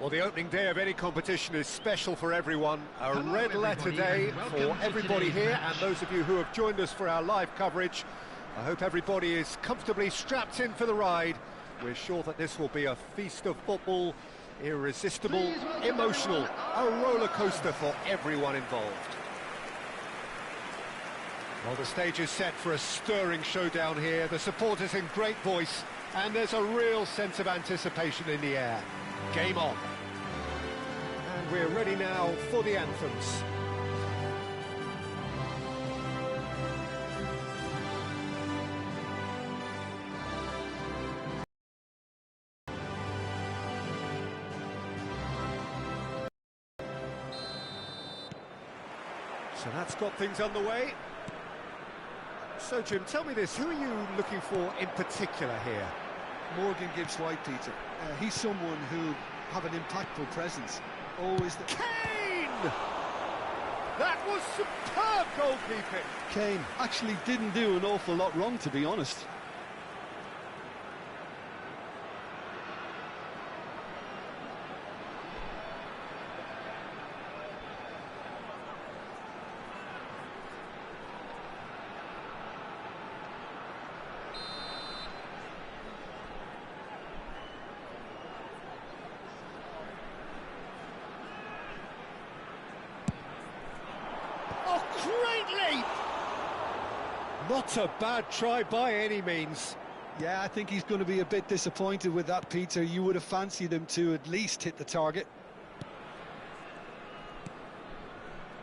Well, the opening day of any competition is special for everyone. A red letter day for everybody here, and those of you who have joined us for our live coverage. I hope everybody is comfortably strapped in for the ride. We're sure that this will be a feast of football, irresistible, emotional, a roller coaster for everyone involved. Well, the stage is set for a stirring showdown here. The supporters in great voice, and there's a real sense of anticipation in the air. Game on. And we're ready now for the anthems. So that's got things underway. So, Jim, tell me this, who are you looking for in particular here? Morgan Gibbs White, Peter. He's someone who have an impactful presence. Always the... Kane! That was superb goalkeeping. Kane actually didn't do an awful lot wrong, to be honest. Great leap! Not a bad try by any means. Yeah, I think he's going to be a bit disappointed with that, Peter. You would have fancied him to at least hit the target.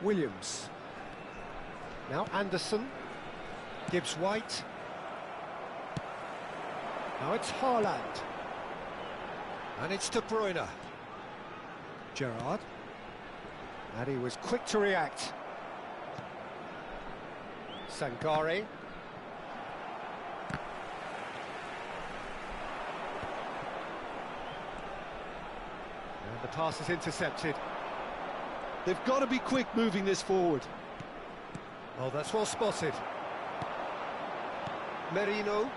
Williams. Now Anderson. Gibbs White. Now it's Haaland. And it's De Bruyne. Gerrard. And he was quick to react. Sangare. And the pass is intercepted. They've got to be quick moving this forward. Oh, that's well spotted. Merino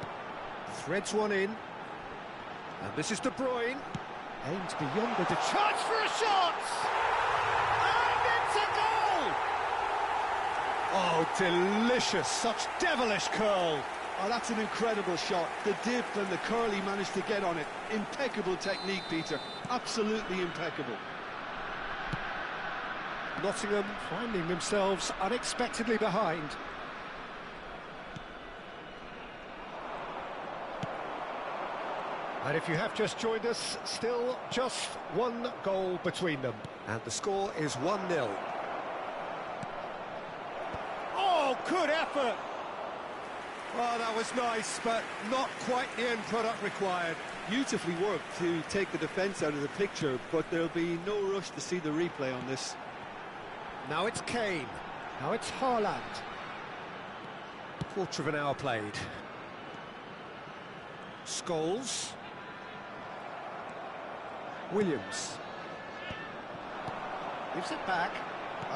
threads one in. And this is De Bruyne. Aims beyond the chance for a shot! And it's a goal! Oh, delicious, such devilish curl. Oh, that's an incredible shot. The dip and the curl he managed to get on it. Impeccable technique, Peter. Absolutely impeccable. Nottingham finding themselves unexpectedly behind. And if you have just joined us, still just one goal between them. And the score is 1-0. Oh, good effort! Oh, that was nice, but not quite the end product required. Beautifully worked to take the defence out of the picture, but there'll be no rush to see the replay on this. Now it's Kane. Now it's Haaland. Quarter of an hour played. Scholes. Williams. Gives it back.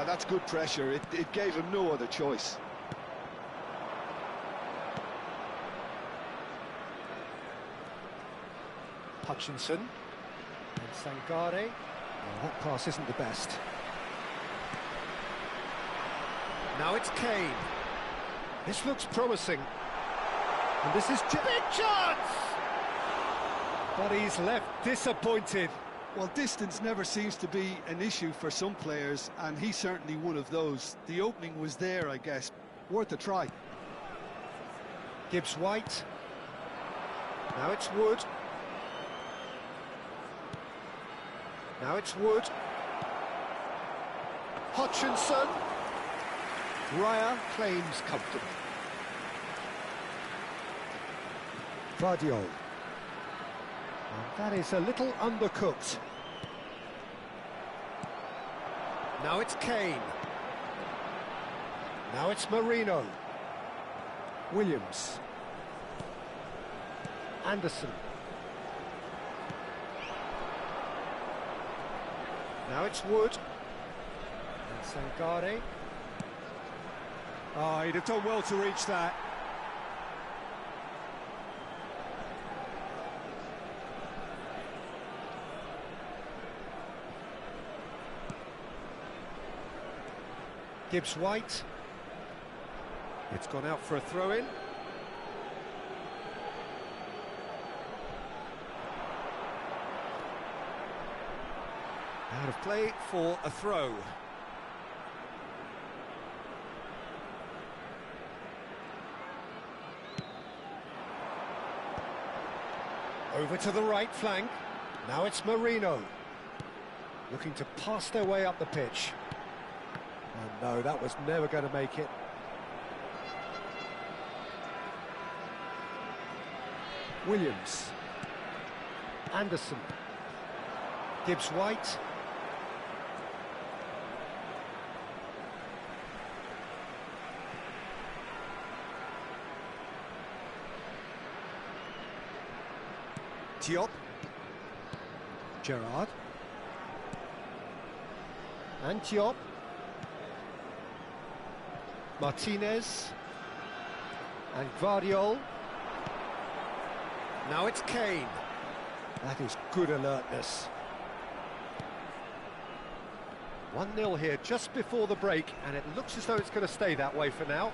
That's good pressure. It gave him no other choice. Hutchinson. And Sangare. Oh, that pass isn't the best. Now it's Kane. This looks promising. And this is big chance! But he's left disappointed. Well, distance never seems to be an issue for some players, and he's certainly one of those. The opening was there, I guess. Worth a try. Gibbs White. Now it's Wood. Now it's Wood. Hutchinson. Raya claims comfortably. Vardiol. And that is a little undercooked. Now it's Kane. Now it's Marino. Williams. Anderson. Now it's Wood. And Sangare. Oh, he'd have done well to reach that. Gibbs White. It's gone out for a throw-in. Out of play for a throw. Over to the right flank. Now it's Marino. Looking to pass their way up the pitch. And no, that was never going to make it. Williams. Anderson. Gibbs White. Diop. Gerrard. And Diop. Martinez. And Vardiol. Now it's Kane. That is good alertness. 1-0 here just before the break, and it looks as though it's going to stay that way for now.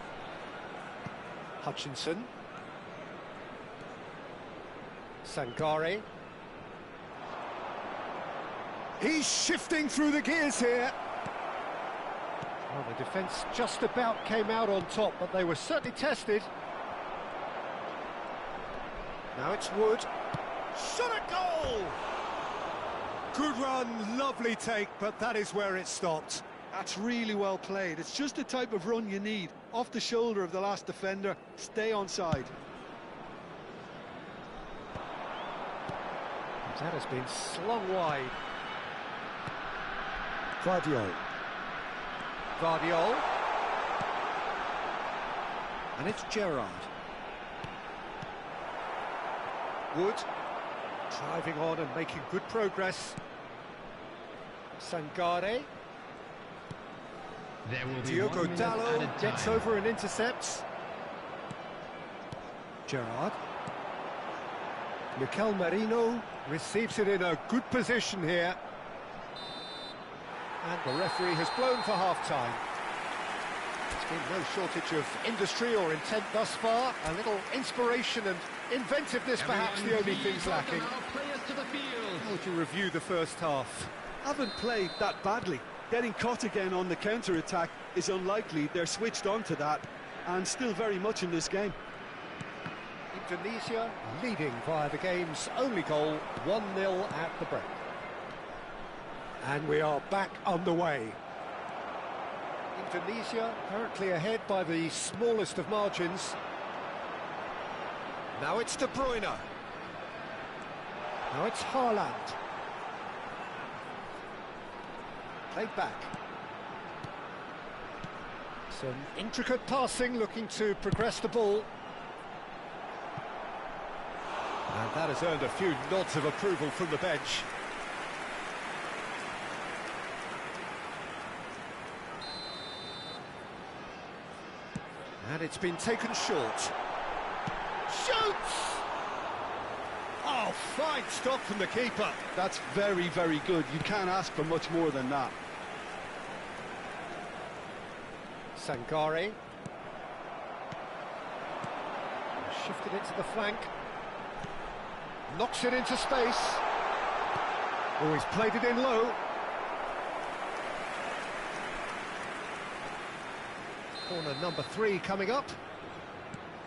Hutchinson. Sangare. He's shifting through the gears here. Well, the defence just about came out on top, but they were certainly tested. Now it's Wood. Shot at goal! Good run, lovely take, but that is where it stopped. That's really well played. It's just the type of run you need. Off the shoulder of the last defender, stay onside. That has been slung wide. Guardiol. And it's Gerrard. Wood. Driving on and making good progress. Sangare. Diogo Dalot gets over and intercepts. Gerrard. Mikel Merino receives it in a good position here. And the referee has blown for half-time. There's been no shortage of industry or intent thus far. A little inspiration and inventiveness, perhaps the only things lacking. How would you review the first half? Haven't played that badly. Getting caught again on the counter-attack is unlikely. They're switched on to that and still very much in this game. Indonesia leading via the game's only goal, 1-0 at the break. And we are back underway. Indonesia currently ahead by the smallest of margins. Now it's De Bruyne. Now it's Haaland. Played back. Some intricate passing, looking to progress the ball. And that has earned a few nods of approval from the bench. And it's been taken short. Shoots! Oh, fine stop from the keeper. That's very, very good. You can't ask for much more than that. Sangare. Shifted it to the flank. Knocks it into space. Oh, he's played it in low. Corner number 3 coming up.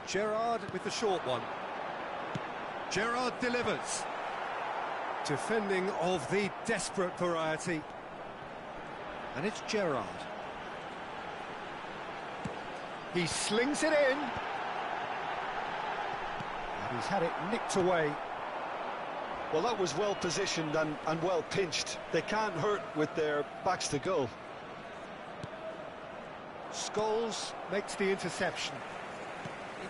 Gerrard with the short one. Gerrard delivers. Defending of the desperate variety. And it's Gerrard. He slings it in. And he's had it nicked away. Well, that was well positioned and well pinched. They can't hurt with their backs to goal. Scholes makes the interception.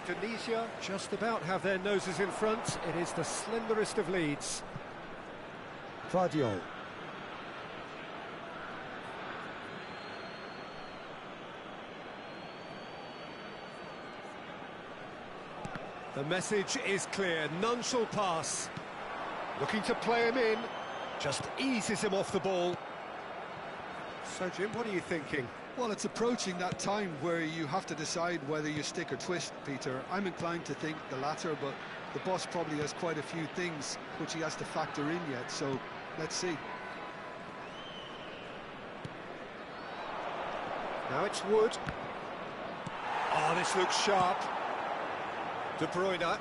Indonesia just about have their noses in front. It is the slenderest of leads. Guardiol. The message is clear, none shall pass. Looking to play him in, just eases him off the ball. So, Jim, what are you thinking? Well, it's approaching that time where you have to decide whether you stick or twist, Peter. I'm inclined to think the latter, but the boss probably has quite a few things which he has to factor in yet, so let's see. Now it's Wood. Oh, this looks sharp. De Bruyne.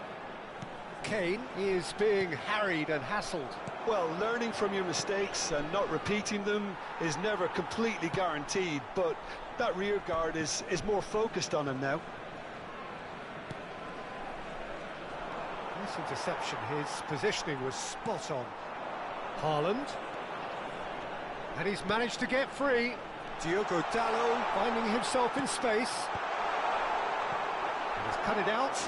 Kane is being harried and hassled. Well, learning from your mistakes and not repeating them is never completely guaranteed, but that rear guard is more focused on him now. This interception, his positioning was spot on. Haaland. And he's managed to get free. Diogo Dalot finding himself in space. And he's cut it out.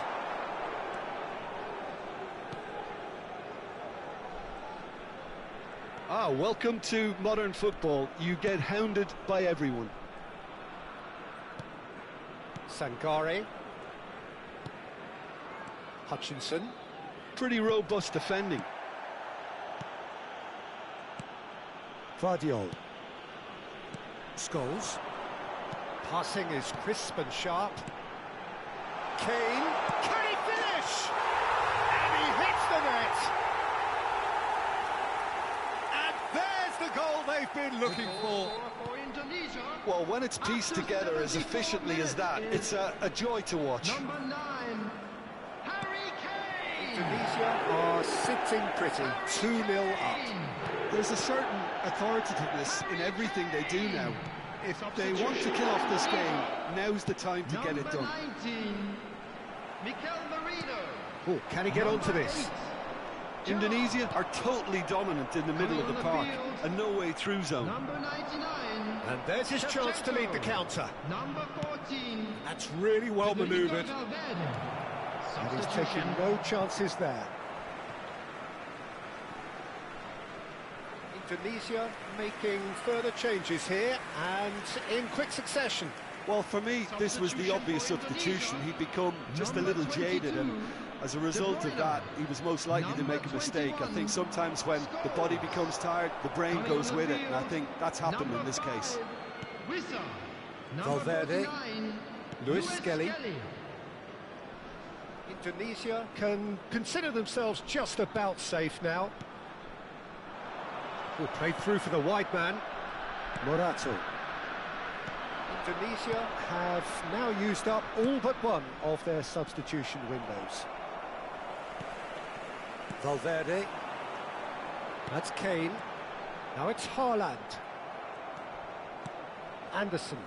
Ah, welcome to modern football. You get hounded by everyone. Sangare. Hutchinson. Pretty robust defending. Guardiol. Scholes. Passing is crisp and sharp. Kane. Can he finish? And he hits the net. And there's the goal they they've been looking for. Well, when it's pieced together as efficiently as that, it's a joy to watch. Number 9, Harry Kane. Indonesia are sitting pretty, 2-0 up. There's a certain authoritativeness in everything they do now. If they want to kill off this game, now's the time to get it done. Number 19, Mikel Merino. Oh, can he get onto this? Indonesia are totally dominant in the middle of the park, a no-way through zone. Number 99. And there's his chance to lead the counter. Number 14. That's really well manoeuvred. And he's taking Substitution. no chances there. Indonesia making further changes here and in quick succession. Well, for me, this was the obvious substitution. He'd become just a little jaded, and as a result of that, he was most likely to make a mistake. I think sometimes when the body becomes tired, the brain goes with it, and I think that's happened in this case. Bisa. Valverde. 49, Luis Skelly. Indonesia can consider themselves just about safe now. Oh, played through for the wide man. Morato. Indonesia have now used up all but one of their substitution windows. Valverde. That's Kane. Now it's Haaland. Anderson.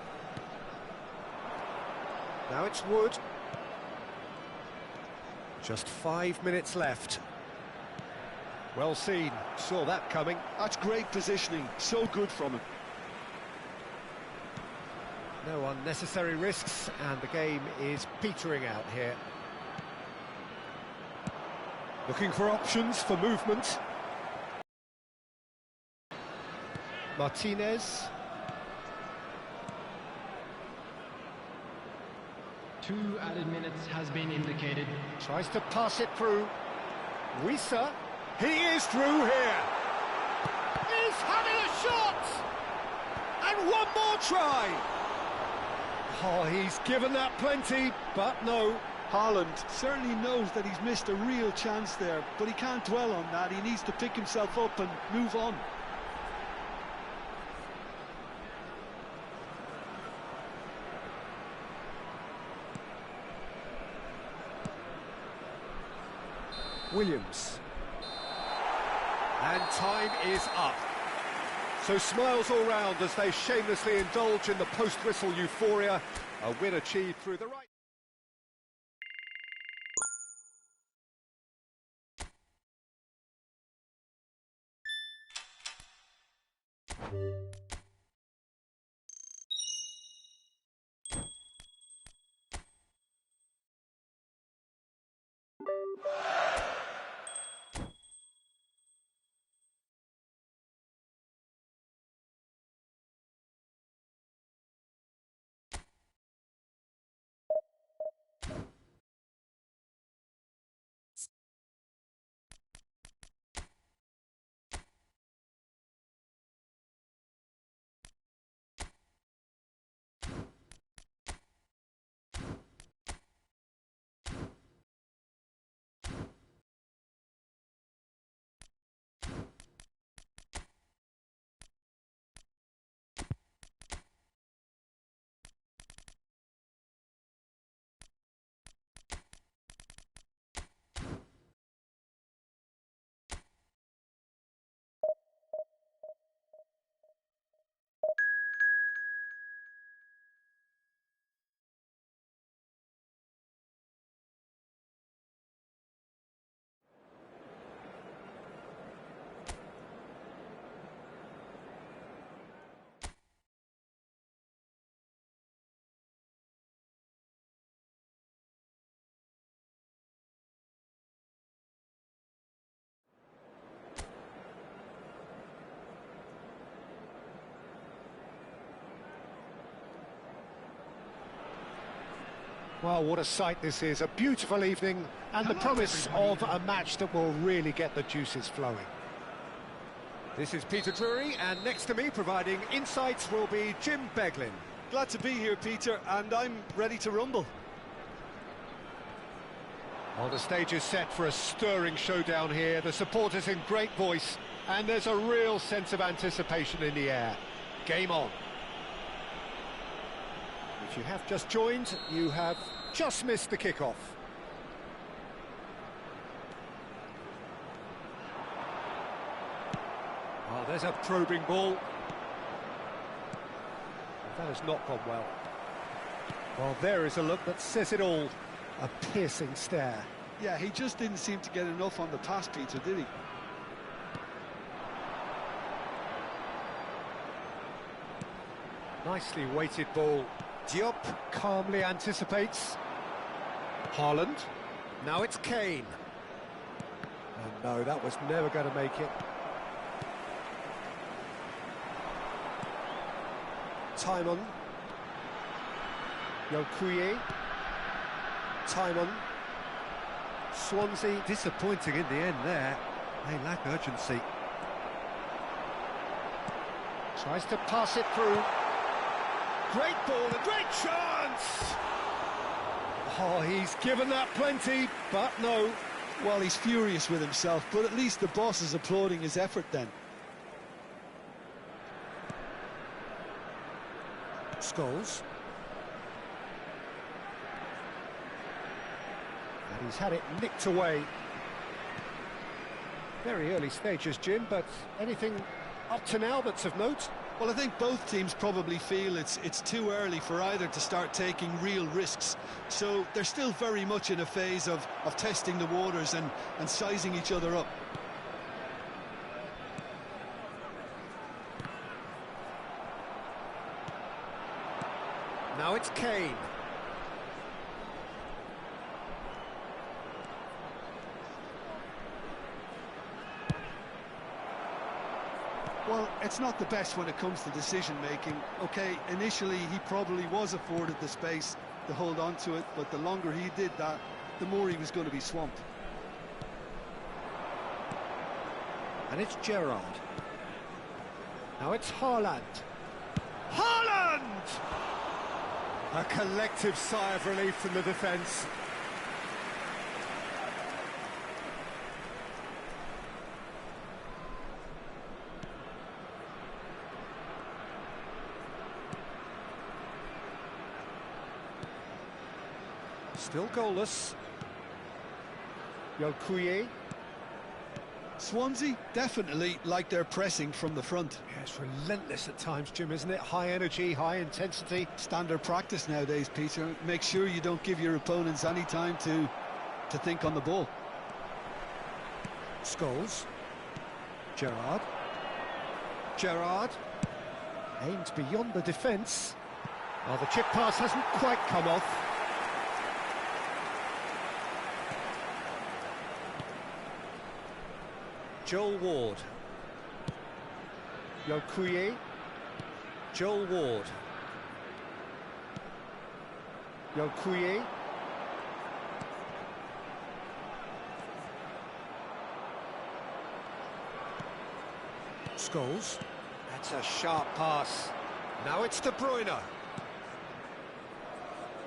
Now it's Wood. Just 5 minutes left. Well seen, saw that coming. That's great positioning, so good from him. No unnecessary risks, and the game is petering out here. Looking for options for movement. Martinez. 2 added minutes has been indicated. Tries to pass it through. Bisa. He is through here. He's having a shot! And one more try! Oh, he's given that plenty, but no. Haaland certainly knows that he's missed a real chance there, but he can't dwell on that. He needs to pick himself up and move on. Williams. And time is up. So smiles all round as they shamelessly indulge in the post-whistle euphoria. A win achieved through the right... Well, what a sight this is. A beautiful evening and the promise of a match that will really get the juices flowing. This is Peter Drury, and next to me providing insights will be Jim Beglin. Glad to be here, Peter, and I'm ready to rumble. Well, the stage is set for a stirring showdown here. The supporters in great voice. And there's a real sense of anticipation in the air. Game on. If you have just joined, you have just missed the kickoff. Oh, there's a probing ball. That has not gone well. Well, there is a look that says it all. A piercing stare. Yeah, he just didn't seem to get enough on the pass, Peter, did he? Nicely weighted ball. Diop calmly anticipates. Haaland. Now it's Kane. And no, that was never going to make it. Timon. Yokuye. Timon. Swansea disappointing in the end there. They lack urgency. Tries to pass it through. Great ball, a great chance! Oh, he's given that plenty, but no. Well, he's furious with himself, but at least the boss is applauding his effort then. Scholes. And he's had it nicked away. Very early stages, Jim, but anything up to now that's of note? Well, I think both teams probably feel it's too early for either to start taking real risks. So they're still very much in a phase of testing the waters and sizing each other up. Now it's Kane. Well, it's not the best when it comes to decision-making. Okay, initially he probably was afforded the space to hold on to it, but the longer he did that, the more he was going to be swamped. And it's Gerrard. Now it's Haaland. Haaland! A collective sigh of relief from the defence. Still goalless. Yokuye. Swansea definitely like their pressing from the front. Yeah, it's relentless at times, Jim, isn't it? High energy, high intensity. Standard practice nowadays, Peter. Make sure you don't give your opponents any time to think on the ball. Scholes. Gerrard. Gerrard. Aimed beyond the defence. Well, the chip pass hasn't quite come off. Joel Ward. Yokuye. Joel Ward. Yokuye. Scholes. That's a sharp pass. Now it's De Bruyne.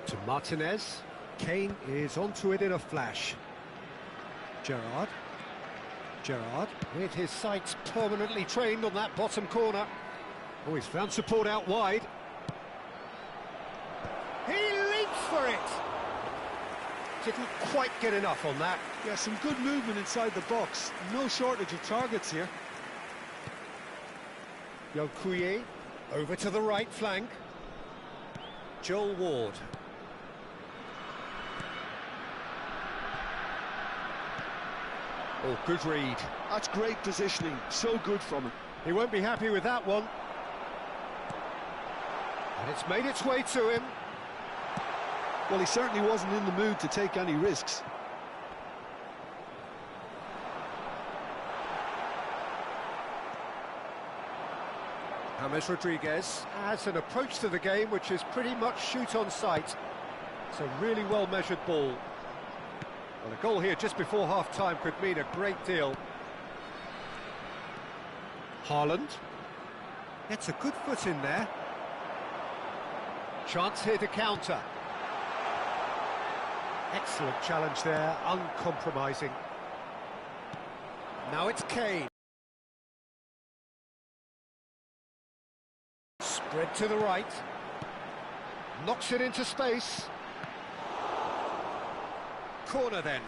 To Martinez. Kane is onto it in a flash. Gerrard. Gerrard, with his sights permanently trained on that bottom corner. Oh, he's found support out wide. He leaps for it! Didn't quite get enough on that. Yeah, some good movement inside the box. No shortage of targets here. Yokuye, over to the right flank. Joel Ward. Oh, good read. That's great positioning. So good from him. He won't be happy with that one. And it's made its way to him. Well, he certainly wasn't in the mood to take any risks. James Rodriguez has an approach to the game which is pretty much shoot on sight. It's a really well-measured ball. Well, a goal here just before half-time could mean a great deal. Haaland. Gets a good foot in there. Chance here to counter. Excellent challenge there, uncompromising. Now it's Kane. Spread to the right. Knocks it into space. Corner then.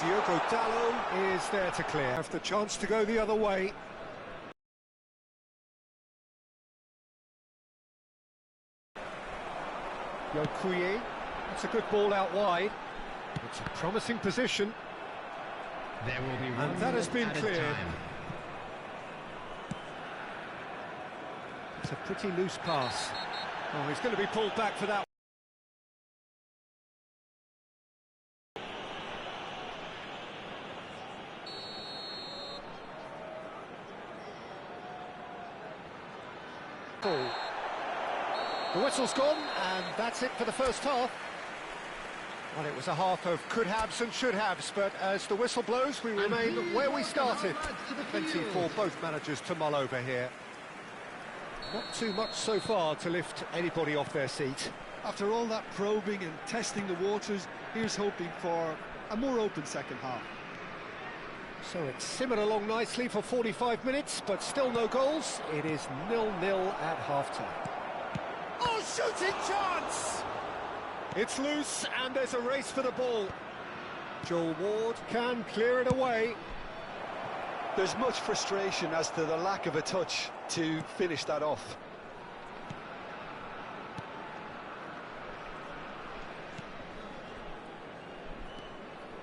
Diogo Dalot is there to clear. Have the chance to go the other way. Yokuye, that's a good ball out wide. It's a promising position. There will be And that has been cleared. It's a pretty loose pass. Oh, he's going to be pulled back for that. Ball. The whistle's gone, and that's it for the first half. Well, it was a half of could-haves and should-haves, but as the whistle blows, we remain where we started. Plenty for both managers to mull over here. Not too much so far to lift anybody off their seat. After all that probing and testing the waters, here's hoping for a more open second half. So it's simmered along nicely for 45 minutes, but still no goals. It is 0-0 at half-time. Oh, shooting chance! It's loose, and there's a race for the ball. Joel Ward can clear it away. There's much frustration as to the lack of a touch to finish that off.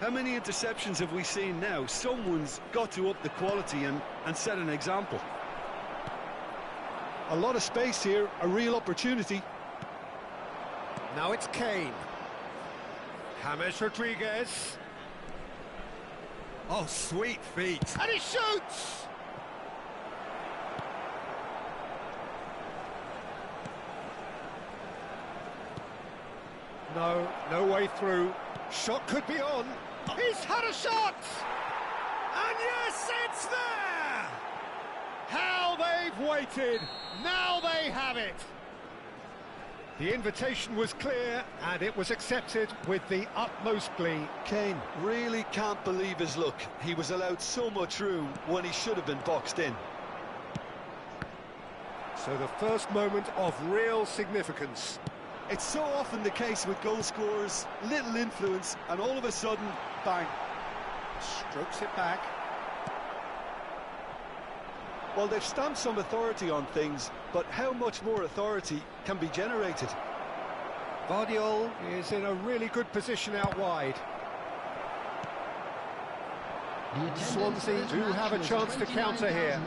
How many interceptions have we seen now? Someone's got to up the quality and set an example. A lot of space here, a real opportunity. Now it's Kane. James Rodriguez. Oh, sweet feet. And he shoots! No way through. Shot could be on. He's had a shot! And yes, it's there! How they've waited. Now they have it. The invitation was clear, and it was accepted with the utmost glee. Kane really can't believe his luck. He was allowed so much room when he should have been boxed in. So the first moment of real significance. It's so often the case with goal scorers, little influence, and all of a sudden, bang. Strokes it back. Well, they've stamped some authority on things, but how much more authority can be generated? Vardiol is in a really good position out wide. Swansea do have a chance to counter here.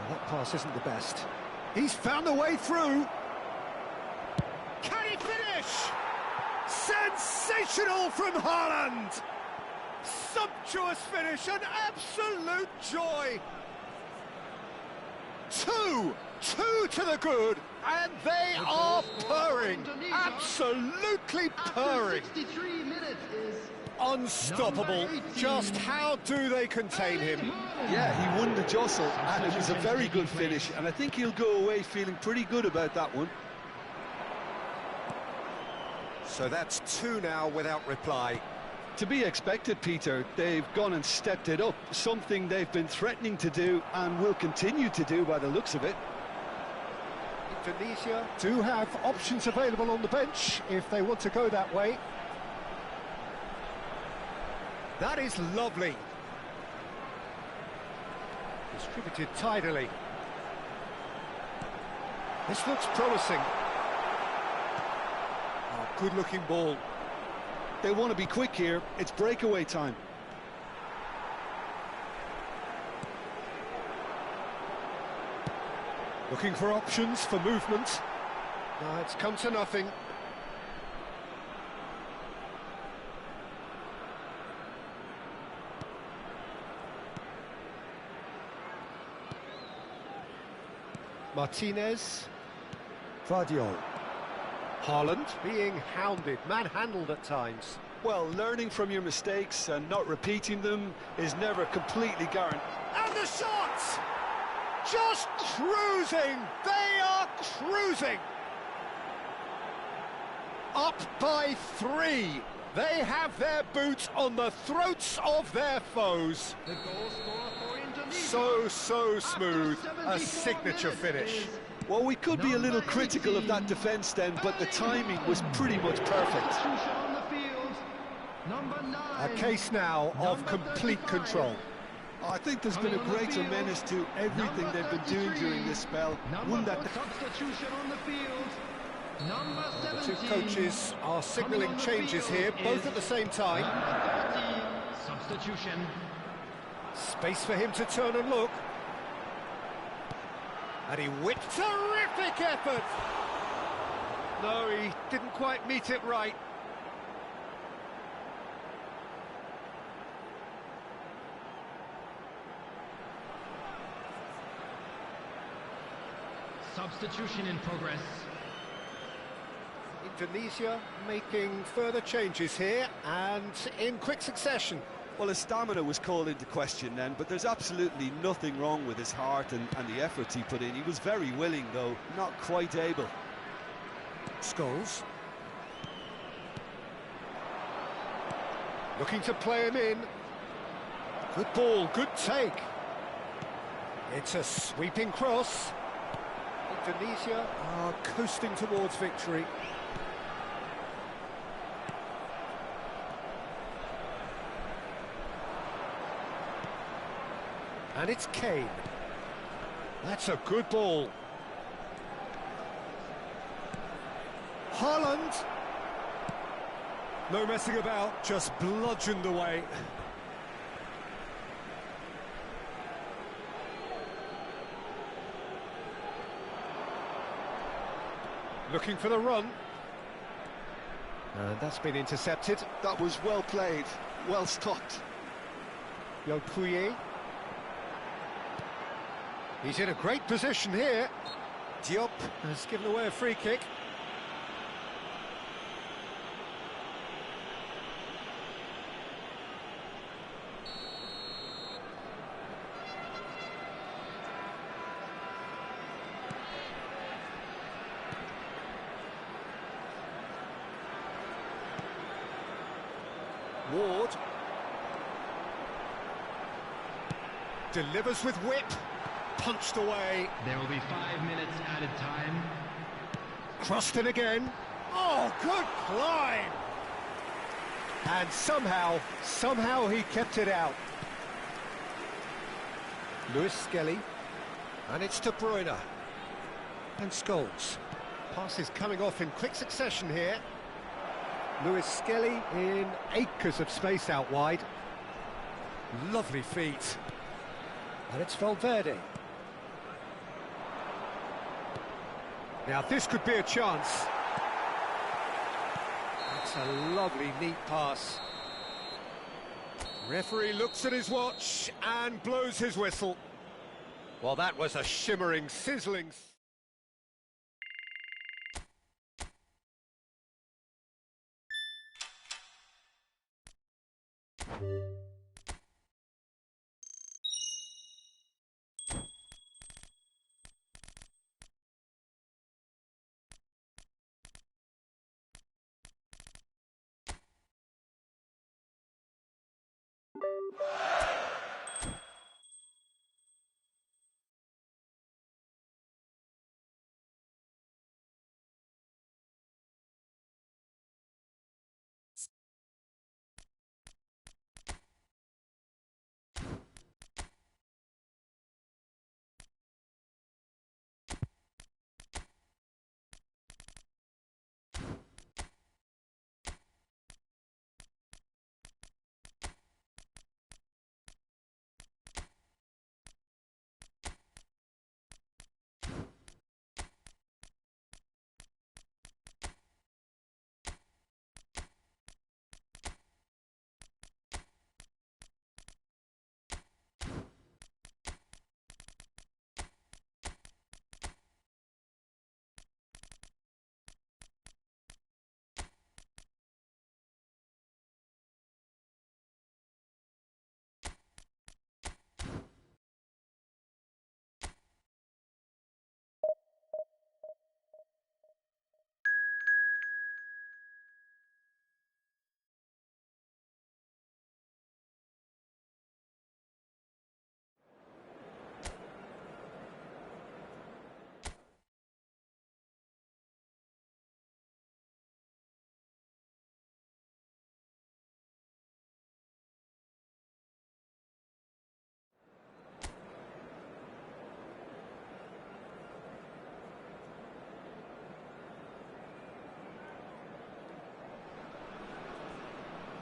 That pass isn't the best. He's found a way through. Can he finish? Sensational from Haaland! Sumptuous finish, an absolute joy. Two to the good, and they are purring, absolutely purring. Unstoppable. Just how do they contain him? Yeah, he won the jostle, and it was a very good finish, and I think he'll go away feeling pretty good about that one. So that's two now without reply. To be expected, Peter. They've gone and stepped it up, something they've been threatening to do and will continue to do by the looks of it. Indonesia do have options available on the bench if they want to go that way. That is lovely. Distributed tidily. This looks promising. Oh, good-looking ball. They want to be quick here. It's breakaway time. Looking for options for movement. No, it's come to nothing. Martinez. Vardiol. Haaland being hounded, manhandled at times. Well, learning from your mistakes and not repeating them is never completely guaranteed. And the shot! Just cruising! They are cruising! Up by 3. They have their boots on the throats of their foes. The goal scorer for Indonesia. So smooth, a signature finish. Well, we could be a little critical of that defence then, but the timing was pretty much perfect. Substitution on the field. Number 9. A case now of complete control. I think there's been a greater menace to everything they've been doing during this spell. One that Substitution on the field. Number The 17. two coaches are signalling changes here, both at the same time. Number 30. Substitution. Space for him to turn and look. And he whipped. Terrific effort! No, he didn't quite meet it right. Substitution in progress. Indonesia making further changes here, and in quick succession. Well, his stamina was called into question then, but there's absolutely nothing wrong with his heart and the efforts he put in. He was very willing, though, not quite able. Scholes. Looking to play him in. Good ball, good take. It's a sweeping cross. Indonesia are coasting towards victory. And it's Kane. That's a good ball. Haaland. No messing about, just bludgeoned away. Looking for the run. And that's been intercepted. That was well played, well stopped. Yokuye. He's in a great position here. Diop has given away a free kick. Ward delivers with whip, punched away. There will be 5 minutes added time. Crossed in again. Oh, good climb! And somehow he kept it out. Lewis Skelly, and it's De Bruyne. And Scholes. Passes coming off in quick succession here. Lewis Skelly in acres of space out wide. Lovely feet. And it's Valverde. Now this could be a chance. That's a lovely, neat pass. Referee looks at his watch and blows his whistle. Well, that was a shimmering, sizzling...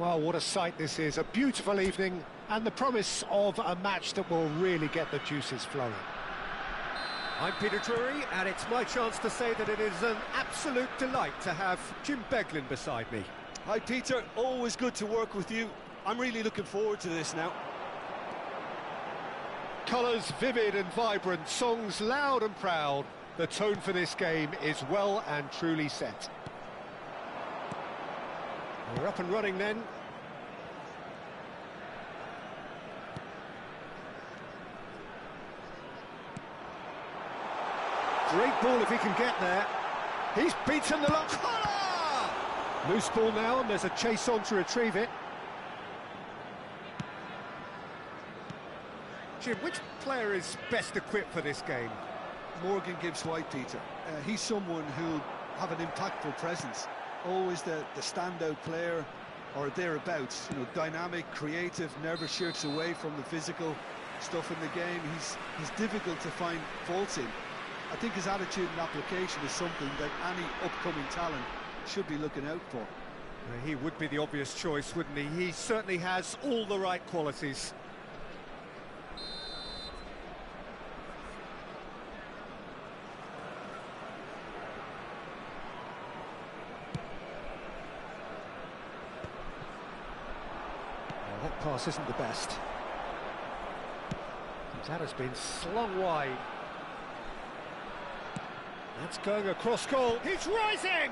Well, what a sight this is. A beautiful evening and the promise of a match that will really get the juices flowing. I'm Peter Drury, and it's my chance to say that it is an absolute delight to have Jim Beglin beside me. Hi Peter, always good to work with you. I'm really looking forward to this now. Colours vivid and vibrant, songs loud and proud. The tone for this game is well and truly set. We're up and running then. Great ball if he can get there. He's beaten the lock. Loose ball now, and there's a chase on to retrieve it. Jim, which player is best equipped for this game? Morgan Gibbs White, Peter. He's someone who'll have an impactful presence. Always the standout player or thereabouts. You know, dynamic, creative, never shirks away from the physical stuff in the game. He's difficult to find faults in. I think his attitude and application is something that any upcoming talent should be looking out for. He would be the obvious choice, wouldn't he? He certainly has all the right qualities. Well, that pass isn't the best. That has been slung wide. That's going across goal. He's rising!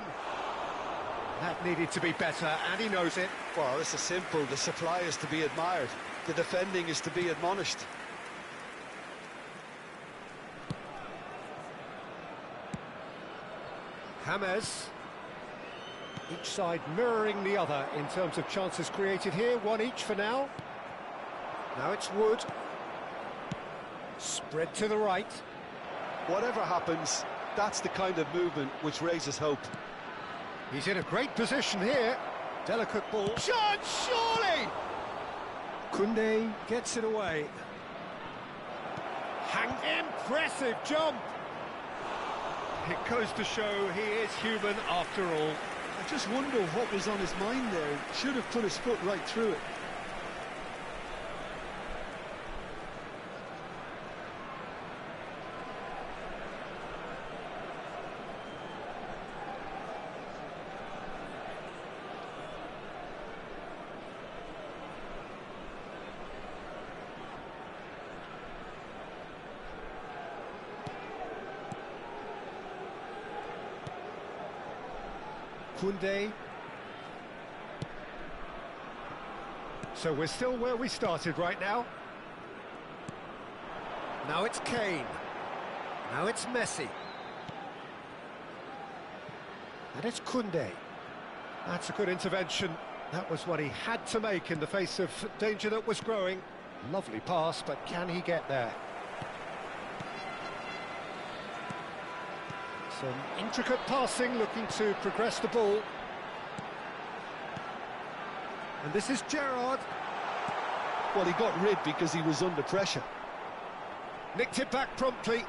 That needed to be better, and he knows it. Well, this is simple. The supply is to be admired. The defending is to be admonished. James. Each side mirroring the other in terms of chances created here. One each for now. Now it's Wood. Spread to the right. Whatever happens, that's the kind of movement which raises hope. He's in a great position here. Delicate ball. Shot, surely! Koundé gets it away. Impressive jump! It goes to show he is human after all. I just wonder what was on his mind there. Should have put his foot right through it. Koundé. So we're still where we started right now. Now it's Kane. Now it's Messi. And it's Koundé. That's a good intervention. That was what he had to make in the face of danger that was growing. Lovely pass, but can he get there? Some intricate passing, looking to progress the ball. And this is Gerrard. Well, he got rid because he was under pressure. Nicked it back promptly.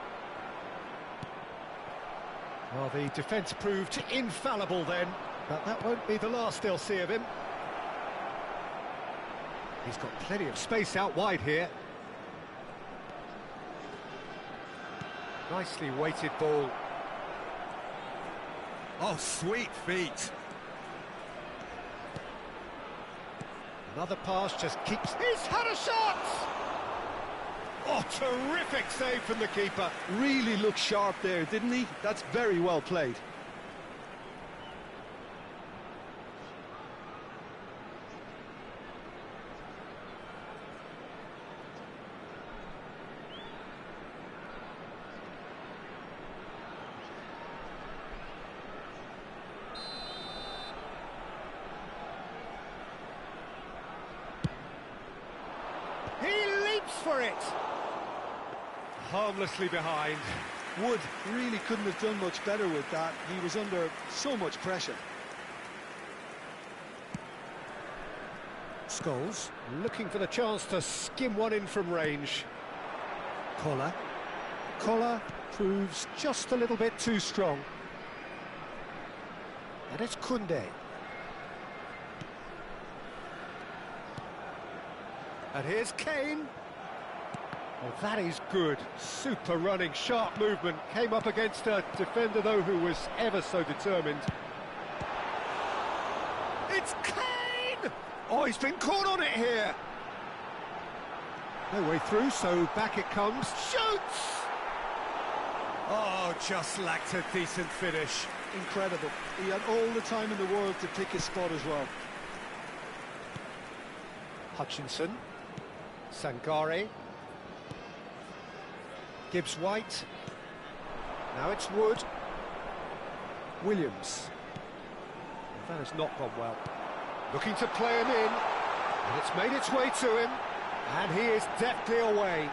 Well, the defence proved infallible then, but that won't be the last they'll see of him. He's got plenty of space out wide here. Nicely weighted ball. Oh, sweet feet. Another pass just keeps... He's had a shot! Oh, terrific save from the keeper. Really looked sharp there, didn't he? That's very well played. For it. Harmlessly behind. Wood really couldn't have done much better with that. He was under so much pressure. Scholes looking for the chance to skim one in from range. Collar proves just a little bit too strong. And it's Koundé. And here's Kane. Oh, that is good. Super running, sharp movement. Came up against a defender, though, who was ever so determined. It's Kane! Oh, he's been caught on it here. No way through, so back it comes. Shoots! Oh, just lacked a decent finish. Incredible. He had all the time in the world to pick his spot as well. Hutchinson. Sangare. Gibbs-White. Now it's Wood. Williams. That has not gone well. Looking to play him in. And it's made its way to him. And he is deftly away.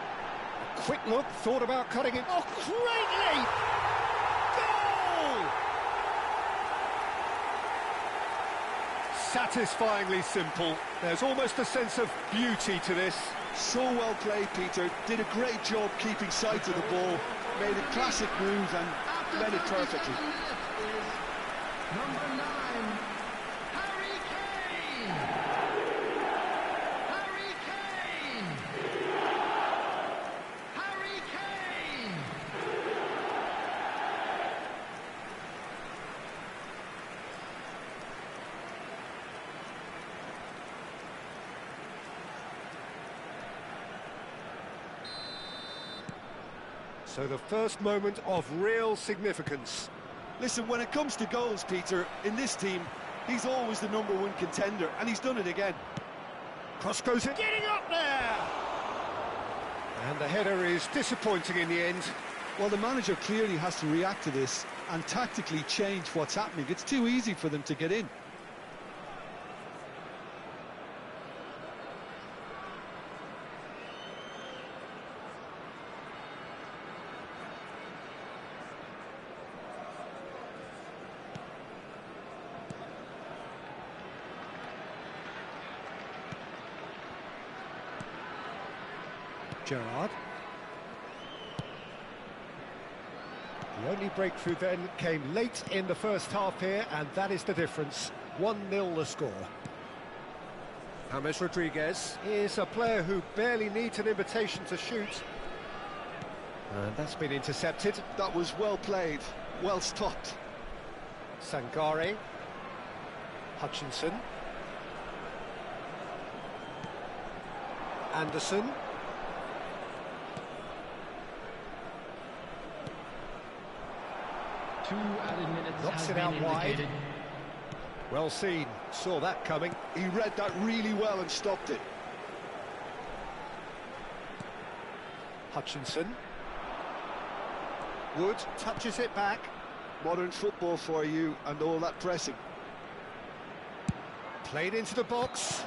A quick look, thought about cutting it. Oh, great leap! Goal! Satisfyingly simple. There's almost a sense of beauty to this. So well played, Peter. Did a great job keeping sight of the ball. Made a classic move and led it perfectly. Number 9, Harry Kane! Harry Kane! Harry Kane! So the first moment of real significance. Listen, when it comes to goals, Peter, in this team, he's always the #1 contender, and he's done it again. Cross goes in. Getting up there! And the header is disappointing in the end. Well, the manager clearly has to react to this and tactically change what's happening. It's too easy for them to get in. Gerrard. The only breakthrough then came late in the first half here, and that is the difference. 1-0 the score. James Rodriguez is a player who barely needs an invitation to shoot. And that's been intercepted. That was well played, well stopped. Sangare. Hutchinson. Anderson. Two added minutes Knocks has it been out wide. indicated. Well seen, saw that coming. He read that really well and stopped it. Hutchinson. Wood touches it back. Modern football for you and all that pressing. Played into the box.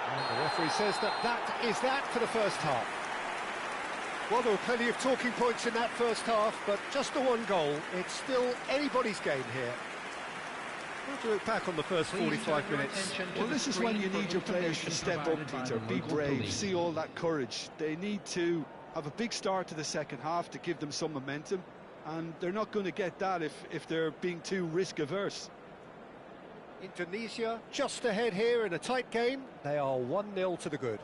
And the referee says that is that for the first half. Well, there were plenty of talking points in that first half, but just the one goal. It's still anybody's game here. We'll have to look back on the first 45 minutes. Well, this is when you need your players to step up, Peter. Be brave, see all that courage. They need to have a big start to the second half to give them some momentum, and they're not going to get that if they're being too risk-averse. Indonesia just ahead here in a tight game. They are 1-0 to the good.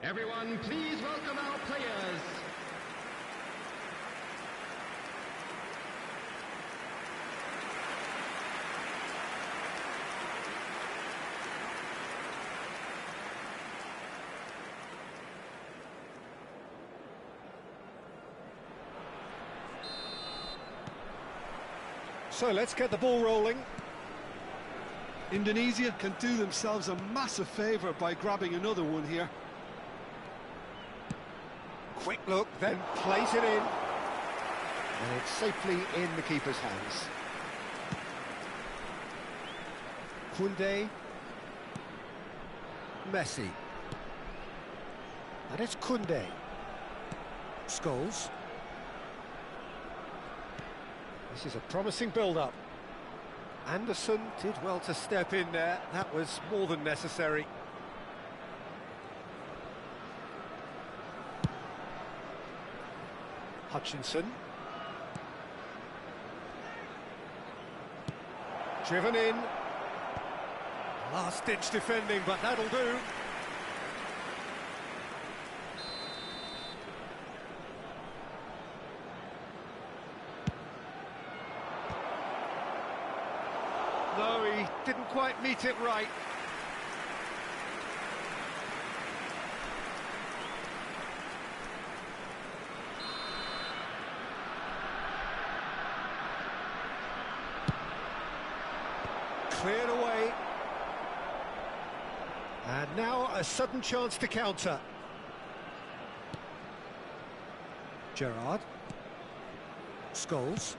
Everyone, please welcome our players. So let's get the ball rolling. Indonesia can do themselves a massive favour by grabbing another one here. Quick look, then plays it in. And it's safely in the keeper's hands. Koundé. Messi. And it's Koundé. Scholes. This is a promising build-up. Anderson did well to step in there. That was more than necessary. Hutchinson. Driven in. Last-ditch defending, but that'll do. No, he didn't quite meet it right. Cleared away. And now a sudden chance to counter. Gerrard. Scholes.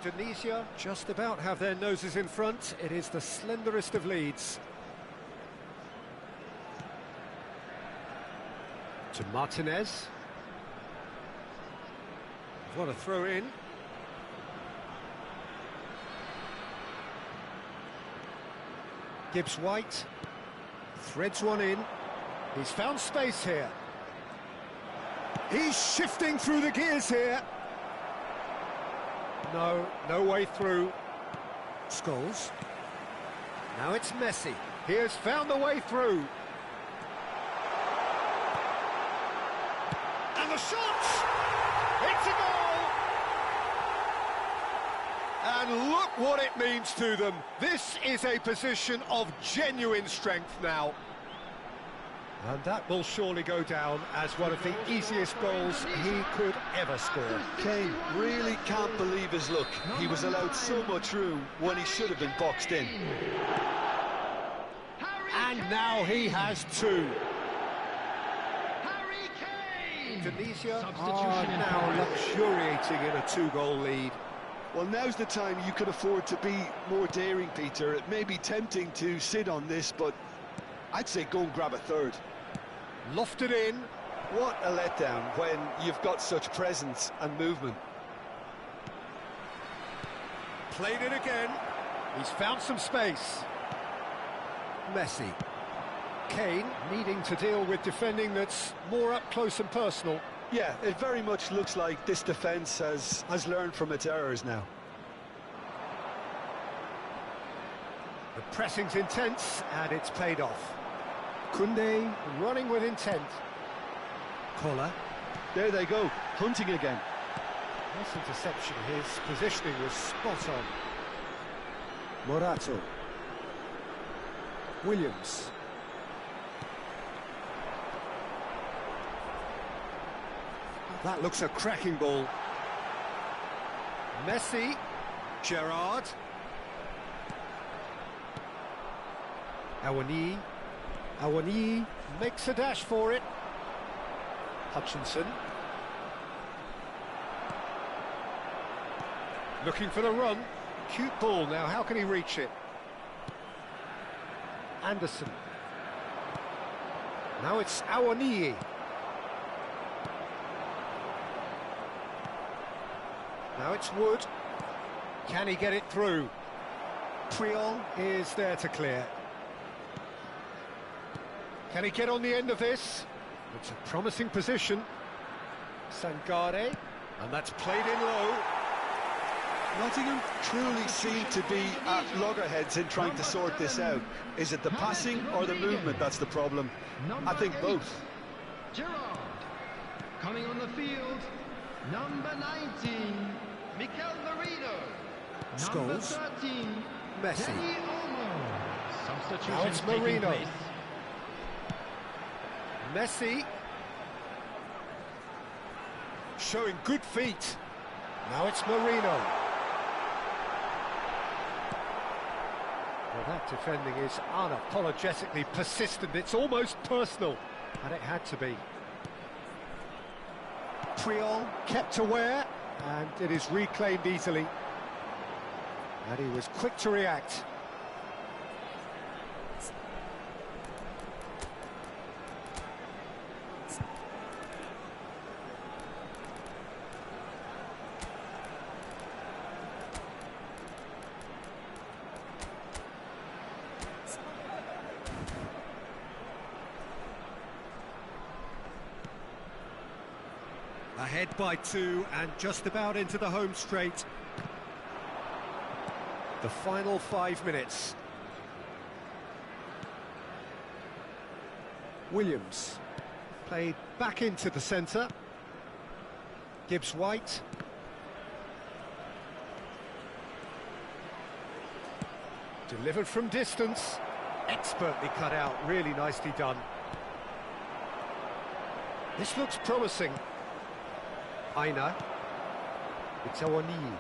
Indonesia just about have their noses in front. It is the slenderest of leads. To Martinez. What a throw in. Gibbs-White threads one in. He's found space here. He's shifting through the gears here. No way through. Scholes. Now it's Messi. He has found the way through. And the shot! It's a goal! And look what it means to them. This is a position of genuine strength now. And that will surely go down as one of the easiest goals he could ever score. Kane really can't believe his luck. He was allowed so much room when he should have been boxed in. And now he has two. Harry Kane! Indonesia Substitution are in now progress. luxuriating in a two-goal lead. Well, now's the time you could afford to be more daring, Peter. It may be tempting to sit on this, but I'd say go and grab a third. Lofted in. What a letdown when you've got such presence and movement. Played it again. He's found some space. Messi. Kane needing to deal with defending that's more up close and personal. Yeah, it very much looks like this defence has learned from its errors now. The pressing's intense and it's paid off. Koundé running with intent. Kola. There they go, hunting again. Nice interception. His positioning was spot on. Morato. Williams. That looks a cracking ball. Messi. Gerrard. Awani makes a dash for it. Hutchinson. Looking for the run. Cute ball now, how can he reach it? Anderson. Now it's Awani. Now it's Wood. Can he get it through? Priol is there to clear. Can he get on the end of this? It's a promising position. Sangare, and that's played in low. Nottingham truly seem to be at loggerheads in trying to sort this out. Is it the passing or the movement that's the problem? I think both. Gerard. Coming on the field, number 19, Mikel Merino. Number Scholes. 13, Messi. Dani Olmo. Substitution Now it's taking Merino. place. Messi. Showing good feet. Now it's Merino. Well, that defending is unapologetically persistent. It's almost personal, and it had to be. Priol kept aware, and it is reclaimed easily. And he was quick to react. Ahead by 2 and just about into the home straight. The final 5 minutes. Williams played back into the centre. Gibbs-White. Delivered from distance. Expertly cut out, really nicely done. This looks promising. Aina. It's Awani.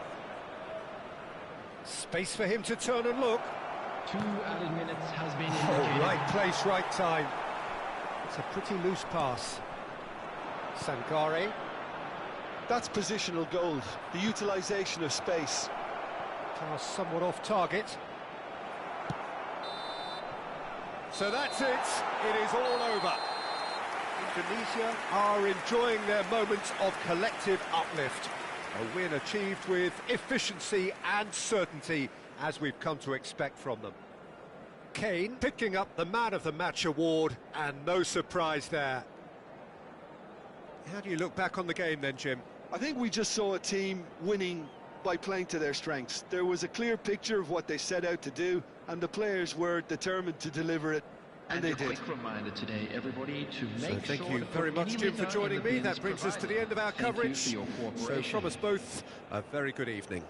Space for him to turn and look. 2 added minutes has been Oh, indicated. right place, right time. It's a pretty loose pass. Sangare. That's positional gold, the utilisation of space. Pass somewhat off target. So that's it. It is all over. Indonesia are enjoying their moments of collective uplift. A win achieved with efficiency and certainty, as we've come to expect from them. Kane picking up the Man of the Match award, and no surprise there. How do you look back on the game then, Jim? I think we just saw a team winning by playing to their strengths. There was a clear picture of what they set out to do, and the players were determined to deliver it, and they a did. quick reminder today, everybody, to make Thank sure you to put very much, any Jim, for litter in joining the me. That bins brings us to the provided. end of our Thank you coverage. for your So cooperation. from us both, a very good evening.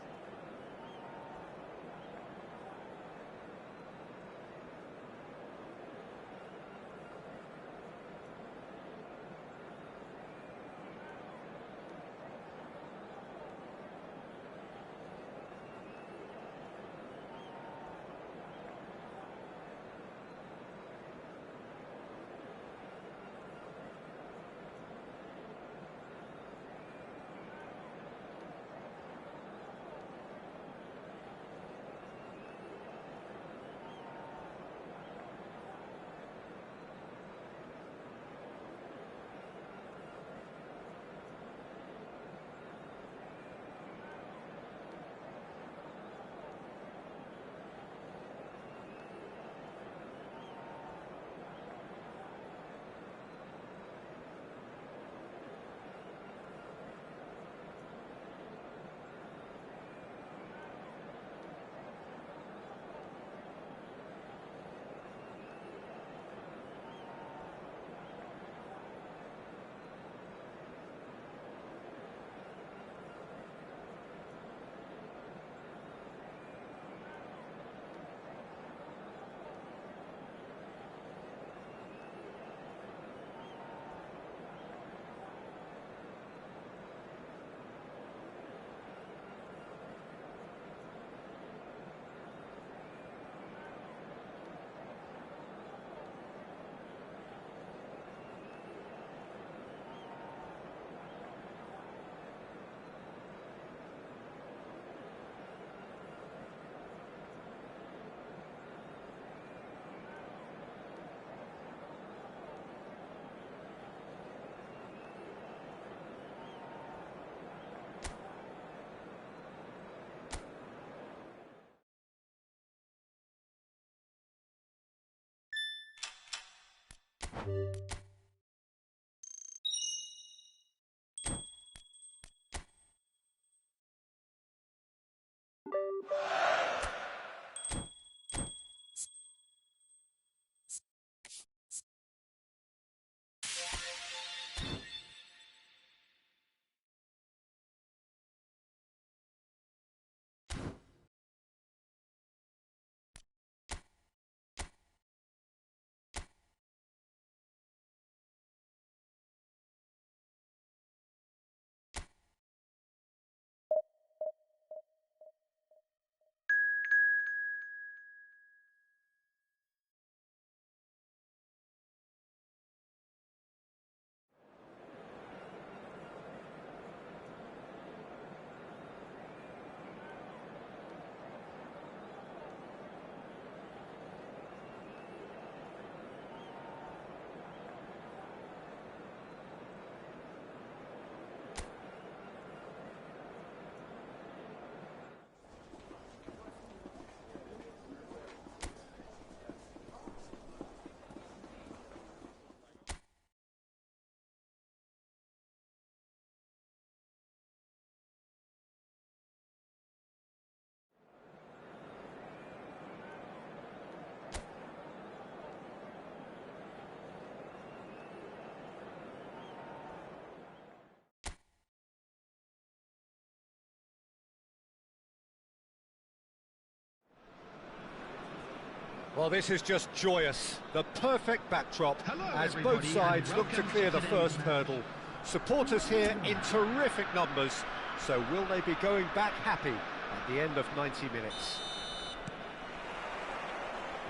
Well, this is just joyous. The perfect backdrop as both sides look to clear the first hurdle. Supporters here in terrific numbers, so will they be going back happy at the end of 90 minutes?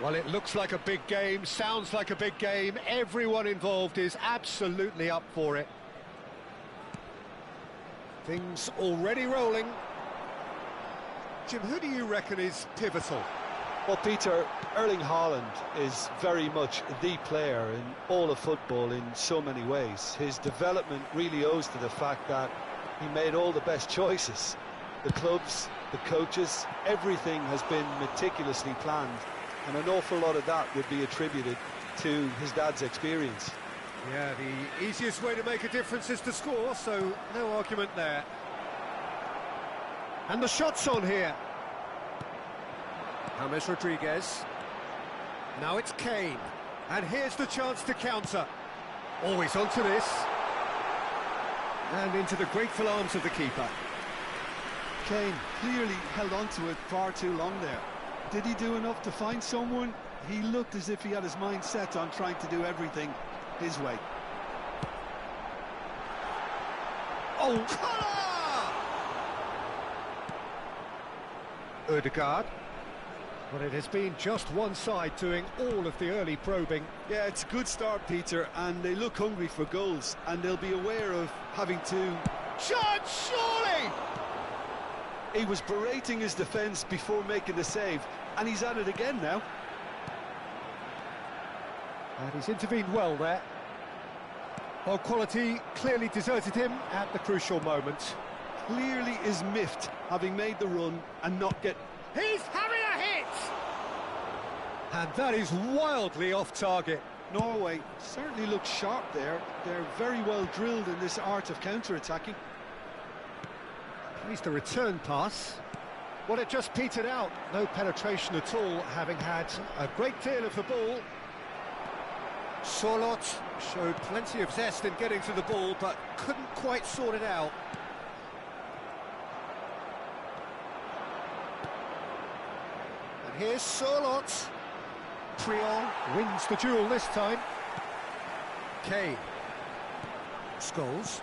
Well, it looks like a big game, sounds like a big game. Everyone involved is absolutely up for it. Things already rolling. Jim, who do you reckon is pivotal? Well, Peter, Erling Haaland is very much the player in all of football in so many ways. His development really owes to the fact that he made all the best choices. The clubs, the coaches, everything has been meticulously planned, and an awful lot of that would be attributed to his dad's experience. Yeah, the easiest way to make a difference is to score, so no argument there. And the shot's on here. James Rodriguez. Now it's Kane. And here's the chance to counter. Always onto this. And into the grateful arms of the keeper. Kane clearly held on to it far too long there. Did he do enough to find someone? He looked as if he had his mind set on trying to do everything his way. Oh, Odegaard. But it has been just one side doing all of the early probing. Yeah, it's a good start, Peter, and they look hungry for goals, and they'll be aware of having to... Chance, surely! He was berating his defence before making the save, and he's at it again now. And he's intervened well there. Well, quality clearly deserted him at the crucial moment. Clearly is miffed, having made the run and not get... He's having a hit! And that is wildly off target. Norway certainly looks sharp there. They're very well drilled in this art of counter-attacking. Here's the return pass. Well, it just petered out. No penetration at all, having had a great deal of the ball. Sorloth showed plenty of zest in getting to the ball, but couldn't quite sort it out. And here's Sorloth. Prior wins the duel this time. Kane. Scholes.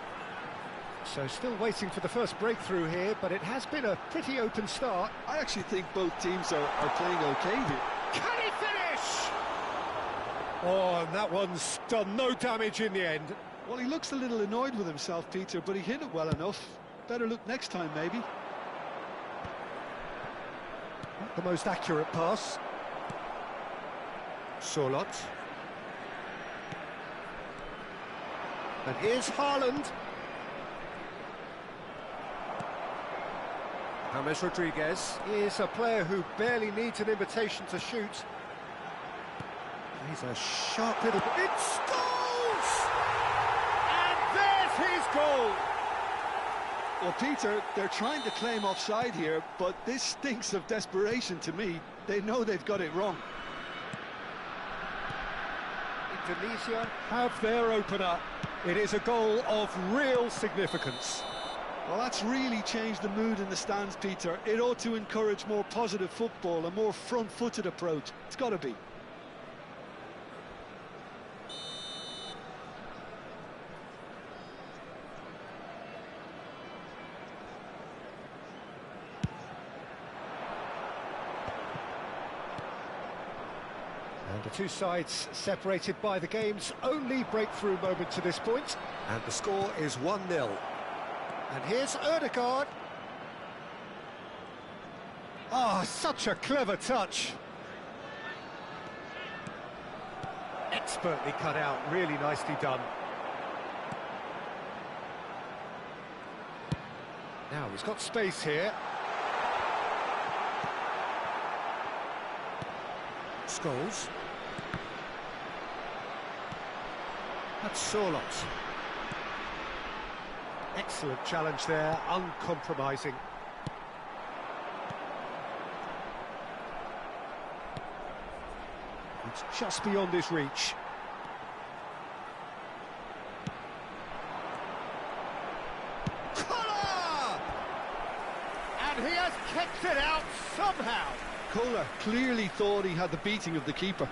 So still waiting for the first breakthrough here, but it has been a pretty open start. I actually think both teams are playing okay here. Can he finish? Oh, and that one's done no damage in the end. Well, he looks a little annoyed with himself, Peter, but he hit it well enough. Better look next time, maybe. Not the most accurate pass. Sorloth. And here's Haaland. James Rodriguez is a player who barely needs an invitation to shoot. He's a sharp little... It scores! And there's his goal! Well, Peter, they're trying to claim offside here, but this stinks of desperation to me. They know they've got it wrong. Indonesia have their opener. It is a goal of real significance. Well, that's really changed the mood in the stands, Peter. It ought to encourage more positive football, a more front-footed approach. It's got to be. And the two sides separated by the game's only breakthrough moment to this point. And the score is 1-0. And here's Ødegaard. Ah, such a clever touch. Expertly cut out, really nicely done. Now he's got space here. Scholes. That's Sorlot. Excellent challenge there, uncompromising. It's just beyond his reach. Kola! And he has kept it out somehow. Kohler clearly thought he had the beating of the keeper.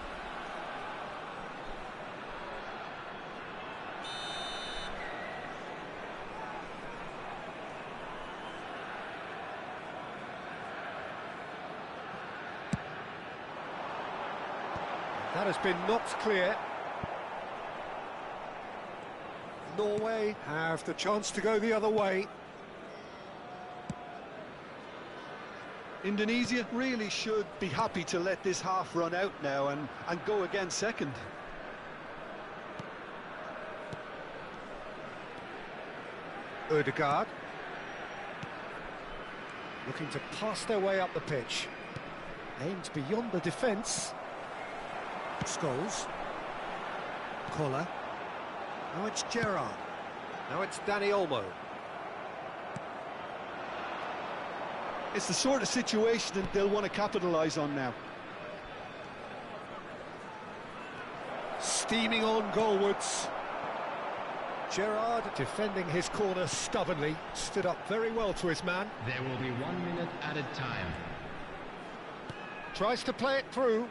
That has been knocked clear. Norway have the chance to go the other way. Indonesia really should be happy to let this half run out now and go again second. Ødegaard. Looking to pass their way up the pitch. Aimed beyond the defence. Scholes. Kola. Now it's Gerrard. Now it's Dani Olmo. It's the sort of situation that they'll want to capitalise on now. Steaming on goalwards. Gerrard defending his corner stubbornly. Stood up very well to his man. There will be 1 minute added time. Tries to play it through.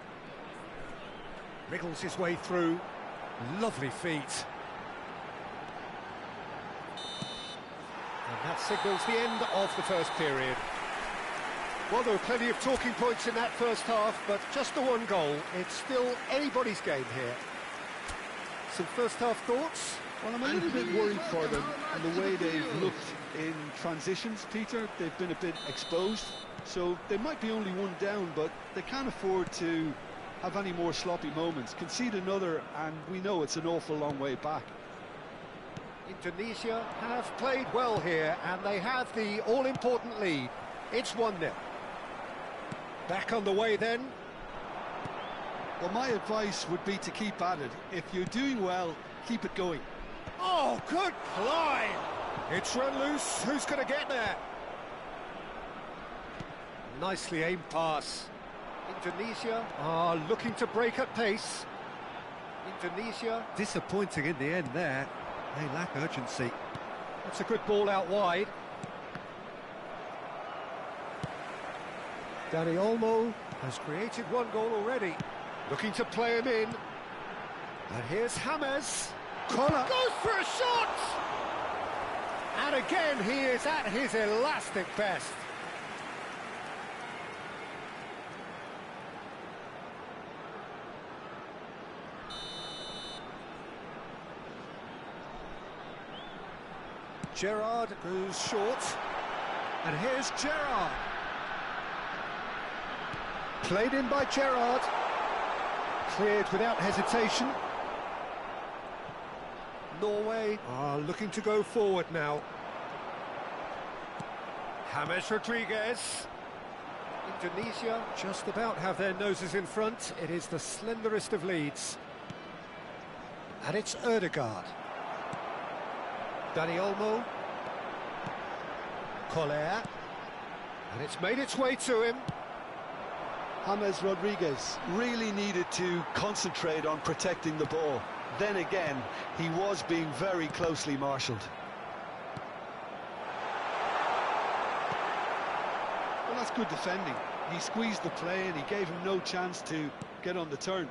Wriggles his way through. Lovely feet. And that signals the end of the first period. Well, there were plenty of talking points in that first half, but just the one goal. It's still anybody's game here. Some first half thoughts? Well, I'm a little bit worried for them and the way they've looked in transitions, Peter. They've been a bit exposed, so they might be only one down, but they can't afford to have any more sloppy moments. Concede another, and we know it's an awful long way back. Indonesia have played well here, and they have the all-important lead. It's 1-0. Back on the way then. Well, my advice would be to keep at it. If you're doing well, keep it going. Oh, good climb! It's run loose. Who's going to get there? Nicely aimed pass. Indonesia are looking to break at pace. Indonesia disappointing in the end there. They lack urgency. That's a good ball out wide. Dani Olmo has created one goal already. Looking to play him in. And here's James. Kola Goes for a shot! And again, he is at his elastic best. Gerrard goes short. And here's Gerrard. Played in by Gerrard. Cleared without hesitation. Norway are looking to go forward now. James Rodriguez. Indonesia just about have their noses in front. It is the slenderest of leads. And it's Ødegaard. Dani Olmo. Collier. And it's made its way to him. James Rodriguez really needed to concentrate on protecting the ball. Then again, he was being very closely marshalled. Well, that's good defending. He squeezed the play and he gave him no chance to get on the turn.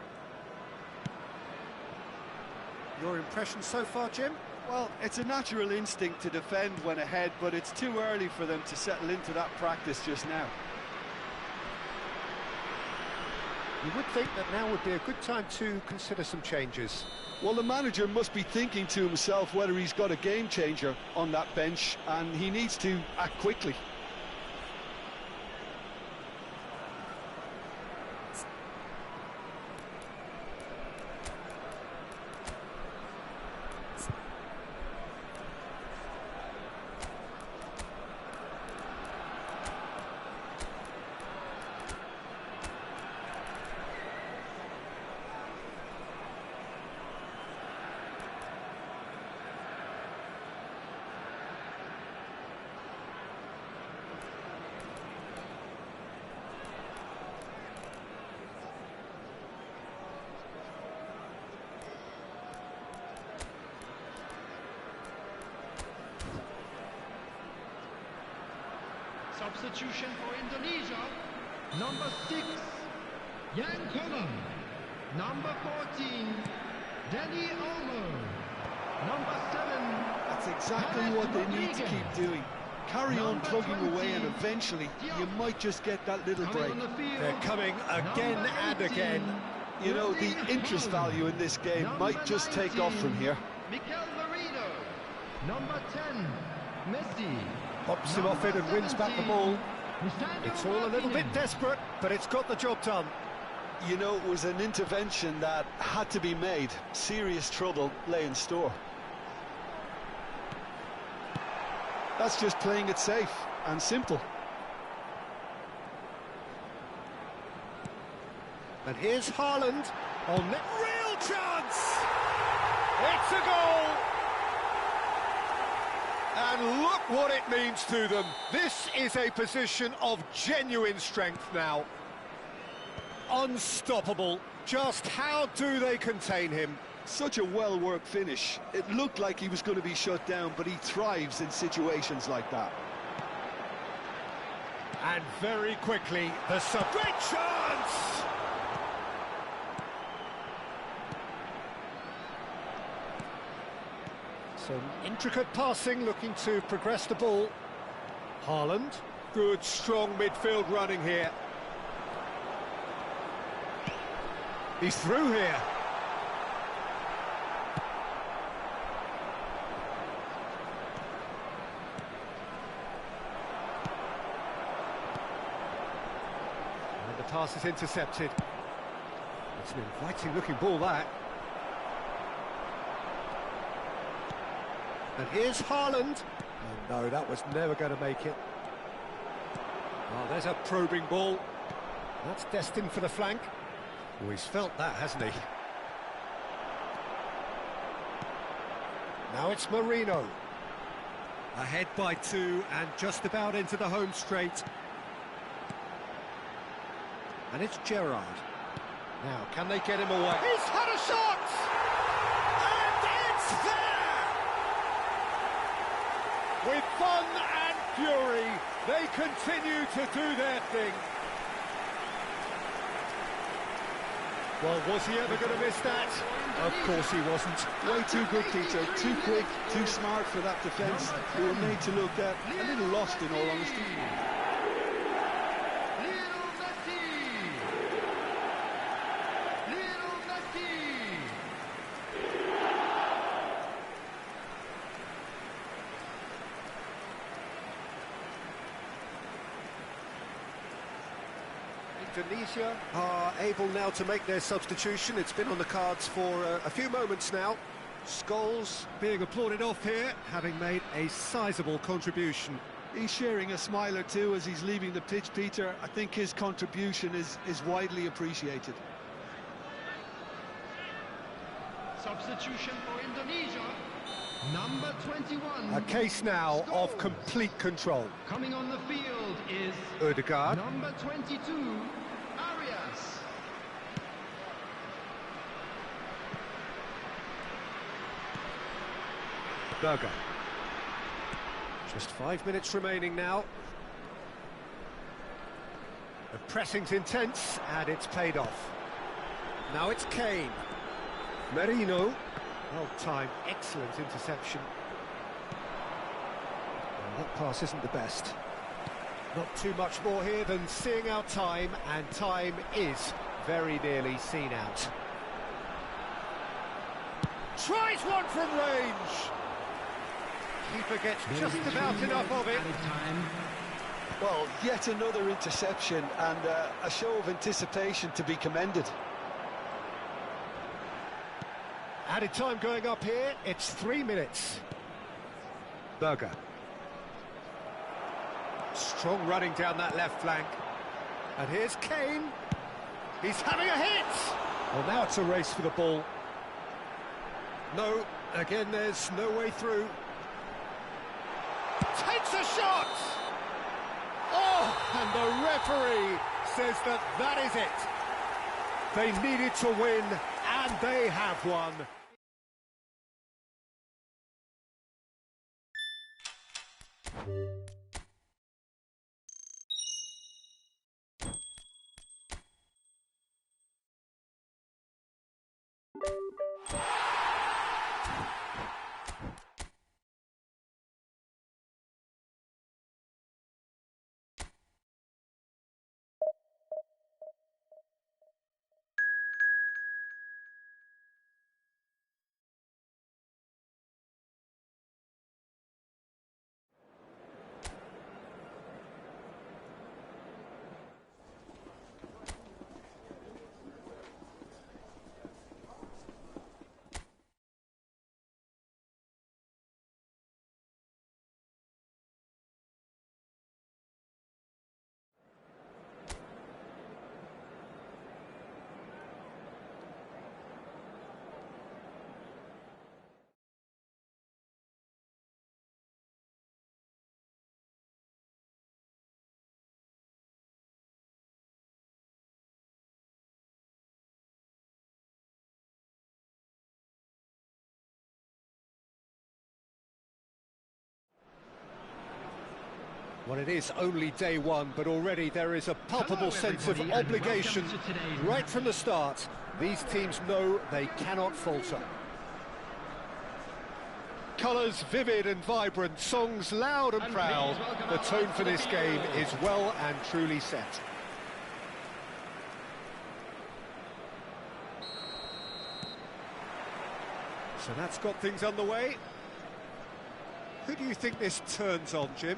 Your impression so far, Jim? Well, it's a natural instinct to defend when ahead, but it's too early for them to settle into that practice just now. You would think that now would be a good time to consider some changes. Well, the manager must be thinking to himself whether he's got a game changer on that bench, and he needs to act quickly. Substitution for Indonesia. Number 6, Yang Sering. Number 14, Danny Olmo. Number 7. That's exactly what they need to keep doing. Carry on plugging away, and eventually you might just get that little break. They're coming again and again. You know, the interest value in this game might just take off from here. Mikel Merino. Number 10, Messi. Pops him off it and wins back the ball. It's all a little bit desperate, but it's got the job done. You know, it was an intervention that had to be made. Serious trouble lay in store. That's just playing it safe and simple. And here's Haaland on the real chance. It's a goal. And look what it means to them. This is a position of genuine strength now. Unstoppable. Just how do they contain him? Such a well-worked finish. It looked like he was going to be shut down, but he thrives in situations like that. And very quickly, the great chance! Some intricate passing, looking to progress the ball. Haaland, good, strong midfield running here. He's through here. And the pass is intercepted. It's an inviting-looking ball, that. And here's Haaland. Oh, no, that was never going to make it. Oh, there's a probing ball. That's destined for the flank. Oh, he's felt that, hasn't he? Now it's Marino. Ahead by 2 and just about into the home straight. And it's Gerrard. Now, can they get him away? He's had a shot! And it's there! With fun and fury, they continue to do their thing. Well, was he ever going to miss that? Of course he wasn't. Way too good, Peter. Too quick, too smart for that defence. They were made to look a little lost, in all honesty. Indonesia are able now to make their substitution. It's been on the cards for a few moments now. Scholes being applauded off here, having made a sizable contribution. He's sharing a smile or two as he's leaving the pitch, Peter. I think his contribution is widely appreciated. Substitution for Indonesia. Number 21. A case now of complete control. Coming on the field is Odegaard. number 22, Arias. Berger. Just 5 minutes remaining now. The pressing's intense, and it's paid off. Now it's Kane. Merino. Well timed, excellent interception. Well, that pass isn't the best. Not too much more here than seeing out time, and time is very nearly seen out. Tries one from range. Keeper gets just about enough of it. Well, yet another interception and a show of anticipation to be commended. Added time going up here, it's 3 minutes. Berger. Strong running down that left flank. And here's Kane. He's having a hit! Well, now it's a race for the ball. No, again, there's no way through. Takes a shot! Oh, and the referee says that that is it. They needed to win, and they have won. Well, it is only day one, but already there is a palpable sense of obligation right from the start. These teams know they cannot falter. Colours vivid and vibrant, songs loud and proud. The tone for this game is well and truly set. So that's got things underway. Who do you think this turns on, Jim?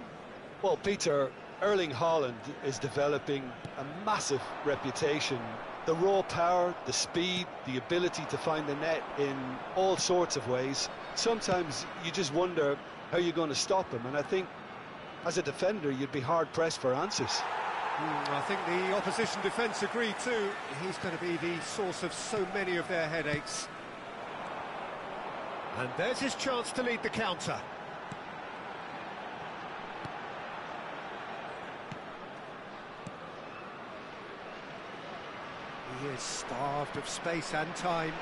Well, Peter, Erling Haaland is developing a massive reputation. The raw power, the speed, the ability to find the net in all sorts of ways. Sometimes you just wonder how you're going to stop him, and I think as a defender you'd be hard-pressed for answers. I think the opposition defence agree too. He's going to be the source of so many of their headaches. And there's his chance to lead the counter. He is starved of space and time,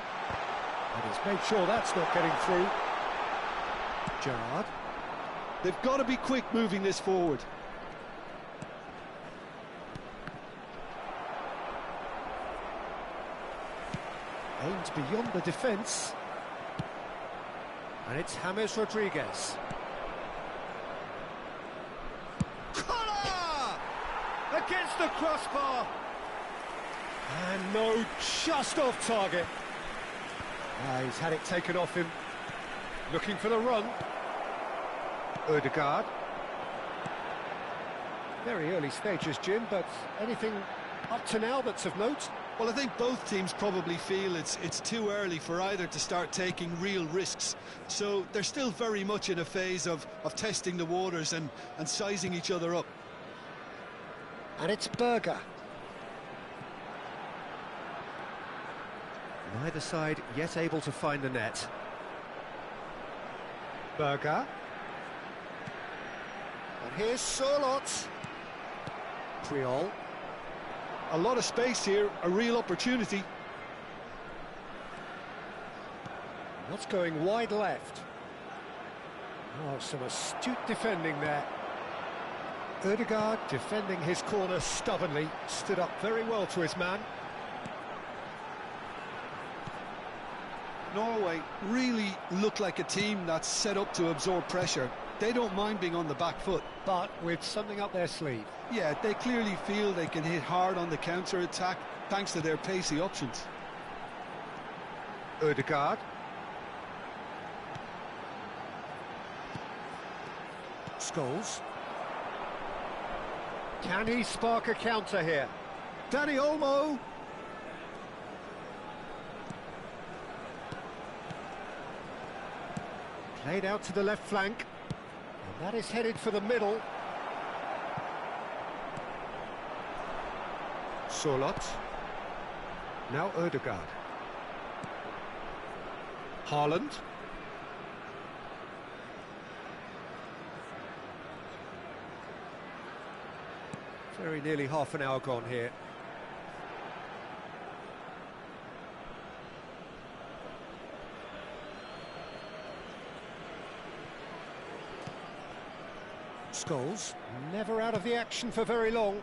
and he's made sure that's not getting through. Gerrard. They've got to be quick moving this forward. Aimed beyond the defence. And it's James Rodriguez. Collar! Against the crossbar! And no, just off target. He's had it taken off him. Looking for the run. Odegaard. Very early stages, Jim, but anything up to now that's of note? Well, I think both teams probably feel it's too early for either to start taking real risks. So they're still very much in a phase of testing the waters and sizing each other up. And it's Berger. Neither side yet able to find the net. Berger. And here's Sorlot. Priol. A lot of space here, a real opportunity. What's going wide left? Oh, some astute defending there. Ødegaard defending his corner stubbornly, stood up very well to his man. Norway really look like a team that's set up to absorb pressure. They don't mind being on the back foot. But with something up their sleeve. Yeah, they clearly feel they can hit hard on the counter-attack thanks to their pacey options. Ødegaard. Scholes. Can he spark a counter here? Dani Olmo. Played out to the left flank. And that is headed for the middle. Sorlot. Now Ødegaard. Haaland. Very nearly half an hour gone here. Scholes, never out of the action for very long.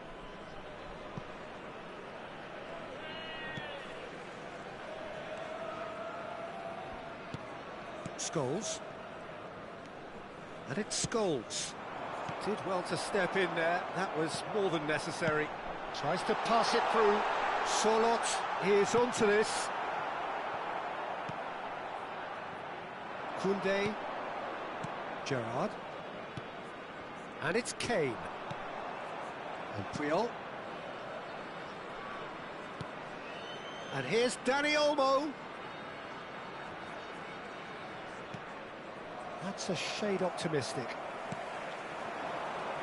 Scholes. And it's Scholes. Did well to step in there, that was more than necessary. Tries to pass it through. Sorlot is onto this. Koundé. Gerrard. And it's Kane. And Priol. And here's Dani Olmo. That's a shade optimistic.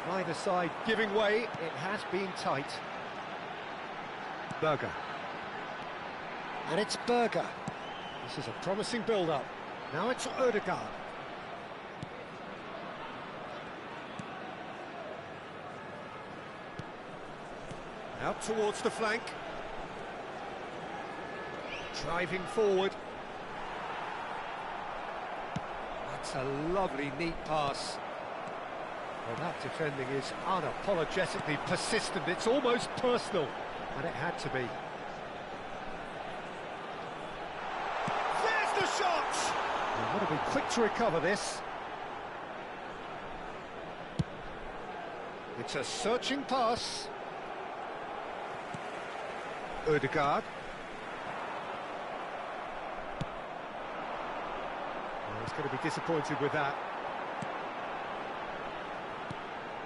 Neither side giving way, it has been tight. Berger. And it's Berger. This is a promising build-up. Now it's Ødegaard. Out towards the flank. Driving forward. That's a lovely, neat pass. Well, that defending is unapologetically persistent. It's almost personal, and it had to be. There's the shot! They've got to be quick to recover this. It's a searching pass. Ødegaard. Well, he's going to be disappointed with that.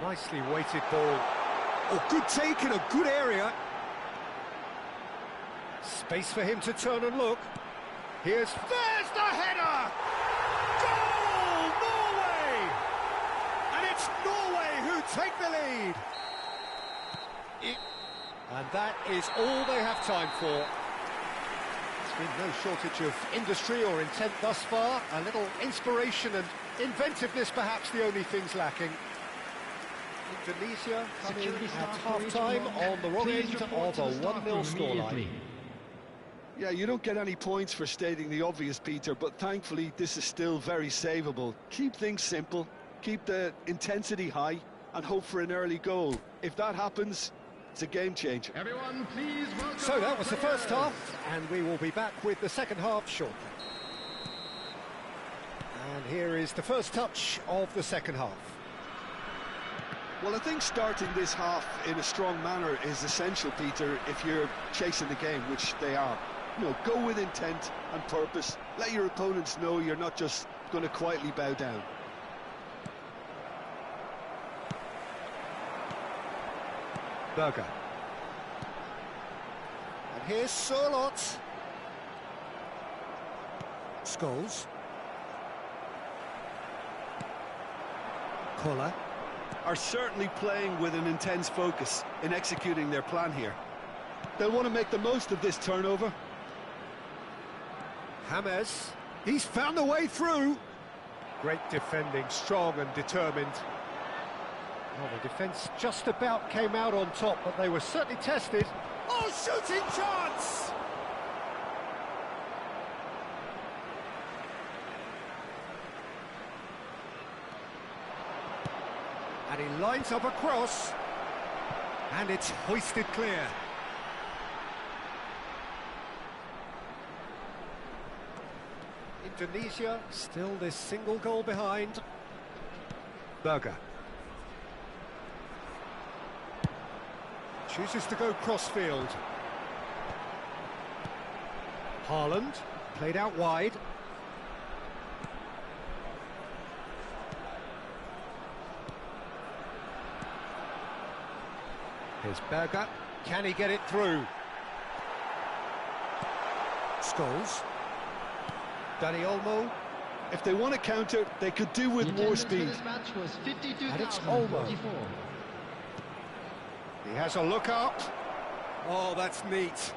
Nicely weighted ball. Oh, good take in a good area. Space for him to turn and look. There's the header! Goal, Norway! And it's Norway who take the lead. And that is all they have time for. There's been no shortage of industry or intent thus far. A little inspiration and inventiveness, perhaps the only things lacking. Indonesia coming at half-time on the wrong end of a 1-0 scoreline. Yeah, you don't get any points for stating the obvious, Peter, but thankfully this is still very savable. Keep things simple, keep the intensity high, and hope for an early goal. If that happens, it's a game changer. Everyone, please welcome. So that was the first half, and we will be back with the second half shortly. And here is the first touch of the second half. Well, I think starting this half in a strong manner is essential, Peter, if you're chasing the game, which they are. You know, go with intent and purpose. Let your opponents know you're not just going to quietly bow down. Berger. And here's Sorlot. Scholes. Kola. Are certainly playing with an intense focus in executing their plan here. They'll want to make the most of this turnover. James. He's found a way through. Great defending, strong and determined. Well, the defence just about came out on top, but they were certainly tested. Oh, shooting chance! And he lines up a cross, and it's hoisted clear. Indonesia still this single goal behind. Berger chooses to go crossfield. Haaland played out wide. Here's Berger. Can he get it through? Scholes. Danny Olmo. If they want to counter, they could do with more speed. And it's Olmo. He has a look up. Oh, that's neat.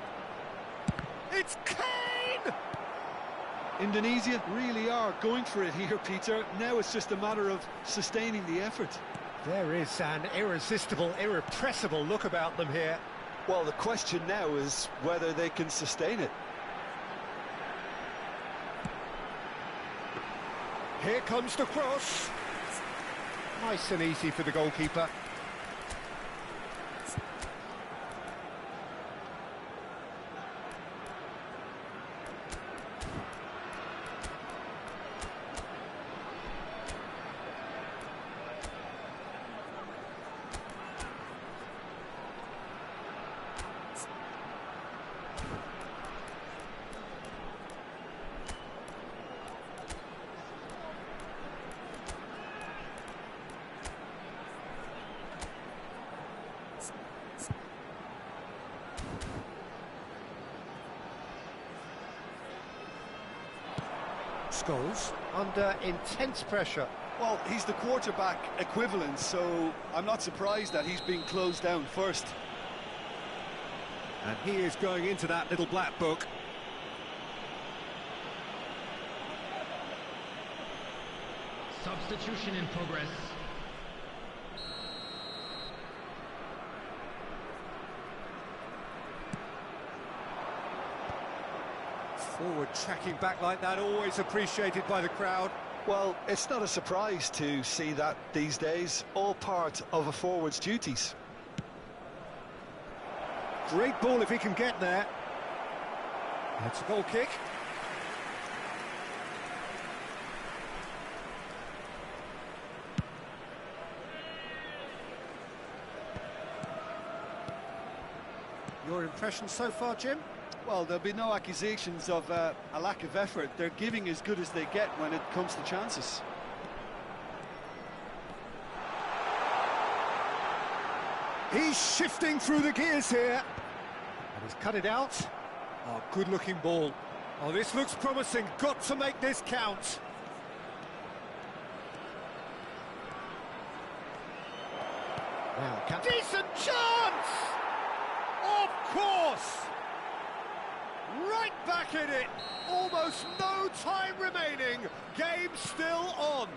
It's Kane! Indonesia really are going for it here, Peter. Now it's just a matter of sustaining the effort. There is an irresistible, irrepressible look about them here. Well, the question now is whether they can sustain it. Here comes the cross. Nice and easy for the goalkeeper. Scholes under intense pressure. Well, he's the quarterback equivalent, so I'm not surprised that he's being closed down first. And he is going into that little black book. Substitution in progress. Forward tracking back like that, always appreciated by the crowd. Well, it's not a surprise to see that these days, all part of a forward's duties. Great ball if he can get there. That's a goal kick. Your impression so far, Jim? Well, there'll be no accusations of a lack of effort. They're giving as good as they get when it comes to chances. He's shifting through the gears here. And he's cut it out. Oh, good-looking ball. Oh, this looks promising. Got to make this count. Now, decent chance! Of course! Right back in it. Almost no time remaining. Game still on.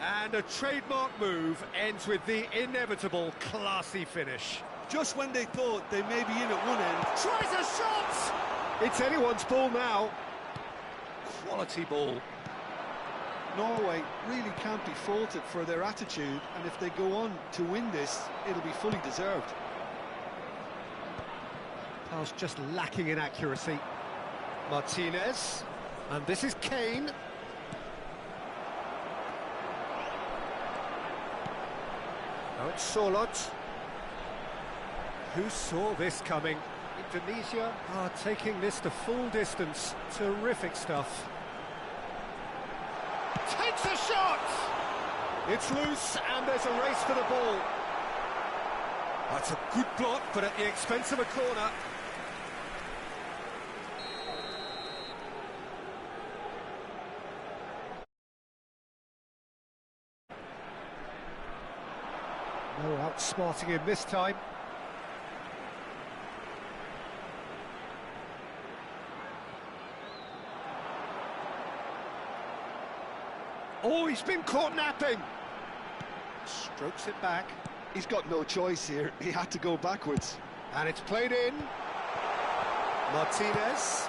And a trademark move ends with the inevitable classy finish. Just when they thought they may be in at one end. Tries a shot! It's anyone's ball now. Quality ball. Norway really can't be faulted for their attitude, and if they go on to win this, it'll be fully deserved. Pass just lacking in accuracy. Martinez, and this is Kane. Oh, it's Solot. Who saw this coming? Indonesia are taking this to full distance. Terrific stuff. Takes a shot! It's loose, and there's a race for the ball. That's a good block, but at the expense of a corner. No outsmarting him this time. Oh, he's been caught napping. Strokes it back. He's got no choice here. He had to go backwards. And it's played in. Martinez.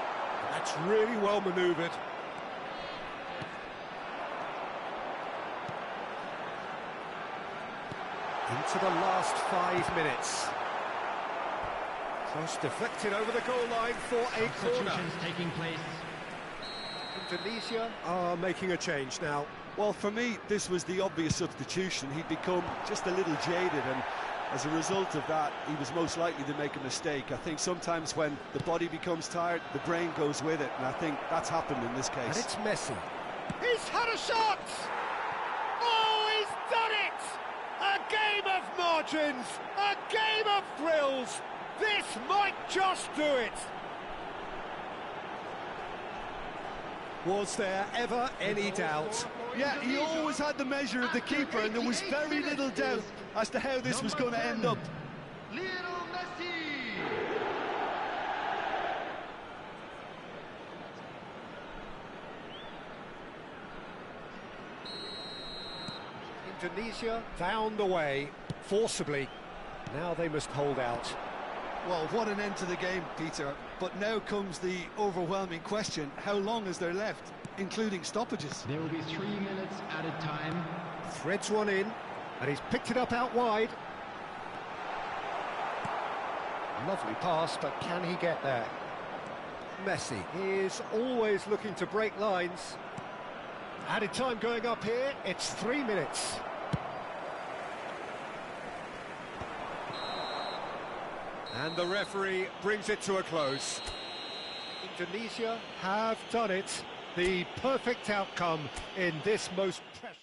That's really well manoeuvred. Into the last 5 minutes. Cross deflected over the goal line for a corner. Substitutions taking place. Indonesia are making a change now. Well, for me, this was the obvious substitution. He'd become just a little jaded, and as a result of that, he was most likely to make a mistake. I think sometimes when the body becomes tired, the brain goes with it, and I think that's happened in this case. And it's Messi. He's had a shot! Oh, he's done it! A game of margins, a game of thrills. This might just do it. Was there ever any doubt? Yeah, he always had the measure of the keeper, and there was very little doubt as to how this was going to end up. Lionel Messi. Indonesia found a way, forcibly. Now they must hold out. Well, what an end to the game, Peter. But now comes the overwhelming question: how long is there left, including stoppages? There will be 3 minutes added time. Threads one in, and he's picked it up out wide. Lovely pass, but can he get there? Messi is always looking to break lines. Added time going up here, it's 3 minutes. And the referee brings it to a close. Indonesia have done it. The perfect outcome in this most precious...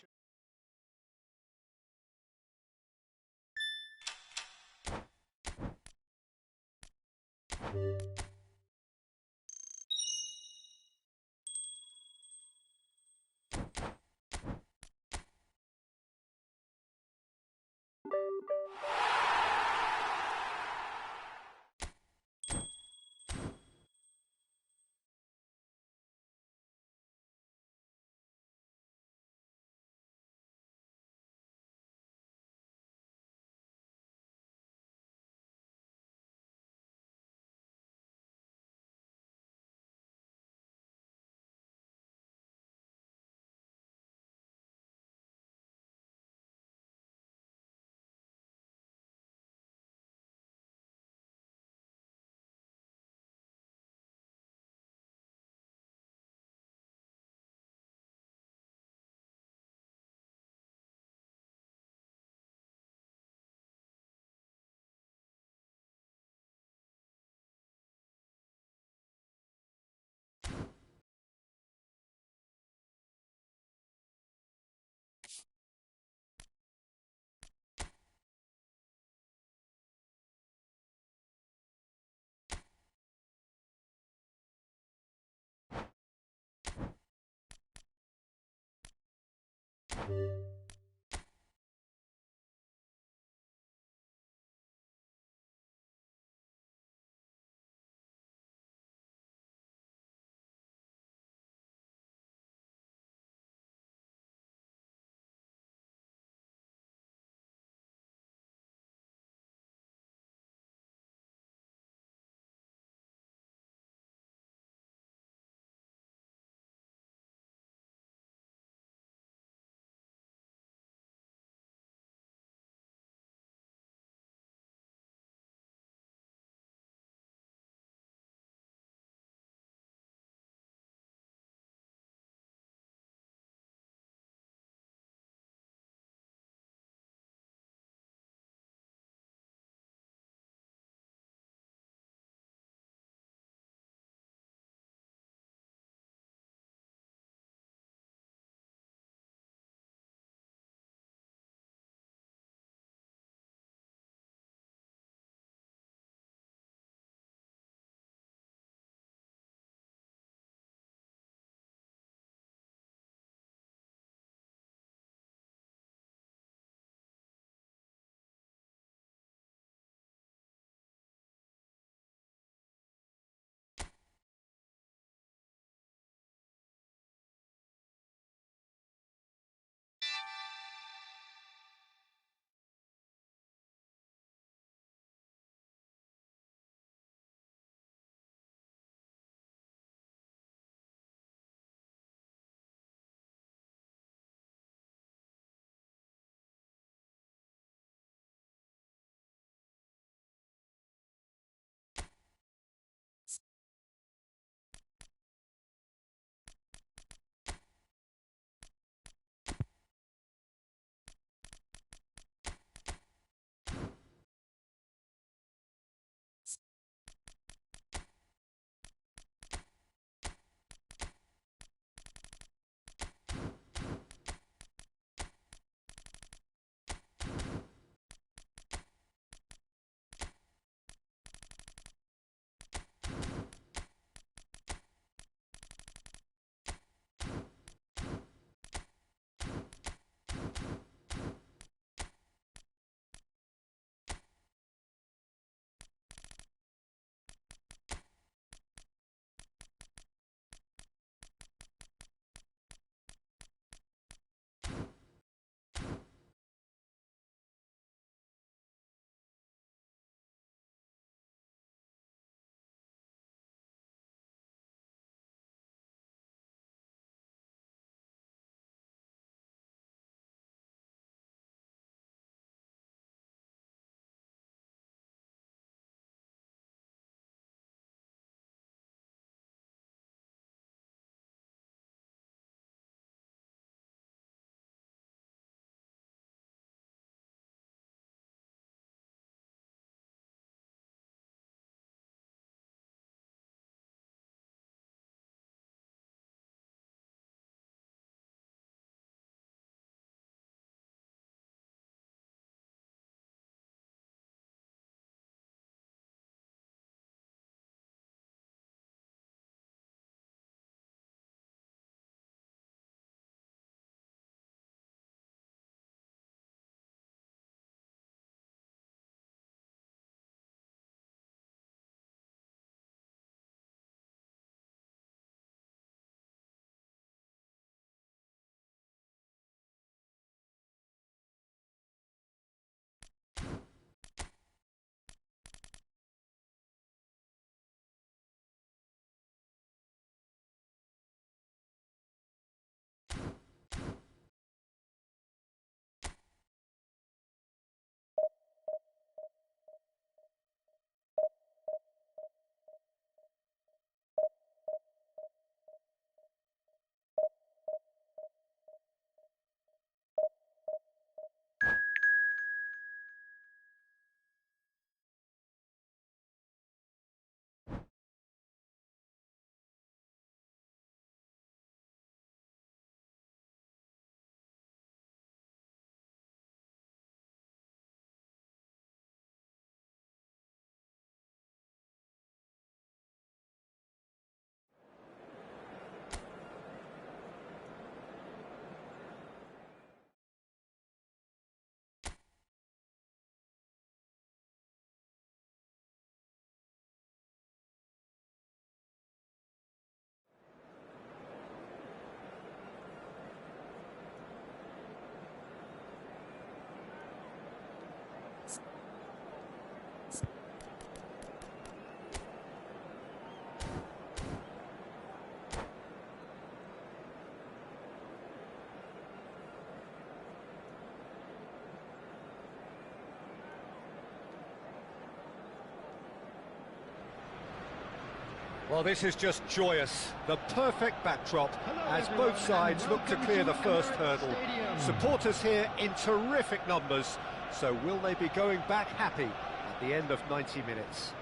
Well, this is just joyous. The perfect backdrop as both sides look to clear the first hurdle. Supporters here in terrific numbers. So will they be going back happy at the end of 90 minutes?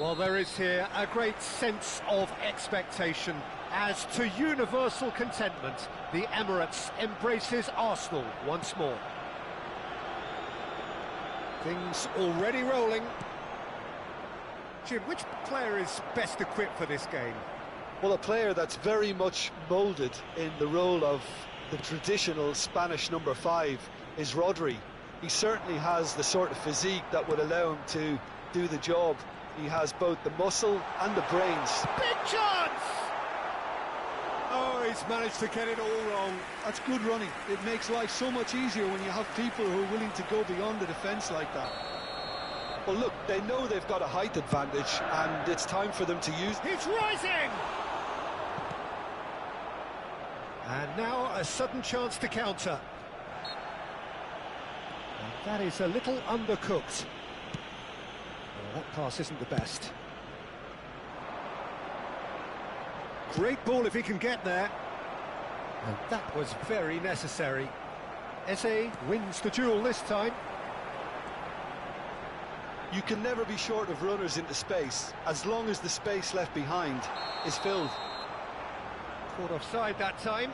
Well, there is here a great sense of expectation as to universal contentment. The Emirates embraces Arsenal once more. Things already rolling. Jim, which player is best equipped for this game? Well, a player that's very much moulded in the role of the traditional Spanish number 5 is Rodri. He certainly has the sort of physique that would allow him to do the job. He has both the muscle and the brains. Big chance! Oh, he's managed to get it all wrong. That's good running. It makes life so much easier when you have people who are willing to go beyond the defence like that. Well, look, they know they've got a height advantage, and it's time for them to use... He's rising! And now a sudden chance to counter. And that is a little undercooked. Well, that pass isn't the best. Great ball if he can get there. And that was very necessary. Eze wins the duel this time. You can never be short of runners into space, as long as the space left behind is filled. Caught offside that time.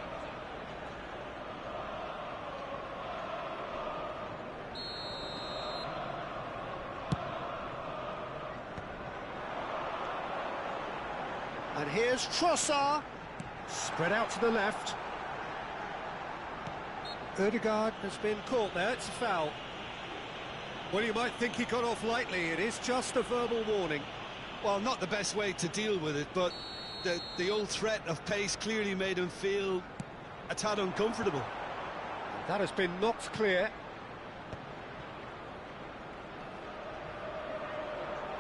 And here's Trossard. Spread out to the left. Ødegaard has been caught there, it's a foul. Well, you might think he got off lightly, it is just a verbal warning. Well, not the best way to deal with it, but the old threat of pace clearly made him feel a tad uncomfortable. That has been knocked clear.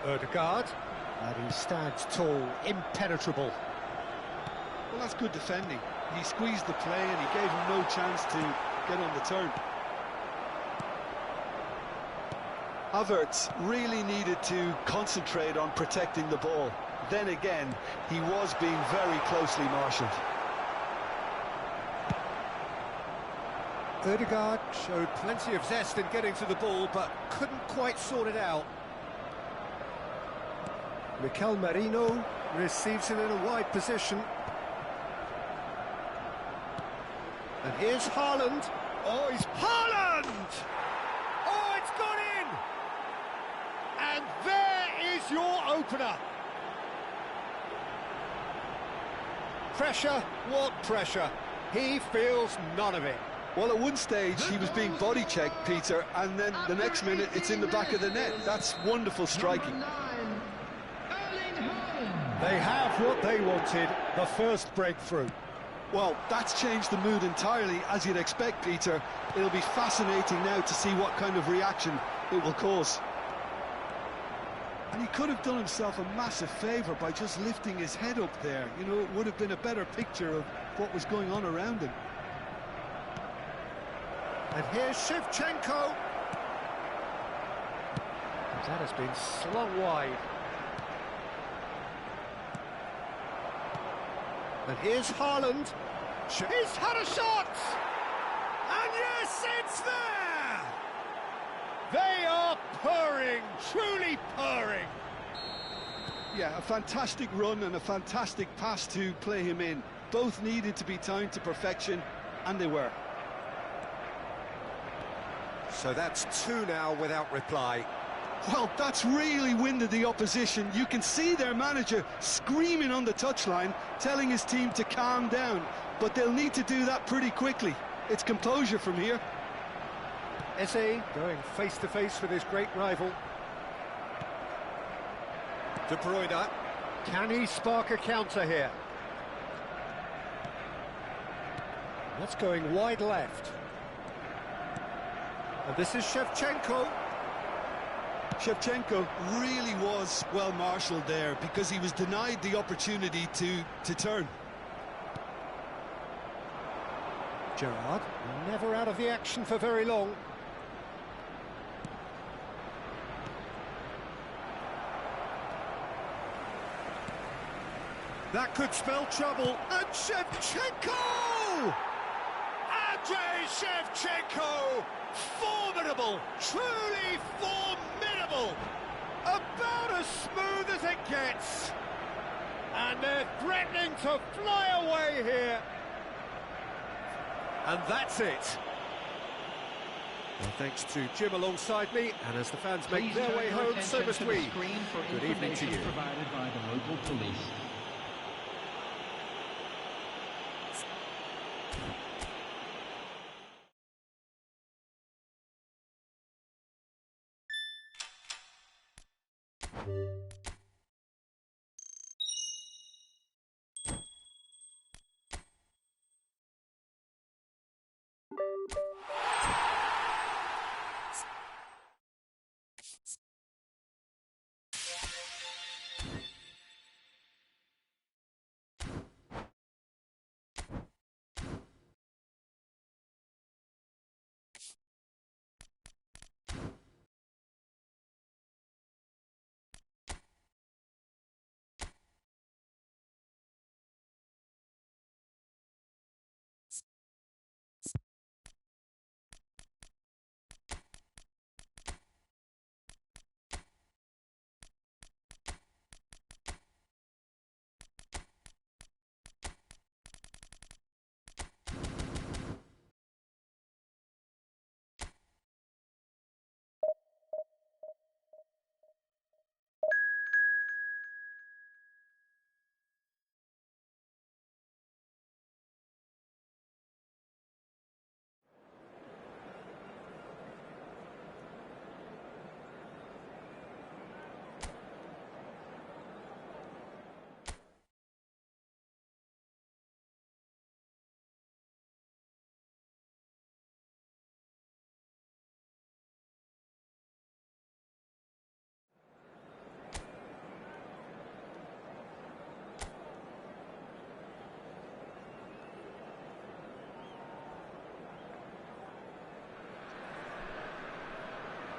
Ødegaard, and he stands tall, impenetrable. Well, that's good defending. He squeezed the play and he gave him no chance to get on the turn. Havertz really needed to concentrate on protecting the ball. Then again, he was being very closely marshalled. Ødegaard showed plenty of zest in getting to the ball, but couldn't quite sort it out. Mikel Merino receives it in a wide position. And here's Haaland. Oh, he's Haaland! Oh, it's gone in! And there is your opener. Pressure, what pressure? He feels none of it. Well, at one stage he was being body checked, Peter, and then the next minute it's in the back of the net. That's wonderful striking. They have what they wanted, the first breakthrough. Well, that's changed the mood entirely, as you'd expect, Peter. It'll be fascinating now to see what kind of reaction it will cause. And he could have done himself a massive favour by just lifting his head up there. You know, it would have been a better picture of what was going on around him. And here's Shevchenko. That has been slung wide. And here's Haaland. He's had a shot! And yes, it's there! They are purring, truly purring. Yeah, a fantastic run and a fantastic pass to play him in. Both needed to be timed to perfection, and they were. So that's two now without reply. Well, that's really winded the opposition. You can see their manager screaming on the touchline, telling his team to calm down. But they'll need to do that pretty quickly. It's composure from here. Eze going face-to-face with his great rival. De Bruyne. Can he spark a counter here? That's going wide left. And this is Shevchenko. Shevchenko really was well marshalled there because he was denied the opportunity to turn. Gerrard, never out of the action for very long. That could spell trouble. And Shevchenko! Andrei Shevchenko! Formidable! Truly formidable! About as smooth as it gets. And they're threatening to fly away here. And that's it. Well, thanks to Jim alongside me, and as the fans make their way home, so must we. Good evening to you. Provided by the local police.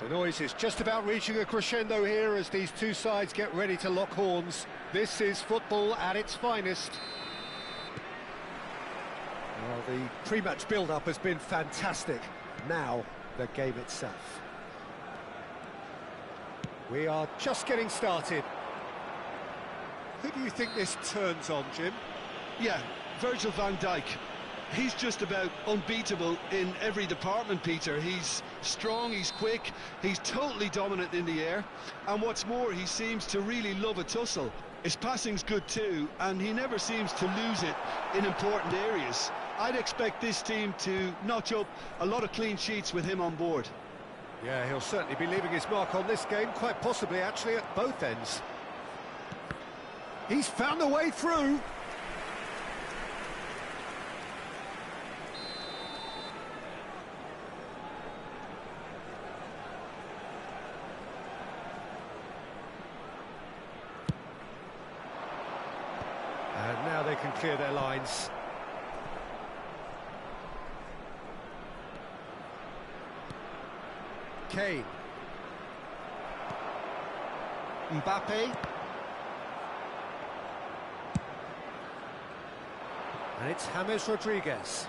The noise is just about reaching a crescendo here as these two sides get ready to lock horns. This is football at its finest. Well, the pre-match build-up has been fantastic. Now, the game itself. We are just getting started. Who do you think this turns on, Jim? Yeah, Virgil van Dijk. He's just about unbeatable in every department, Peter. He's strong, he's quick, he's totally dominant in the air, and what's more, he seems to really love a tussle. His passing's good too, and he never seems to lose it in important areas. I'd expect this team to notch up a lot of clean sheets with him on board. Yeah, he'll certainly be leaving his mark on this game, quite possibly actually at both ends. He's found a way through. And now they can clear their lines. Kane. Mbappe. And it's James Rodriguez.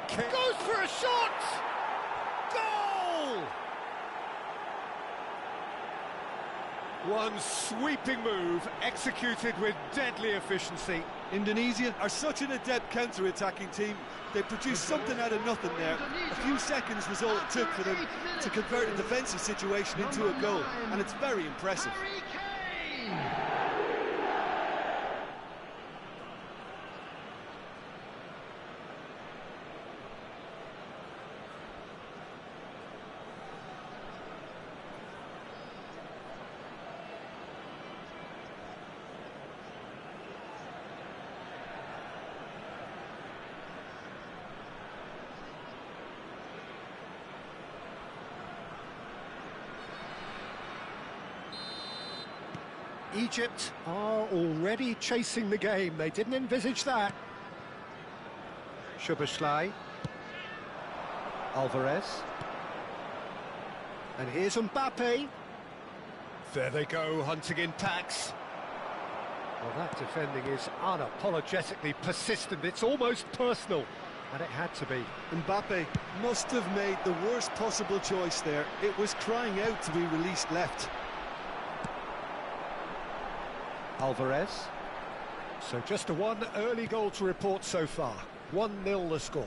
Kane goes for a shot! Goal! One sweeping move, executed with deadly efficiency. Indonesia are such an adept counter-attacking team. They produced something out of nothing there. A few seconds was all it took for them to convert a defensive situation into a goal, and it's very impressive. Egypt are already chasing the game. They didn't envisage that. Szoboszlai. Alvarez. And here's Mbappe. There they go, hunting in packs. Well, that defending is unapologetically persistent. It's almost personal, and it had to be. Mbappe must have made the worst possible choice there. It was crying out to be released left. Alvarez. So just a one early goal to report so far. 1-0 the score.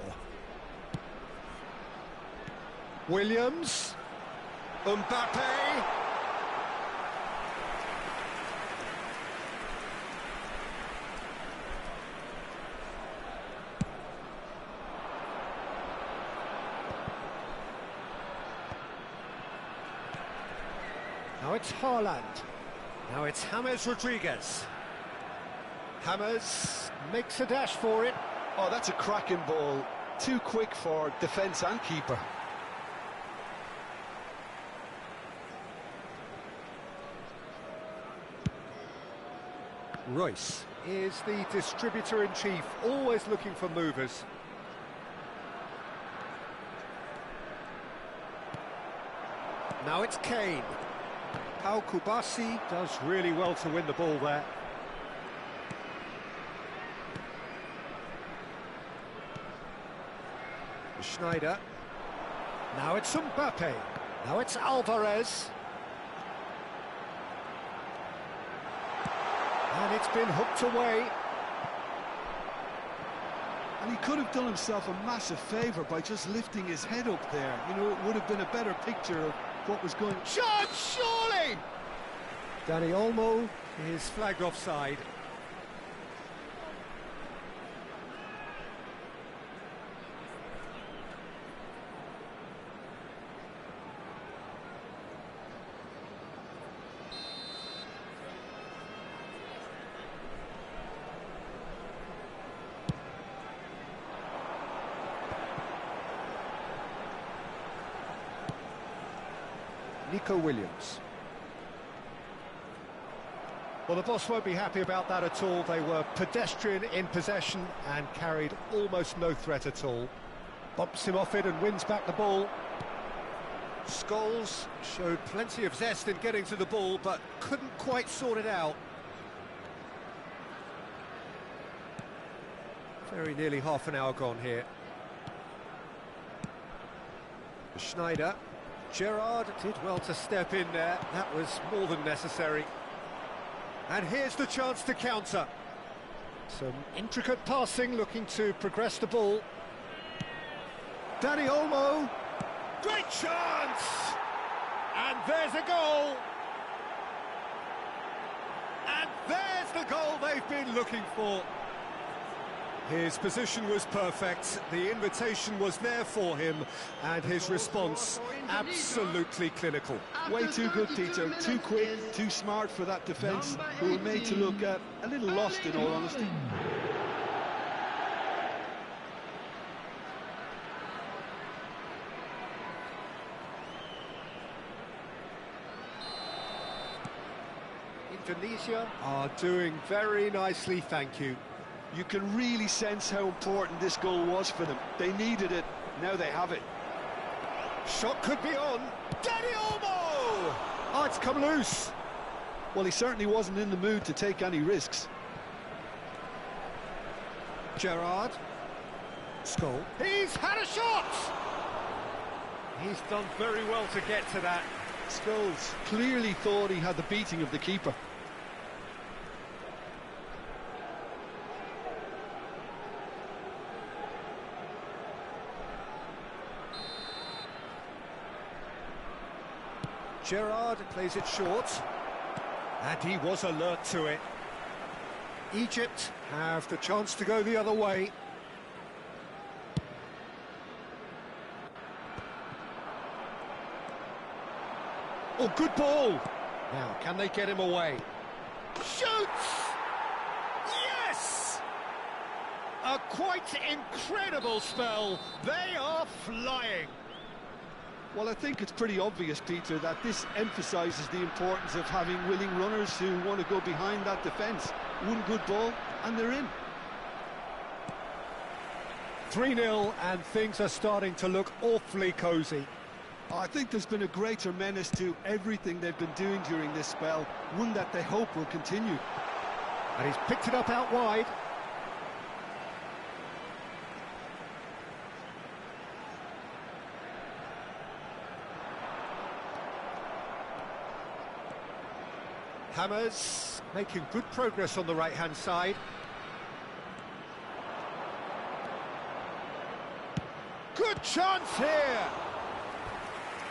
Williams. Mbappe. Now it's Haaland. Now it's James Rodriguez. James makes a dash for it. Oh, that's a cracking ball. Too quick for defence and keeper. Royce is the distributor-in-chief, always looking for movers. Now it's Kane. Pau Kubasi does really well to win the ball there. Schneider. Now it's Mbappe. Now it's Alvarez. And it's been hooked away. And he could have done himself a massive favour by just lifting his head up there. You know, it would have been a better picture of what was going... Shot, surely! Dani Olmo is flagged offside. Nico Williams. Well, the boss won't be happy about that at all. They were pedestrian in possession and carried almost no threat at all. Bumps him off it and wins back the ball. Scholes showed plenty of zest in getting to the ball, but couldn't quite sort it out. Very nearly half an hour gone here. Schneider. Gerrard did well to step in there. That was more than necessary. And here's the chance to counter. Some intricate passing, looking to progress the ball. Dani Olmo. Great chance! And there's a goal! And there's the goal they've been looking for. His position was perfect, the invitation was there for him, and his response absolutely clinical. Way too good, Peter. Too quick, too smart for that defence, who were made to look a little lost, in all honesty. Indonesia are doing very nicely, thank you. You can really sense how important this goal was for them. They needed it, now they have it. Shot could be on. Dani Olmo! Oh, it's come loose. Well, he certainly wasn't in the mood to take any risks. Gerrard. Scholes. He's had a shot! He's done very well to get to that. Scholes clearly thought he had the beating of the keeper. Gerrard plays it short, and he was alert to it. Egypt have the chance to go the other way. Oh, good ball! Now, can they get him away? Shoots! Yes! A quite incredible spell. They are flying. Well, I think it's pretty obvious, Peter, that this emphasises the importance of having willing runners who want to go behind that defence. One good ball, and they're in. 3-0, and things are starting to look awfully cosy. I think there's been a greater menace to everything they've been doing during this spell, one that they hope will continue. And he's picked it up out wide. Hammers making good progress on the right-hand side. Good chance here!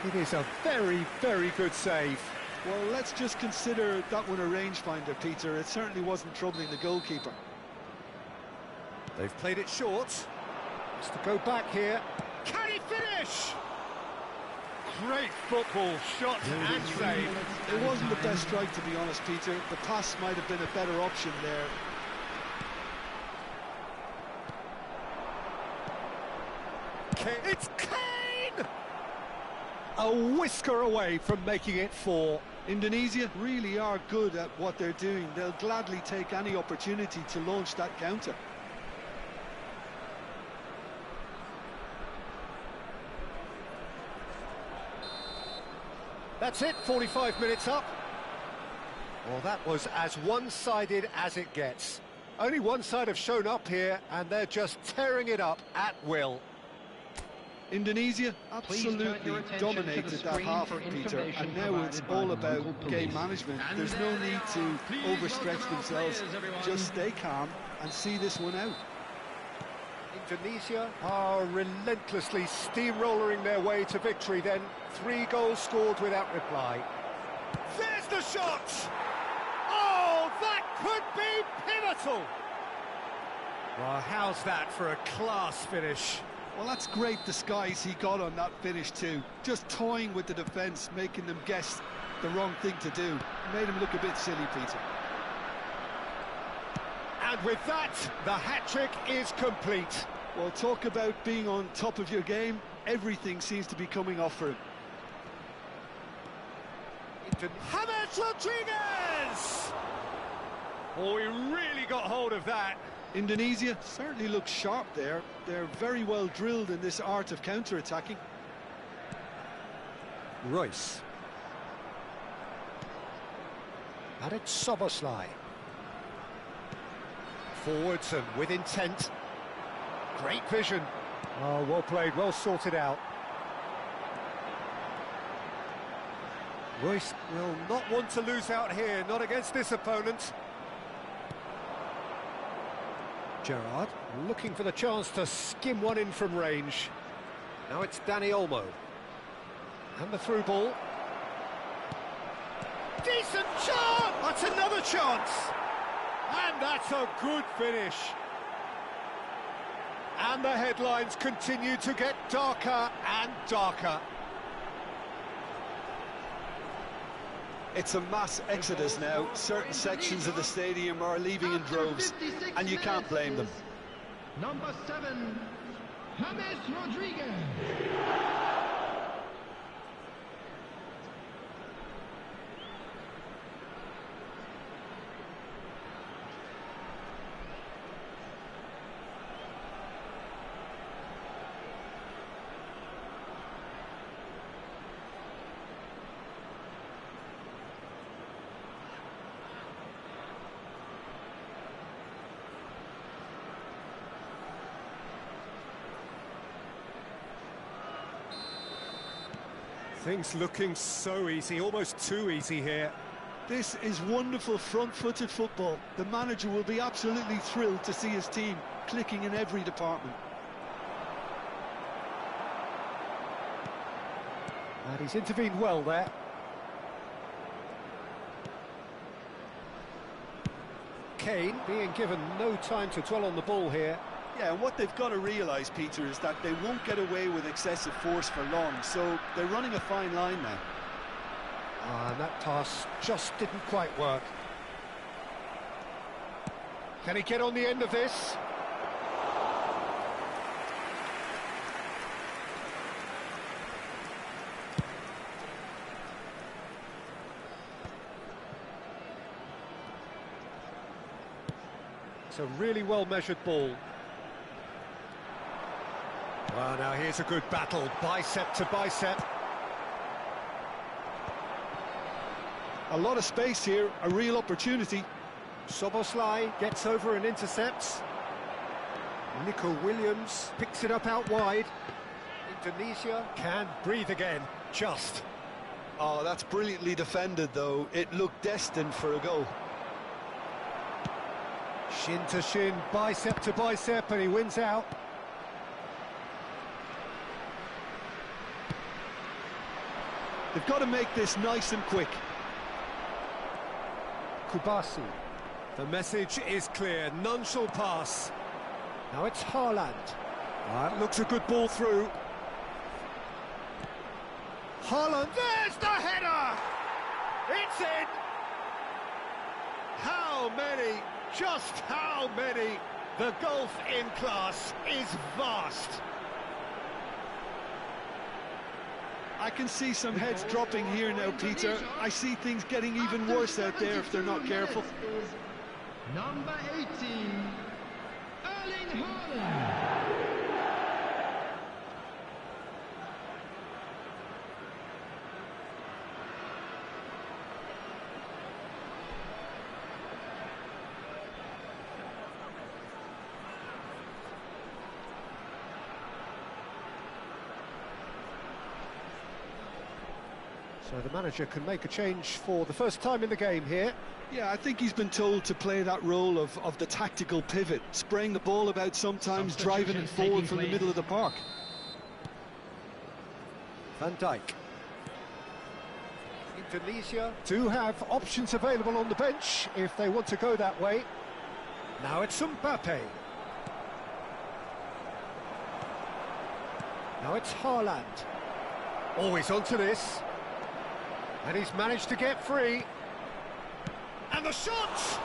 It is a very, very good save. Well, let's just consider that one a rangefinder, Peter. It certainly wasn't troubling the goalkeeper. They've played it short. Has to go back here. Can he finish? Great football, shot and save. It wasn't the best strike, to be honest, Peter. The pass might have been a better option there. It's Kane! A whisker away from making it 4. Indonesia really are good at what they're doing. They'll gladly take any opportunity to launch that counter. That's it, 45 minutes up. Well, that was as one-sided as it gets. Only one side have shown up here, and they're just tearing it up at will. Indonesia absolutely dominated that half, Peter, and now it's all about game management. There's no need to overstretch themselves. Just stay calm and see this one out. Indonesia are relentlessly steamrolling their way to victory then. 3 goals scored without reply. There's the shot! Oh, that could be pivotal! Well, how's that for a class finish? Well, that's great disguise he got on that finish too. Just toying with the defence, making them guess the wrong thing to do. Made him look a bit silly, Peter. And with that, the hat-trick is complete. Well, talk about being on top of your game. Everything seems to be coming off for him. James Rodriguez! Oh, he really got hold of that. Indonesia certainly looks sharp there. They're very well drilled in this art of counter-attacking. Royce. And it's Soboslai. Forwards and with intent. Great vision. Oh, well played, well sorted out. Royce will not want to lose out here, not against this opponent. Gerrard looking for the chance to skim one in from range. Now it's Danny Olmo. And the through ball. Decent chance! That's another chance! And that's a good finish. And the headlines continue to get darker and darker. It's a mass exodus now. Certain sections of the stadium are leaving in droves, and you can't blame them. Number 7, James Rodriguez. Things looking so easy, almost too easy here. This is wonderful front-footed football. The manager will be absolutely thrilled to see his team clicking in every department. And he's intervened well there. Kane being given no time to dwell on the ball here. Yeah, and what they've got to realise, Peter, is that they won't get away with excessive force for long, so they're running a fine line now. And that pass just didn't quite work. Can he get on the end of this? It's a really well-measured ball. Well, now here's a good battle, bicep to bicep. A lot of space here, a real opportunity. Soboslai gets over and intercepts. Nico Williams picks it up out wide. Indonesia can breathe again, just. Oh, that's brilliantly defended, though. It looked destined for a goal. Shin to shin, bicep to bicep, and he wins out. They've got to make this nice and quick. Kubasi. The message is clear, none shall pass. Now it's Haaland. That looks a good ball through. Haaland, there's the header! It's in! How many, just how many? The gulf in class is vast. I can see some heads dropping here now, Peter. I see things getting even worse out there if they're not careful. Number 18, Erling Haaland. So the manager can make a change for the first time in the game here. Yeah, I think he's been told to play that role of the tactical pivot, spraying the ball about sometimes, driving it forward from the middle of the park. Van Dijk. Indonesia do have options available on the bench if they want to go that way. Now it's Mbappe. Now it's Haaland. Always onto this. And he's managed to get free. And the shot!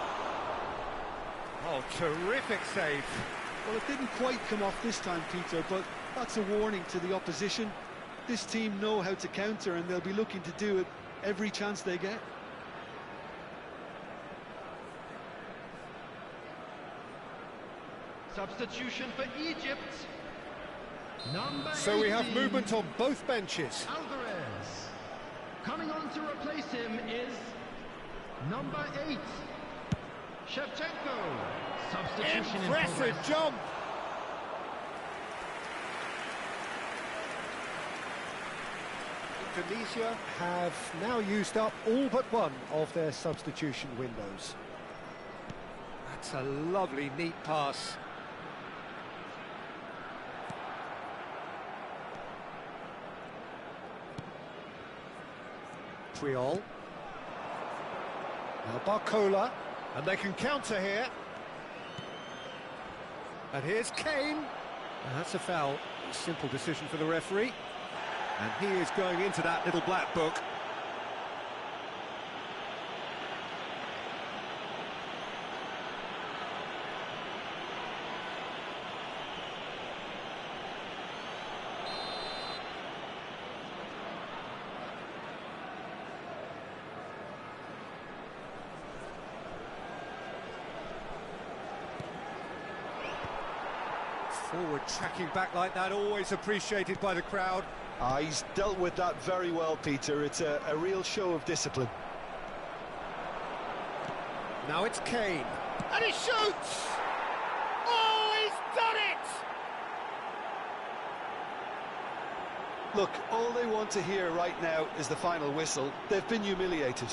Oh, terrific save. Well, it didn't quite come off this time, Peter, but that's a warning to the opposition. This team know how to counter, and they'll be looking to do it every chance they get. Substitution for Egypt. So we have movement on both benches. Alvarez. Coming on to replace him is number 8, Shevchenko. Substitution Impressive in progress. jump. Indonesia have now used up all but one of their substitution windows. That's a lovely, neat pass. Triol. Now Barcola, and they can counter here. And here's Kane. And that's a foul. A simple decision for the referee. And he is going into that little black book. Forward tracking back like that, always appreciated by the crowd. He's dealt with that very well, Peter. It's a real show of discipline. Now it's Kane. And he shoots! Oh, he's done it! Look, all they want to hear right now is the final whistle. They've been humiliated.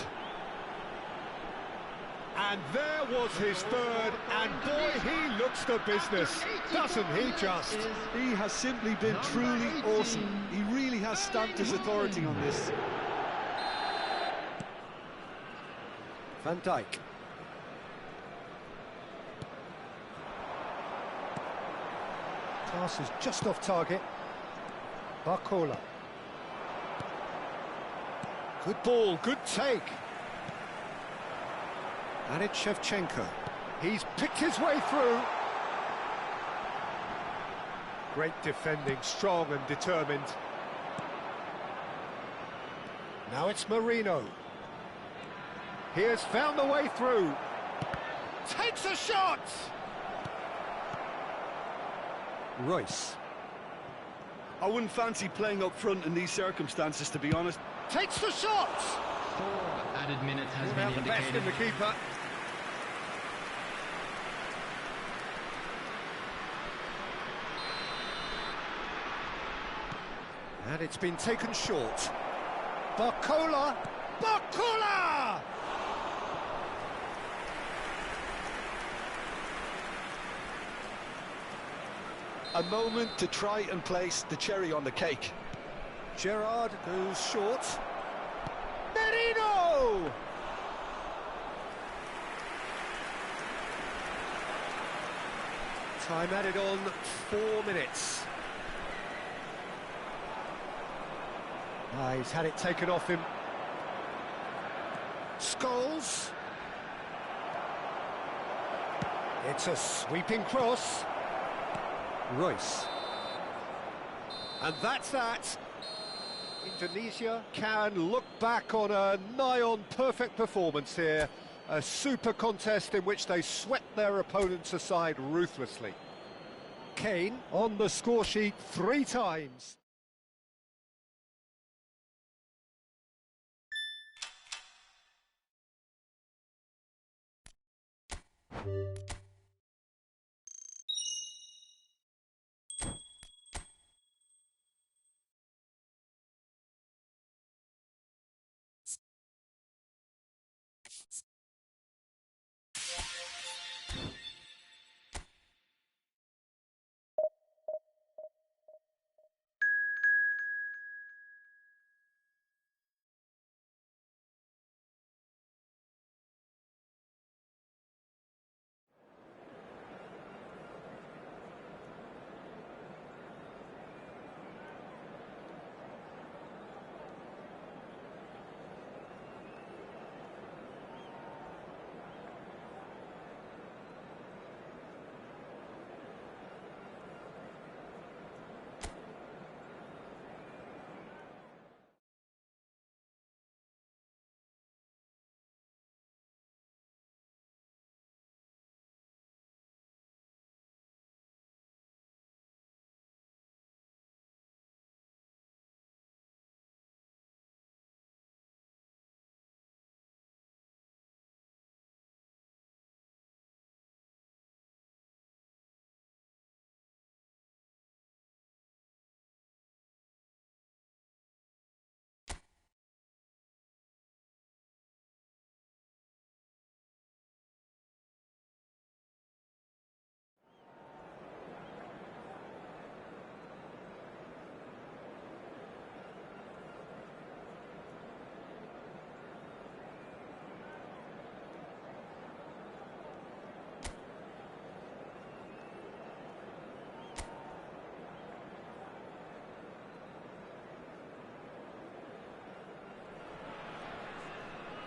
And there was his third, and boy, he looks the business, doesn't he just? He has simply been truly awesome. He really has stamped his authority on this. Van Dijk. Pass is just off target. Barcola. Good ball, good take. And it's Shevchenko. He's picked his way through. Great defending, strong and determined. Now it's Marino. He has found the way through. Takes a shot! Royce. I wouldn't fancy playing up front in these circumstances, to be honest. Takes the shot! 4 added minutes has Without been the best indicated. in the keeper. And it's been taken short. Barcola! Barcola! A moment to try and place the cherry on the cake. Gerrard goes short. Merino! Time added on 4 minutes. He's had it taken off him. Scholes. It's a sweeping cross. Royce. And that's that. Indonesia can look back on a nigh-on perfect performance here. A super contest in which they swept their opponents aside ruthlessly. Kane on the score sheet 3 times.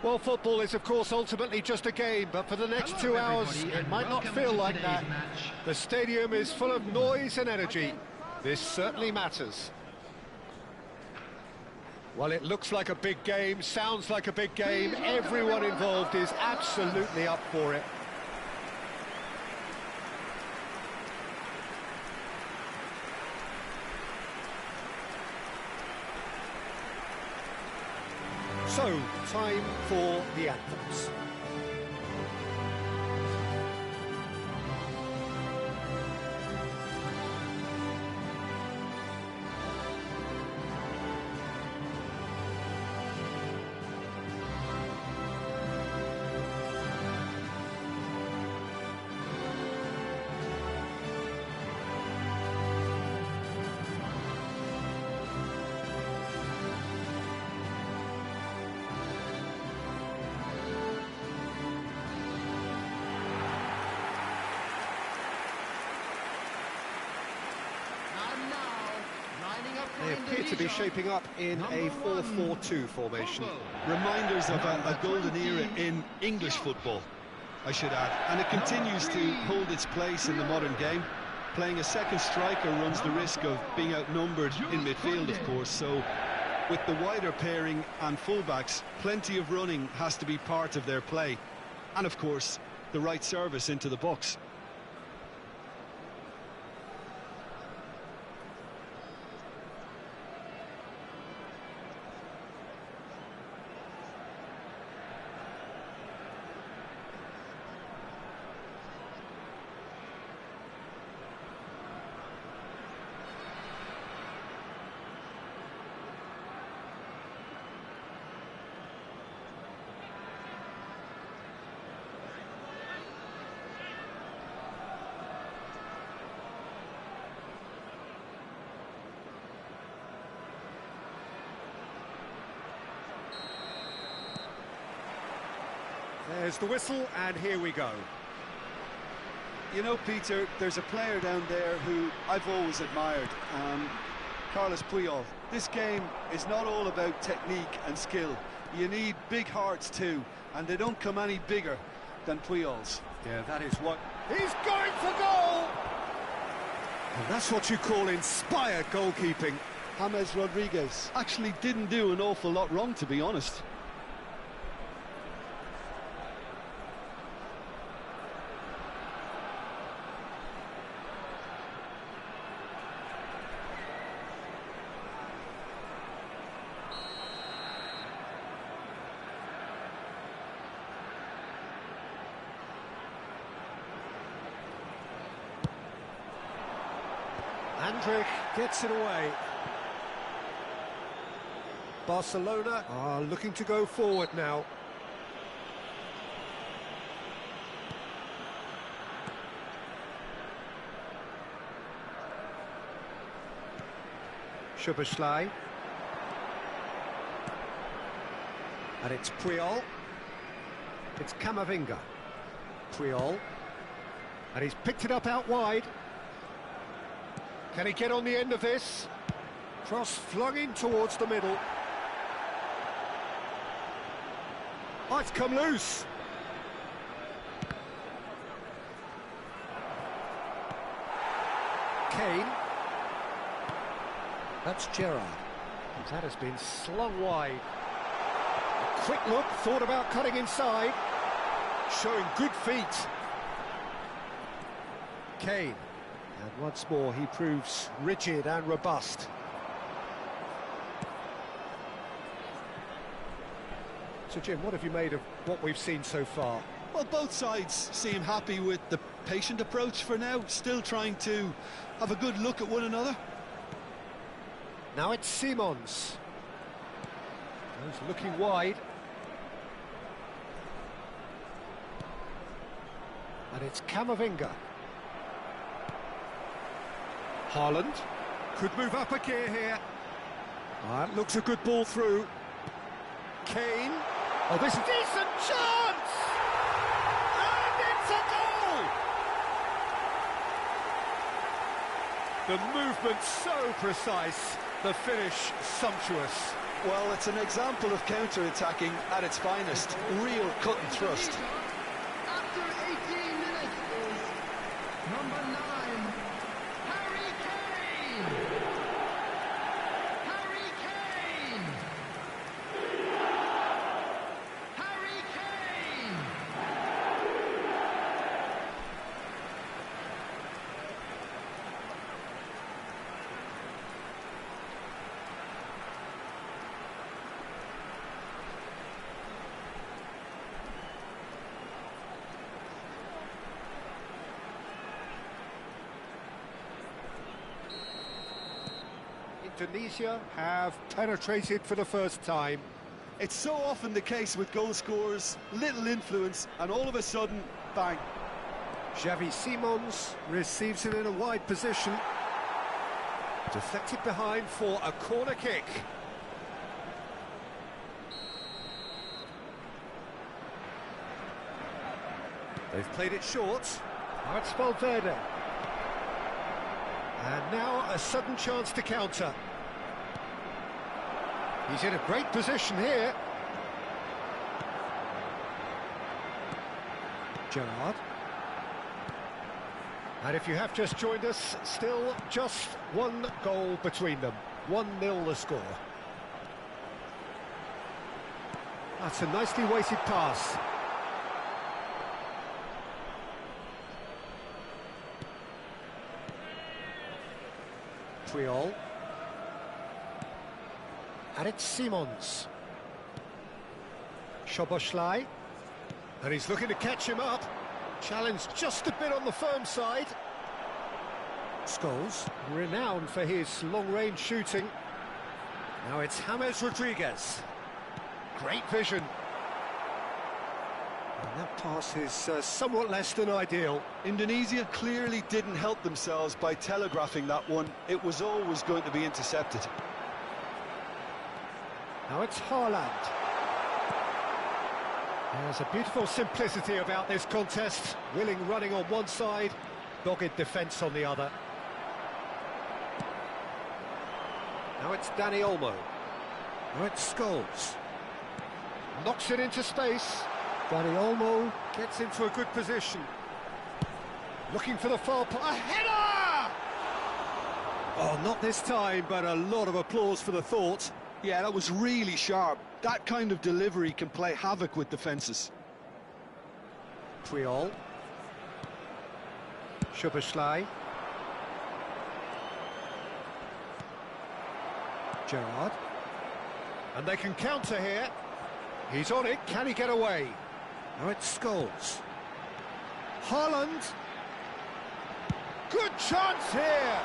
Well, football is, of course, ultimately just a game, but for the next 2 hours, it might not feel like that. The stadium is full of noise and energy. This certainly matters. Well, it looks like a big game, sounds like a big game. Everyone involved is absolutely up for it. So, time for the anthems. They appear to be shaping up in a 4-4-2 formation. Reminders of a golden era in English football, I should add. And it continues to hold its place in the modern game. Playing a second striker runs the risk of being outnumbered in midfield, of course. So with the wider pairing and fullbacks, plenty of running has to be part of their play. And of course, the right service into the box. There's the whistle, and here we go. You know, Peter, there's a player down there who I've always admired, Carlos Puyol. This game is not all about technique and skill. You need big hearts too, and they don't come any bigger than Puyol's. Yeah, that is what... He's going for goal! And that's what you call inspired goalkeeping. James Rodriguez actually didn't do an awful lot wrong, to be honest. Andrich gets it away. Barcelona are looking to go forward now. Szoboszlai. And it's Puyol. It's Camavinga. Puyol. And he's picked it up out wide. Can he get on the end of this? Cross flung in towards the middle. Oh, it's come loose. Kane. That's Gerrard. And that has been slung wide. A quick look, thought about cutting inside. Showing good feet. Kane. And once more, he proves rigid and robust. So, Jim, what have you made of what we've seen so far? Well, both sides seem happy with the patient approach for now, still trying to have a good look at one another. Now it's Simons. He's looking wide. And it's Camavinga. Haaland could move up a gear here. That looks a good ball through. Kane. Oh, this is a decent chance! And it's a goal! The movement so precise, the finish sumptuous. Well, it's an example of counter-attacking at its finest. Real cut and thrust. After 18 minutes is number 9, Harry Kane! Harry Kane! Harry Kane! Indonesia have penetrated for the first time. It's so often the case with goal scorers, little influence, and all of a sudden, bang. Xavi Simons receives it in a wide position. Deflected behind for a corner kick. They've played it short. Now it's Valverde. And now a sudden chance to counter. He's in a great position here. Gerrard. And if you have just joined us, still just one goal between them. 1-0 the score. That's a nicely weighted pass. Puyol. And it's Simons. Szoboszlai. And he's looking to catch him up. Challenged just a bit on the firm side. Scholes, renowned for his long-range shooting. Now it's James Rodriguez. Great vision. And that pass is somewhat less than ideal. Indonesia clearly didn't help themselves by telegraphing that one. It was always going to be intercepted. Now it's Haaland. There's a beautiful simplicity about this contest. Willing running on one side, dogged defence on the other. Now it's Dani Olmo. Now it's Scholes. Knocks it into space. Dani Olmo gets into a good position. Looking for the far post. A header! Oh, not this time, but a lot of applause for the thought. Yeah, that was really sharp. That kind of delivery can play havoc with defences. Puyol. Szoboszlai. Gerrard. And they can counter here. He's on it. Can he get away? Now it's Scholes. Haaland. Good chance here.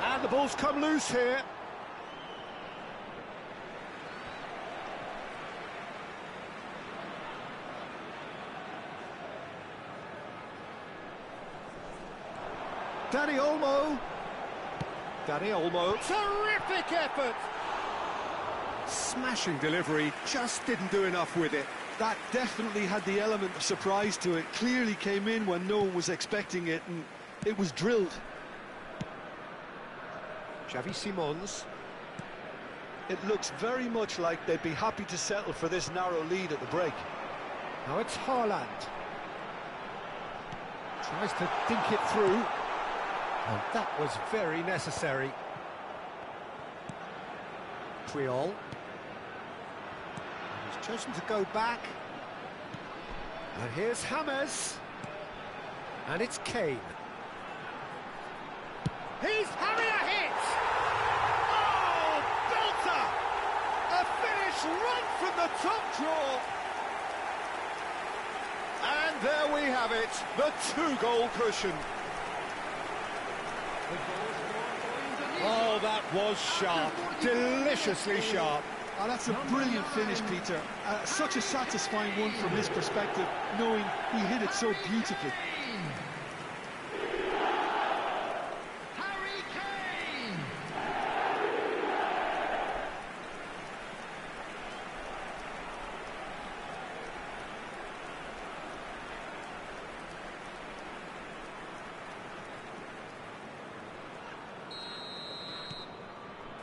And the ball's come loose here. Dani Olmo. Dani Olmo. Terrific effort. Smashing delivery, just didn't do enough with it. That definitely had the element of surprise to it. Clearly came in when no one was expecting it, and it was drilled. Xavi Simons. It looks very much like they'd be happy to settle for this narrow lead at the break. Now it's Haaland. Tries to dink it through. And that was very necessary. Puyol. He's chosen to go back. And here's James. And it's Kane. He's having a hit! Oh, belter! A finish right from the top draw. And there we have it, the two-goal cushion. Oh, that was sharp, deliciously sharp. Oh, that's a brilliant finish, Peter. Such a satisfying one from his perspective, knowing he hit it so beautifully.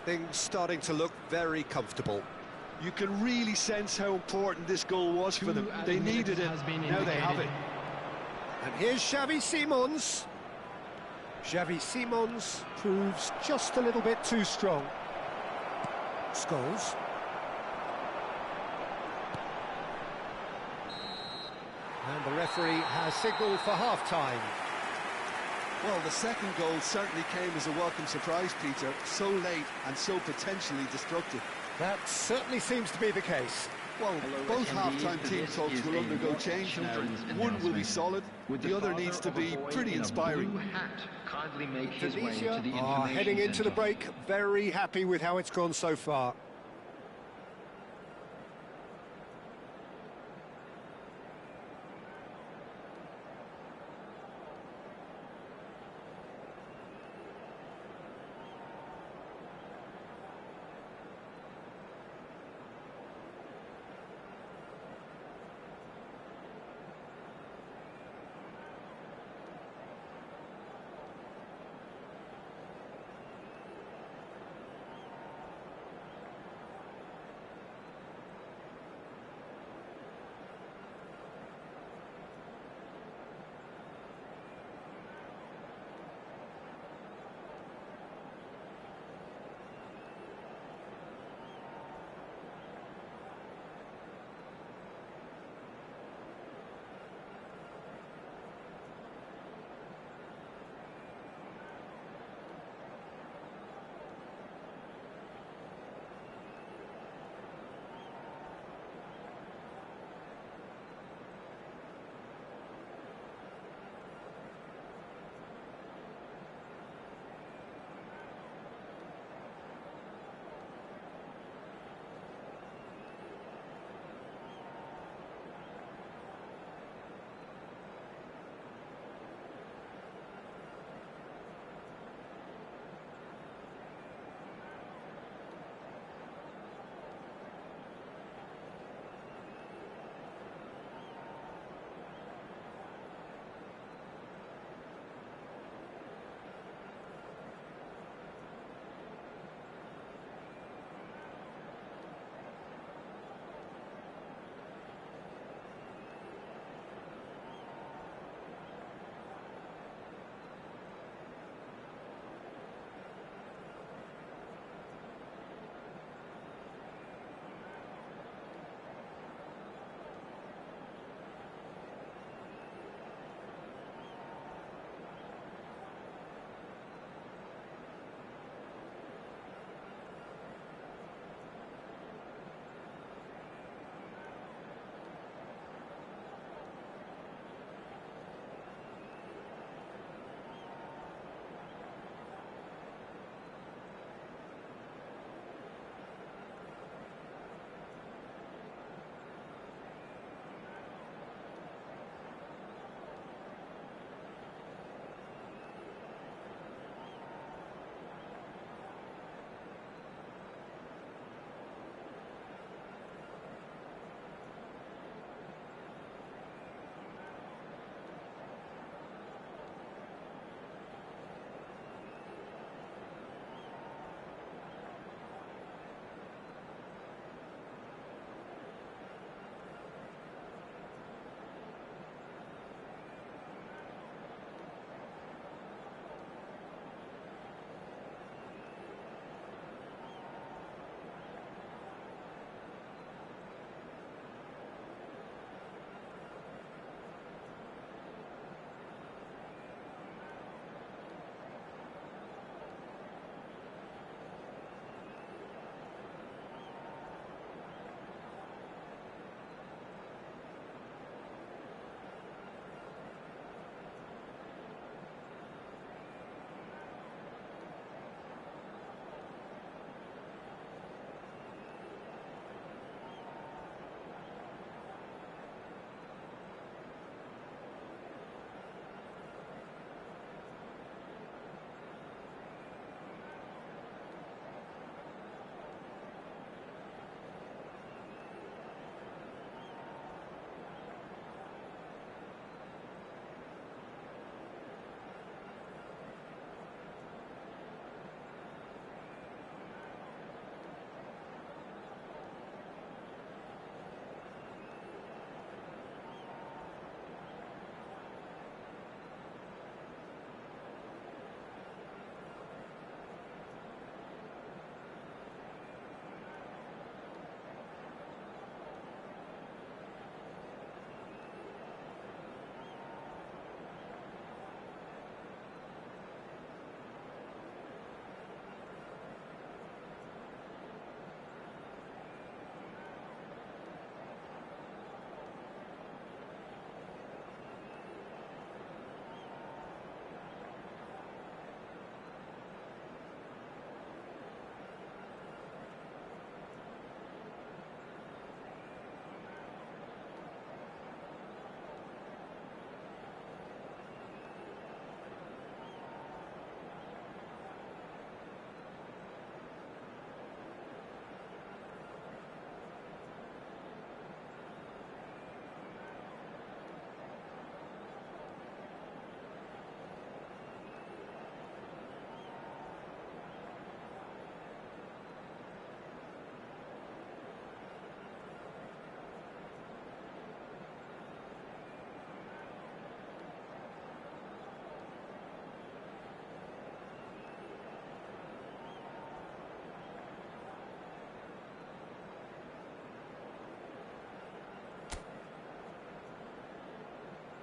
Things starting to look very comfortable. You can really sense how important this goal was for them. They needed it, now they have it. And here's Xavi Simons. Xavi Simons proves just a little bit too strong. Scholes. And the referee has signalled for half-time. Well, the second goal certainly came as a welcome surprise, Peter. So late and so potentially destructive. That certainly seems to be the case. Well, both half-time team talks will undergo change now. One will be solid, the other needs to be pretty inspiring. Kindly make his way to the heading into the break, very happy with how it's gone so far.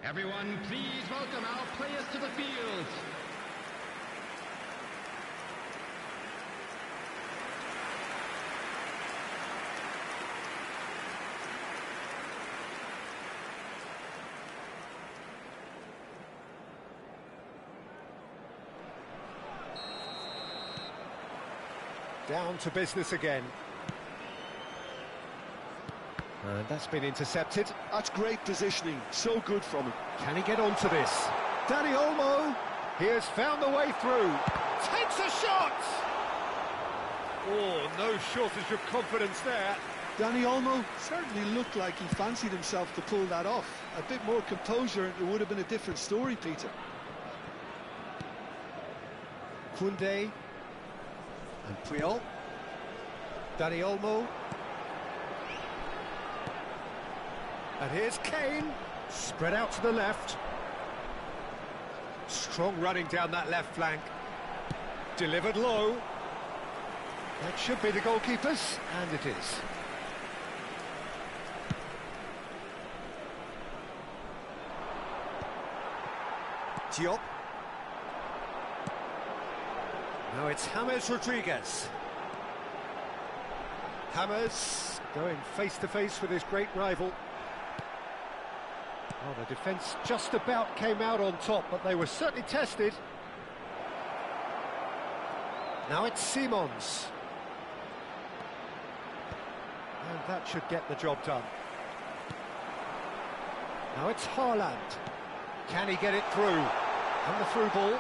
Everyone, please welcome our players to the field. Down to business again. And that's been intercepted. That's great positioning, so good from him. Can he get onto this? Dani Olmo, he has found the way through. Takes a shot! Oh, no shortage of confidence there. Dani Olmo certainly looked like he fancied himself to pull that off. A bit more composure and it would have been a different story, Peter. Koundé. And Puyol. Dani Olmo. And here's Kane. Spread out to the left. Strong running down that left flank. Delivered low. That should be the goalkeeper's, and it is. Diop. Now it's James Rodriguez. James going face-to-face with his great rival. Oh, the defence just about came out on top, but they were certainly tested. Now it's Simons. And that should get the job done. Now it's Haaland. Can he get it through? And the through ball.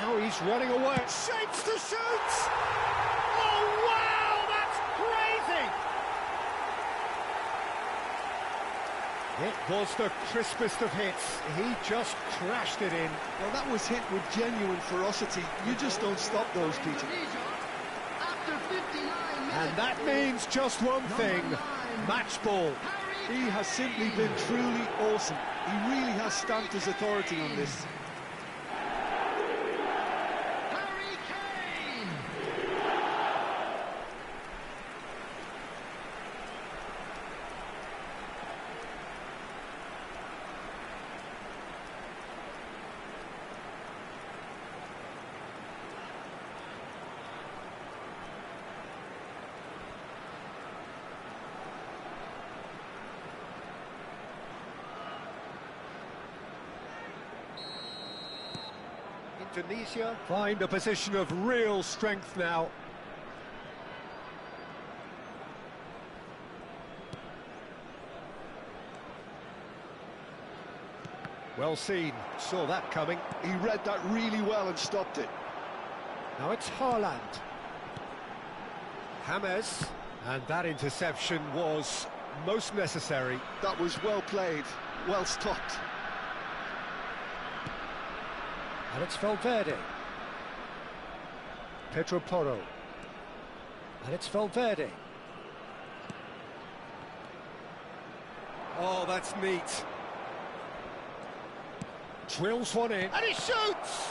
Now he's running away. Shapes to shoot! Oh, wow! That's crazy! It was the crispest of hits. He just crashed it in. Well, that was hit with genuine ferocity. You just don't stop those, Peter. After 59 minutes, And that means just one thing. Match ball. He has simply been truly awesome. He really has stamped his authority on this. Harry Kane. Indonesia find a position of real strength now. Well seen, saw that coming. He read that really well and stopped it. Now it's Haaland. James, and that interception was most necessary. That was well played, well stopped. And it's Valverde. Pedro Porro. And it's Valverde. Oh, that's neat. Drills one in. And he shoots!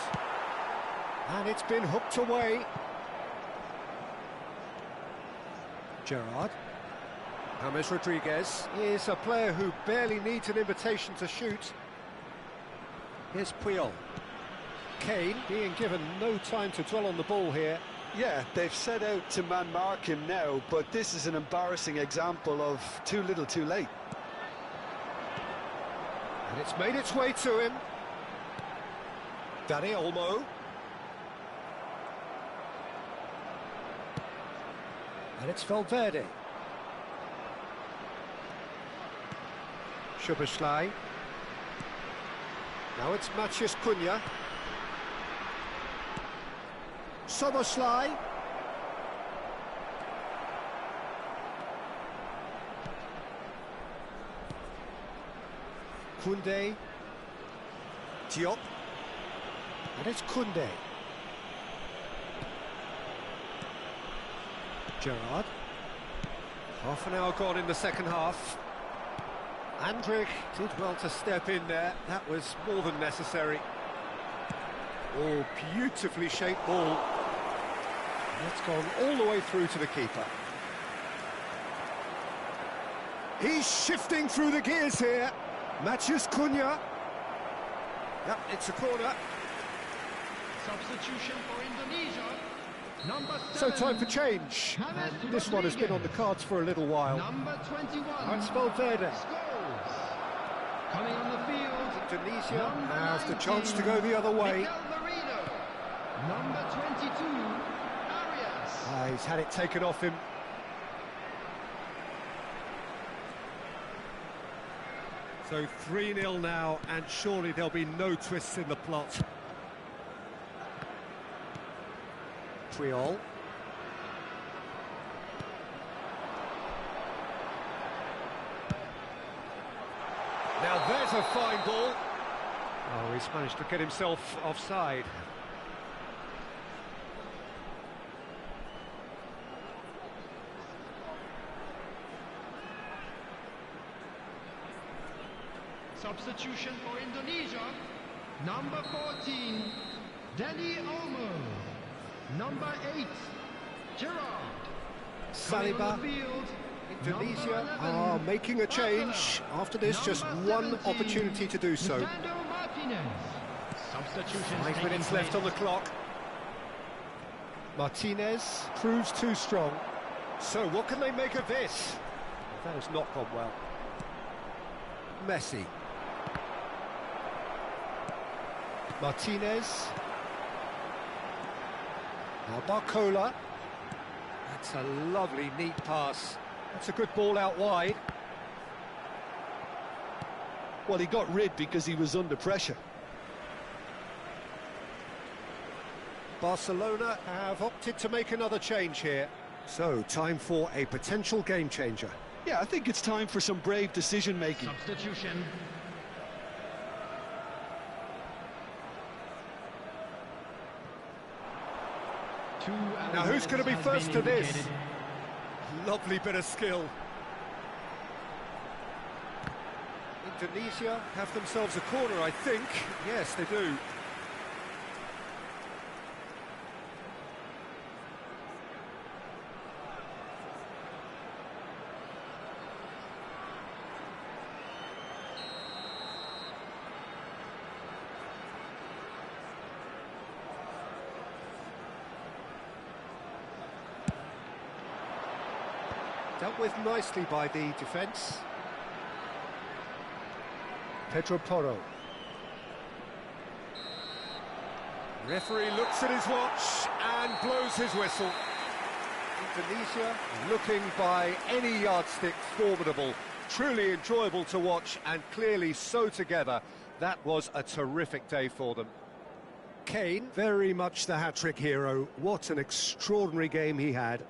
And it's been hooked away. Gerrard. James Rodriguez is a player who barely needs an invitation to shoot. Here's Puyol. Kane being given no time to dwell on the ball here. Yeah, they've set out to man-mark him now, but this is an embarrassing example of too little too late. And it's made its way to him. Dani Olmo. And it's Valverde. Szoboszlai. Now it's Maciej Cunha. Szoboszlai. Koundé. Diop. And it's Koundé. Gerrard. Half an hour gone in the second half. Andrich did well to step in there. That was more than necessary. Oh, beautifully shaped ball. That's gone all the way through to the keeper. He's shifting through the gears here. Matches Cunha. Yep, it's a corner. Substitution for Indonesia. Number 7. So time for change. And this one has been on the cards for a little while. Number 21. That's Valverde. Scores. Coming on the field. Indonesia Number has the 19, chance to go the other way. Miguel Merino. Number 22. Arias. He's had it taken off him. So 3-0 now, and surely there'll be no twists in the plot. Triol. Now there's a fine ball. Oh, he's managed to get himself offside. Substitution for Indonesia. Number 14. Deli Olmo. Number 8. Gerard. Saliba. Indonesia are making a change. After this, just one opportunity to do so. 5 minutes left on the clock. Martinez proves too strong. So what can they make of this? That has not gone well. Messi. Martinez. Now Barcola. That's a lovely, neat pass. That's a good ball out wide. Well, he got rid because he was under pressure. Barcelona have opted to make another change here. So, time for a potential game changer. Yeah, I think it's time for some brave decision-making. Substitution. Now, who's going to be first to this? Lovely bit of skill. Indonesia have themselves a corner, I think. Yes, they do. Dealt with nicely by the defence. Pedro Porro. Referee looks at his watch and blows his whistle. Indonesia looking by any yardstick formidable. Truly enjoyable to watch and clearly so together. That was a terrific day for them. Kane, very much the hat-trick hero. What an extraordinary game he had.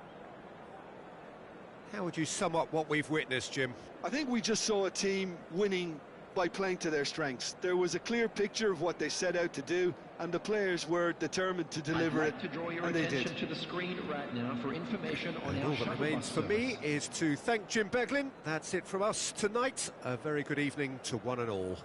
How would you sum up what we've witnessed, Jim? I think we just saw a team winning by playing to their strengths. There was a clear picture of what they set out to do, and the players were determined to deliver it, and they did. To the screen right now for information on all that remains for me is to thank Jim Beglin. That's it from us tonight. A very good evening to one and all.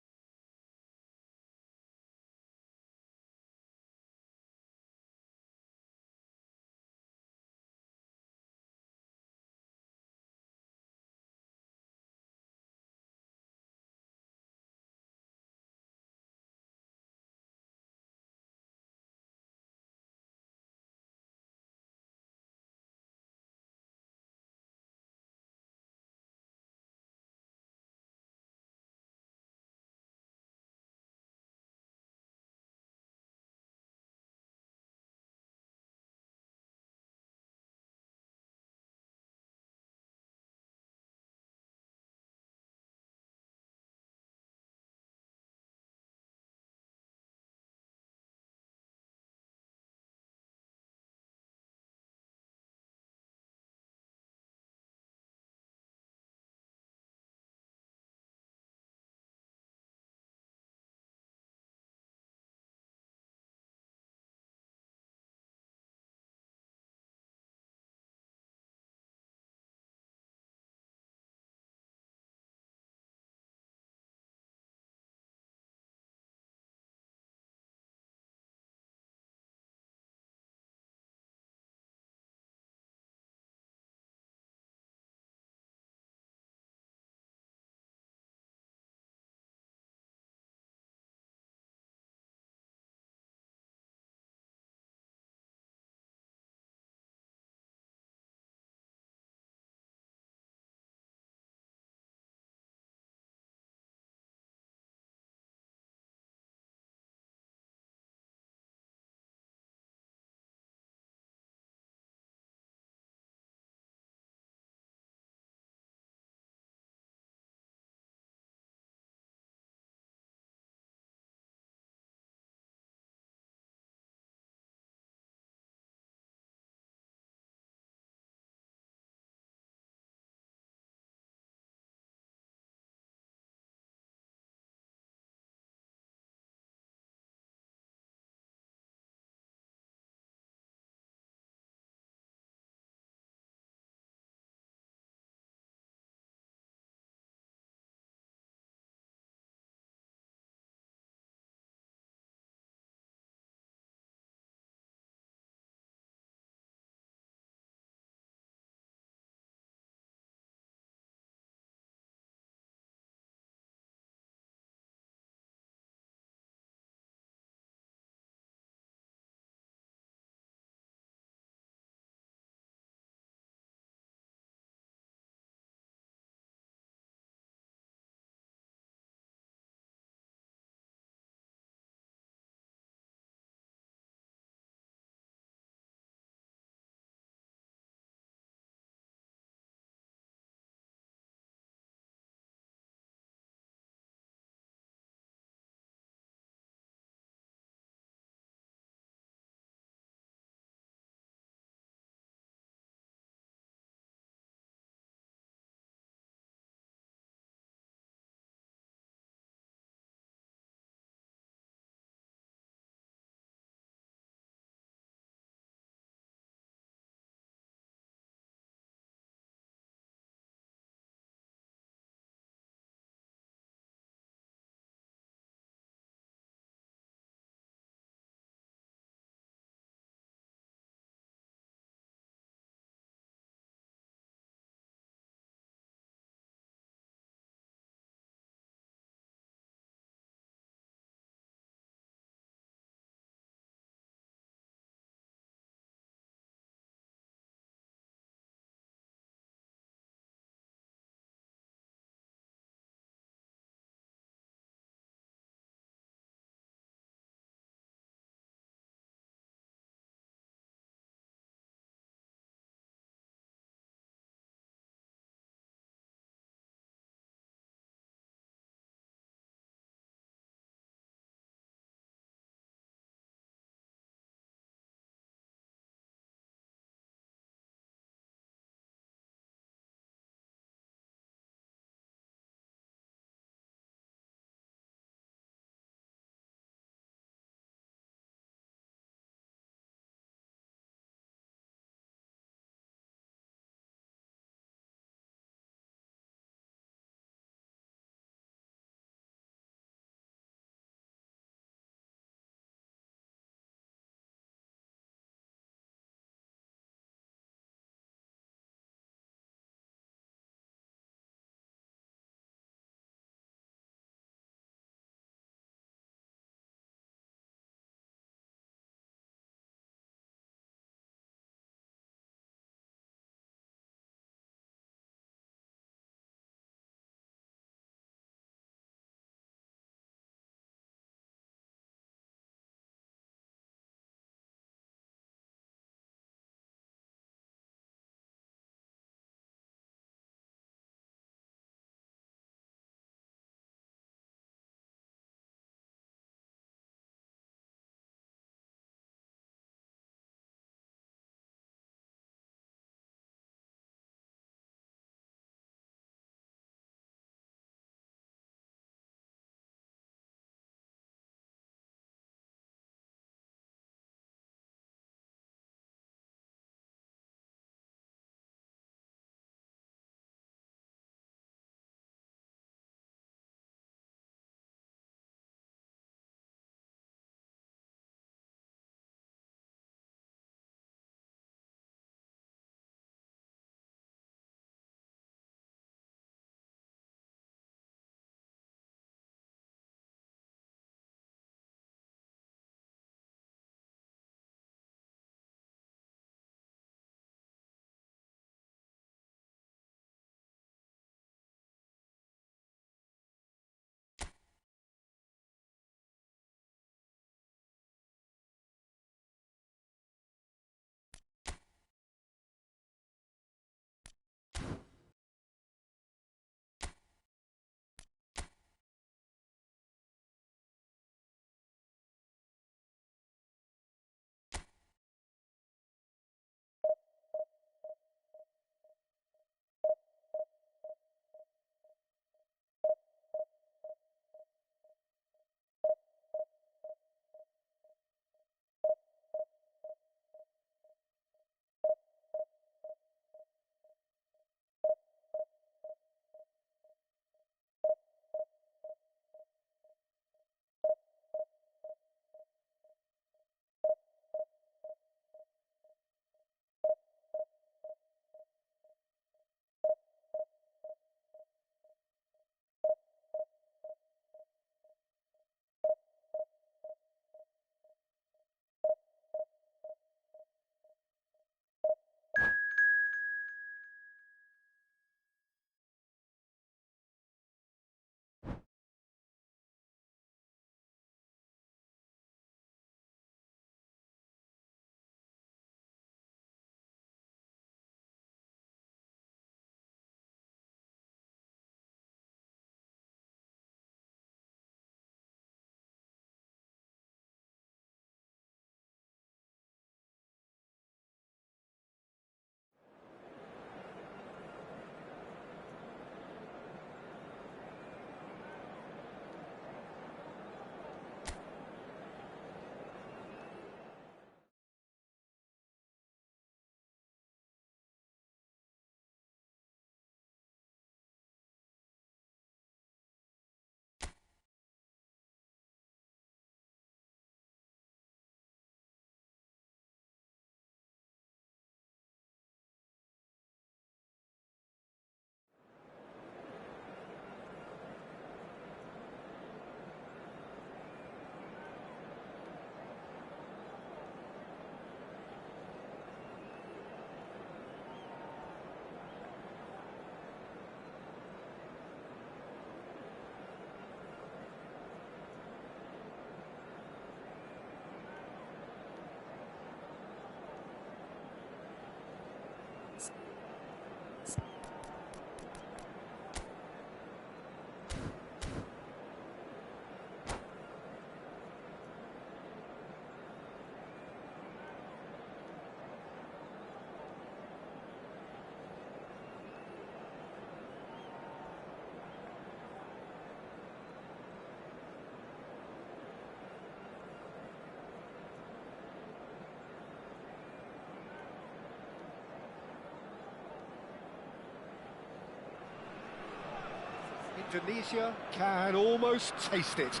Indonesia can almost taste it.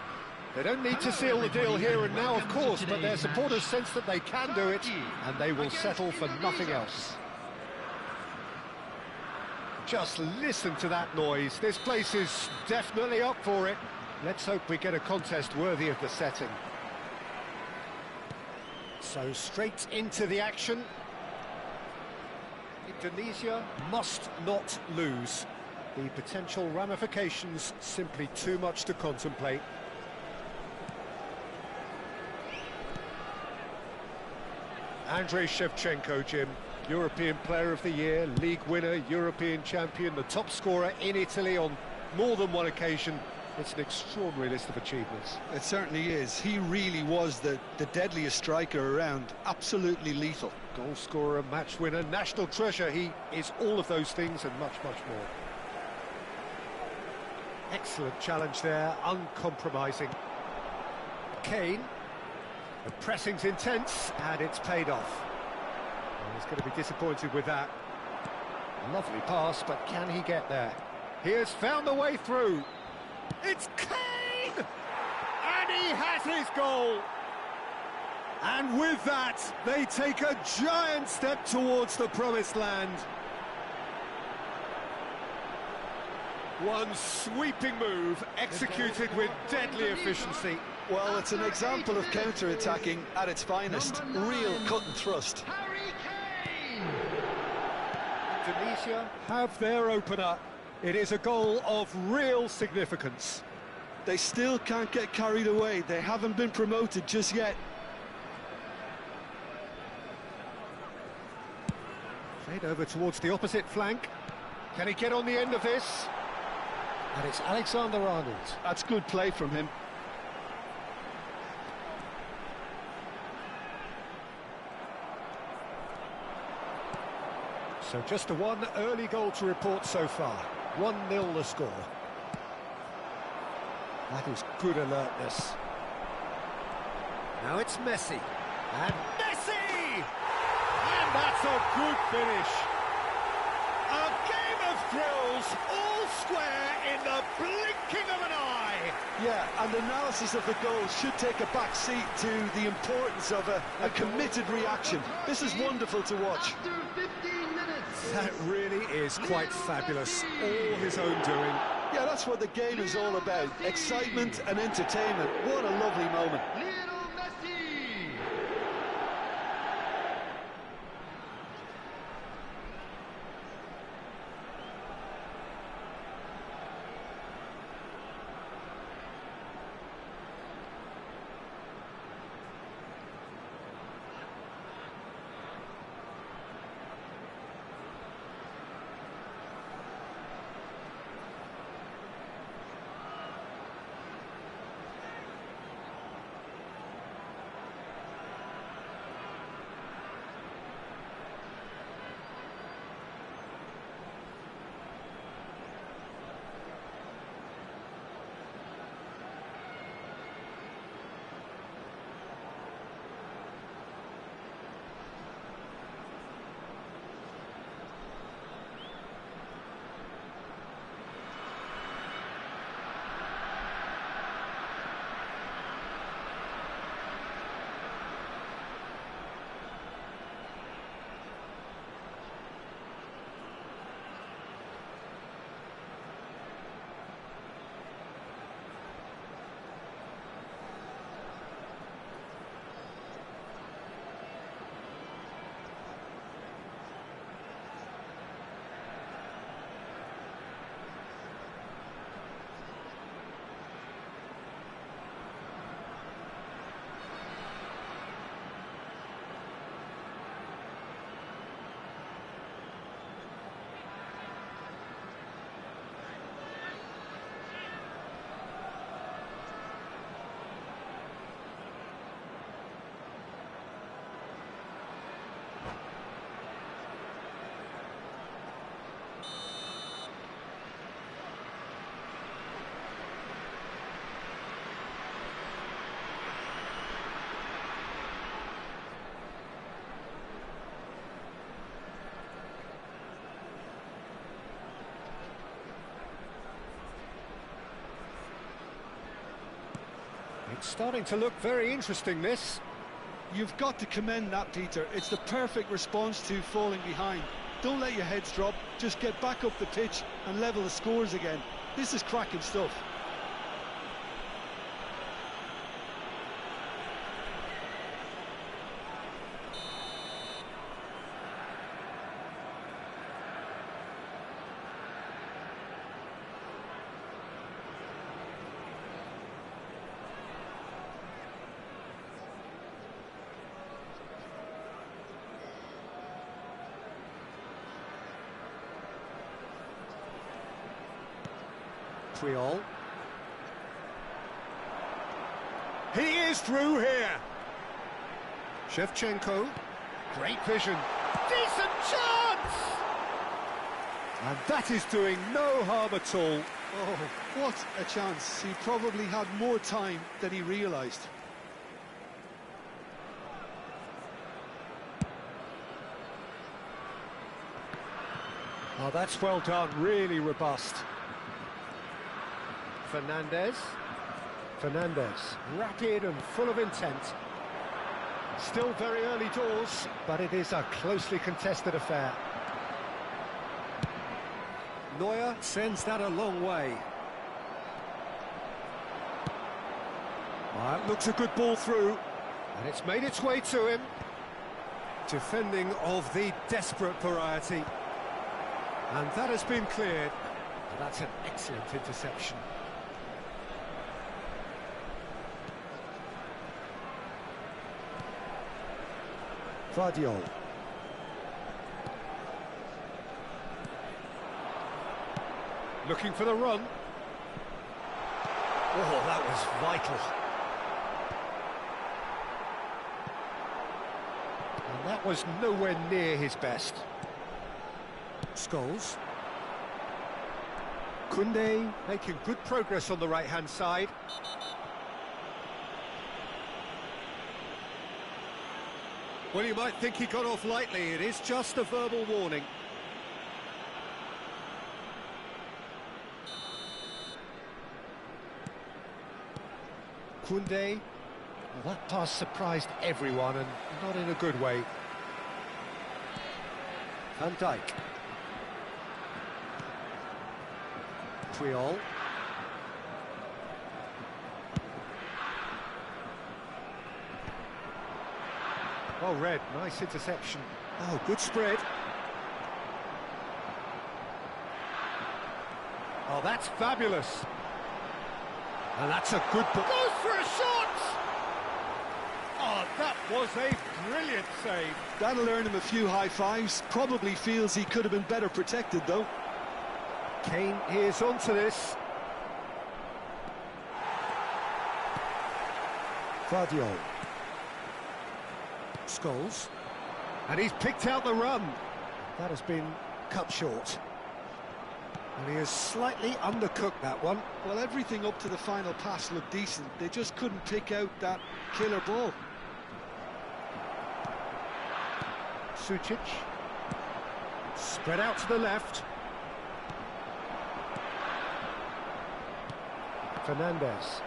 They don't need to seal the deal here and now, of course, but their supporters sense that they can do it, and they will settle for nothing else. Just listen to that noise. This place is definitely up for it. Let's hope we get a contest worthy of the setting. So straight into the action. Indonesia must not lose. The potential ramifications simply too much to contemplate. Andrei Shevchenko, Jim, European Player of the Year, League winner, European champion, the top scorer in Italy on more than one occasion. It's an extraordinary list of achievements. It certainly is. He really was the deadliest striker around, absolutely lethal. Goal scorer, match winner, national treasure. He is all of those things and much, much more. Excellent challenge there, uncompromising. Kane, the pressing's intense and it's paid off. Well, he's going to be disappointed with that. Lovely pass, but can he get there? He has found the way through. It's Kane! And he has his goal! And with that, they take a giant step towards the promised land. One sweeping move, executed with deadly efficiency. Well, it's an example of counter-attacking at its finest. Real cut and thrust. Indonesia have their opener. It is a goal of real significance. They still can't get carried away. They haven't been promoted just yet. Played over towards the opposite flank. Can he get on the end of this? And it's Alexander-Arnold. That's good play from him. So just the one early goal to report so far. 1-0 the score. That is good alertness. Now it's Messi. And Messi! And that's a good finish. A game of thrills, all square in the blinking of an eye. Yeah, and analysis of the goal should take a back seat to the importance of a committed reaction. This is wonderful to watch. After 15 minutes. That really is quite fabulous. All his own doing. Yeah, that's what the game is all about. Excitement and entertainment. What a lovely moment. Lionel Messi. It's starting to look very interesting, this. You've got to commend that, Peter. It's the perfect response to falling behind. Don't let your heads drop, just get back up the pitch and level the scores again. This is cracking stuff. Triol. He is through here. Shevchenko. Great vision. Decent chance! And that is doing no harm at all. Oh, what a chance. He probably had more time than he realised. Oh, that's well done, really robust. Fernandez, rapid and full of intent. Still very early doors, but it is a closely contested affair. Neuer sends that a long way. It looks a good ball through, and it's made its way to him. Defending of the desperate variety. And that has been cleared. That's an excellent interception. Vardiol. Looking for the run. Oh, that was vital. And that was nowhere near his best. Scholes. Koundé making good progress on the right-hand side. Well, you might think he got off lightly. It is just a verbal warning. Koundé. Well, that pass surprised everyone, and not in a good way. Van Dijk. Triol. Oh, Red, nice interception. Oh, good spread. Oh, that's fabulous. And that's a good ball. Goes for a shot! Oh, that was a brilliant save. That'll earn him a few high fives. Probably feels he could have been better protected, though. Kane is onto this. Vardiol. Scholes. And he's picked out the run. That has been cut short. And he has slightly undercooked that one. Well, everything up to the final pass looked decent. They just couldn't pick out that killer ball. Sucic. Spread out to the left. Fernandez.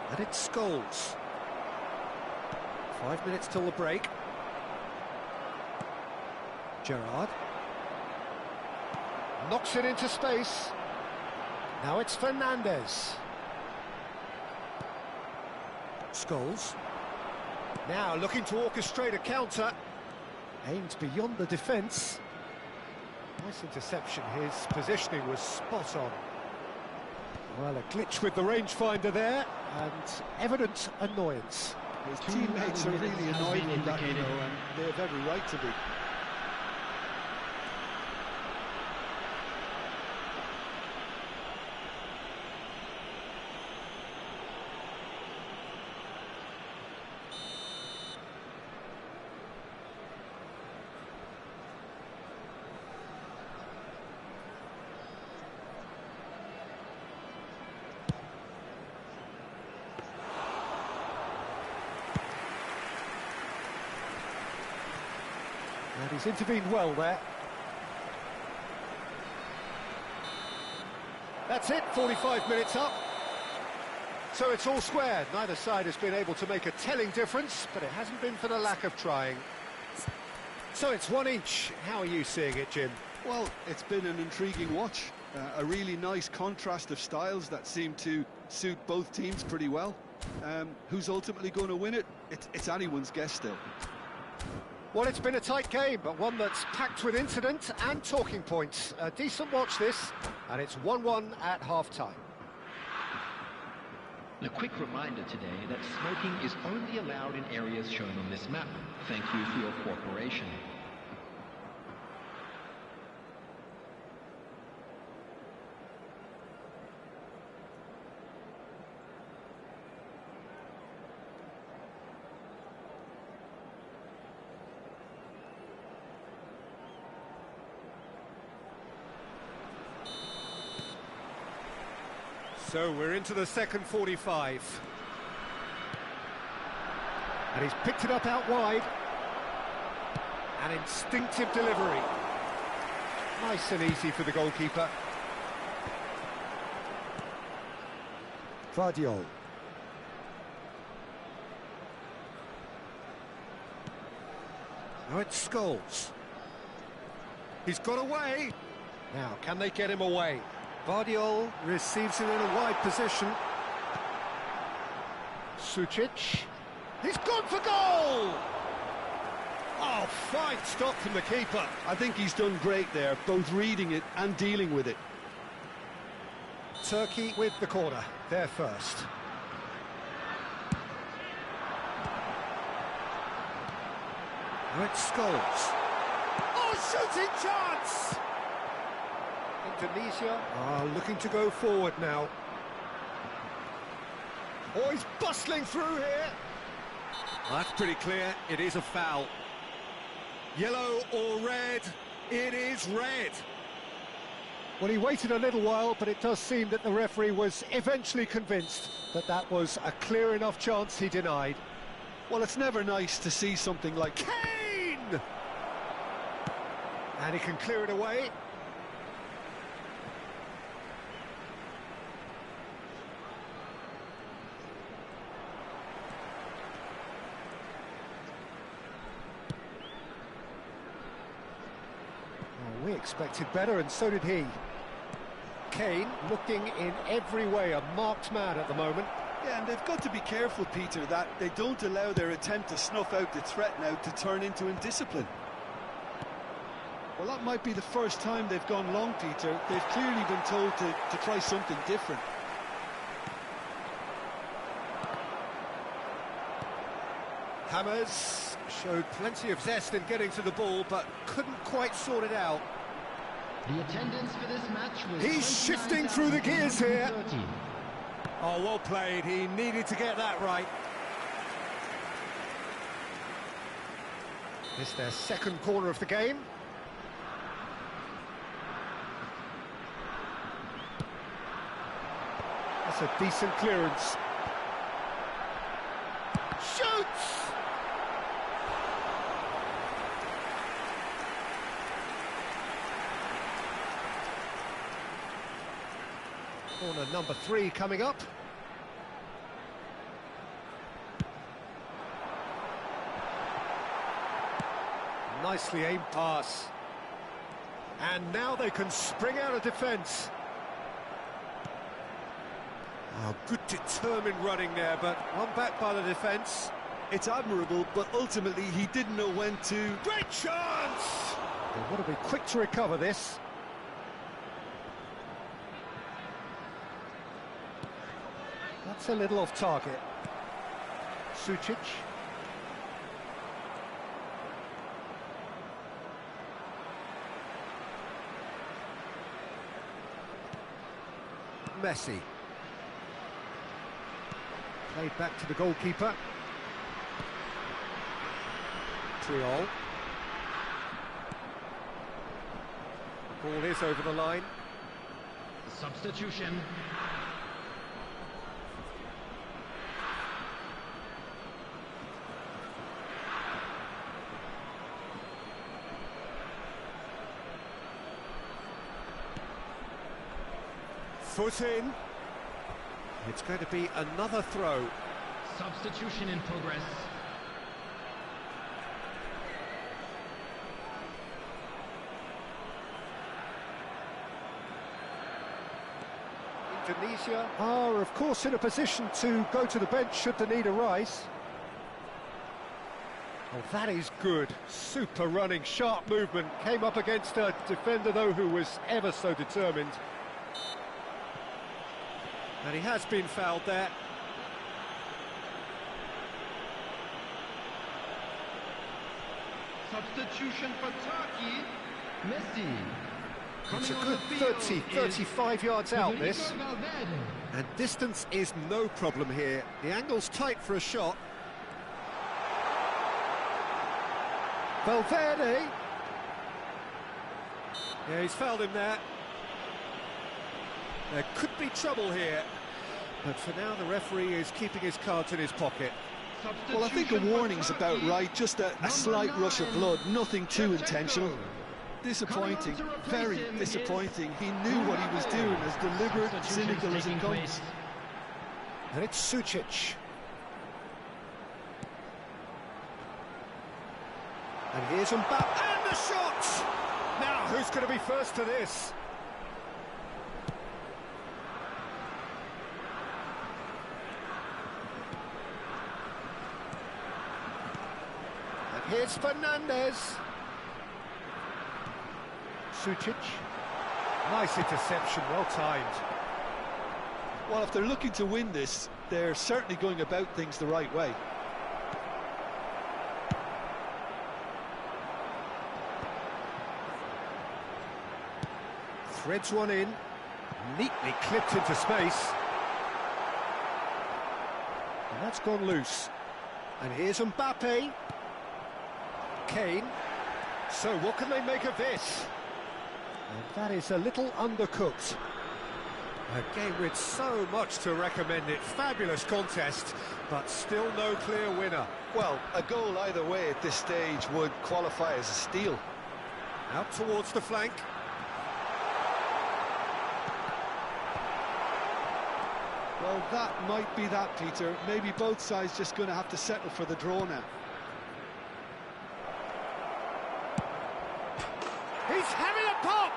And it's Scholes. 5 minutes till the break. Gerrard. Knocks it into space. Now it's Fernandez. Scholes. Now looking to orchestrate a counter. Aimed beyond the defence. Nice interception. His positioning was spot on. Well, a glitch with the rangefinder there, and evident annoyance. His teammates are really annoyed with that, you know, and they have every right to be. And he's intervened well there. That's it, 45 minutes up. So it's all square. Neither side has been able to make a telling difference, but it hasn't been for the lack of trying. So it's one each. How are you seeing it, Jim? Well, it's been an intriguing watch. A really nice contrast of styles that seem to suit both teams pretty well. Who's ultimately going to win it? It's anyone's guess still. Well, it's been a tight game, but one that's packed with incident and talking points. A decent watch this, and it's 1-1 at half-time. A quick reminder today that smoking is only allowed in areas shown on this map. Thank you for your cooperation. So we're into the second 45. And he's picked it up out wide. An instinctive delivery. Nice and easy for the goalkeeper. Guardiola. Now it's Scholes. He's got away. Now, can they get him away? Guardiola receives it in a wide position. Sucic. He's gone for goal! Oh, fine stop from the keeper. I think he's done great there, both reading it and dealing with it. Turkey with the corner, there first. Now it's Scholes. Oh, shooting chance! Indonesia are looking to go forward now. Oh, he's bustling through here. That's pretty clear, it is a foul. Yellow or red? It is red. Well, he waited a little while, but it does seem that the referee was eventually convinced that that was a clear enough chance he denied. Well, it's never nice to see something like... Kane! And he can clear it away. We expected better, and so did he. Kane looking in every way a marked man at the moment. Yeah, and they've got to be careful, Peter, that they don't allow their attempt to snuff out the threat now to turn into indiscipline. Well, that might be the first time they've gone long, Peter. They've clearly been told to try something different. Hammers showed plenty of zest in getting to the ball, but couldn't quite sort it out. The attendance for this match was... He's shifting through the gears here. Oh, well played. He needed to get that right. It's their second corner of the game. That's a decent clearance. Shoots! Corner number 3 coming up. Nicely aimed pass. And now they can spring out of defence. Oh, good determined running there, but one back by the defence. It's admirable, but ultimately he didn't know when to... Great chance! They want to be quick to recover this. That's a little off target. Sucic. Messi. Played back to the goalkeeper. Triol. Ball is over the line. Substitution. foot in. It's going to be another throw. Substitution in progress. Indonesia are, of course, in a position to go to the bench should the need arise. Oh, that is good. Super running, sharp movement. Came up against a defender, though, who was ever so determined. And he has been fouled there. Substitution for Turkey. Messi. It's a good 30, 35 yards out, this. And distance is no problem here. The angle's tight for a shot. Valverde. Yeah, he's fouled him there. There could be trouble here. But for now, the referee is keeping his cards in his pocket. Well, I think a warning's about right. Just a slight rush of blood, nothing too intentional. Disappointing, very disappointing. He knew what he was doing, as deliberate and cynical as it comes. And it's Sucic. And here's Mbappe, and the shot! Now, who's going to be first to this? And here's Fernandez. Sucic. Nice interception, well timed. Well, if they're looking to win this, they're certainly going about things the right way. Threads one in, neatly clipped into space. And that's gone loose. And here's Mbappe. Kane. So what can they make of this? And that is a little undercooked. A game with so much to recommend it. Fabulous contest, but still no clear winner. Well, a goal either way at this stage would qualify as a steal. Out towards the flank. Well, that might be that, Peter. Maybe both sides just going to have to settle for the draw now. He's having a pop!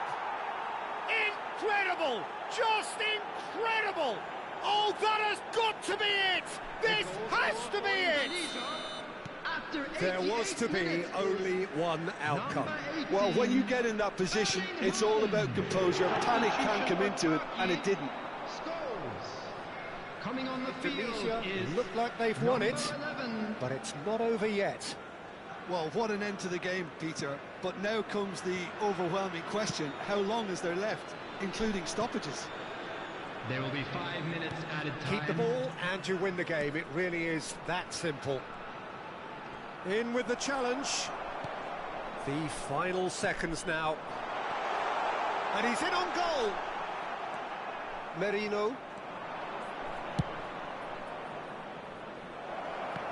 Incredible! Just incredible! Oh, that has got to be it! This has to be it! There was to be only one outcome. Well, when you get in that position, it's all about composure. Panic can't come into it, and it didn't. Coming on the field is look like they've won it, 11. but it's not over yet. Well, what an end to the game, Peter. But now comes the overwhelming question: how long is there left, including stoppages? There will be 5 minutes added time. Keep the ball and you win the game. It really is that simple. In with the challenge. The final seconds now. And he's in on goal. Merino.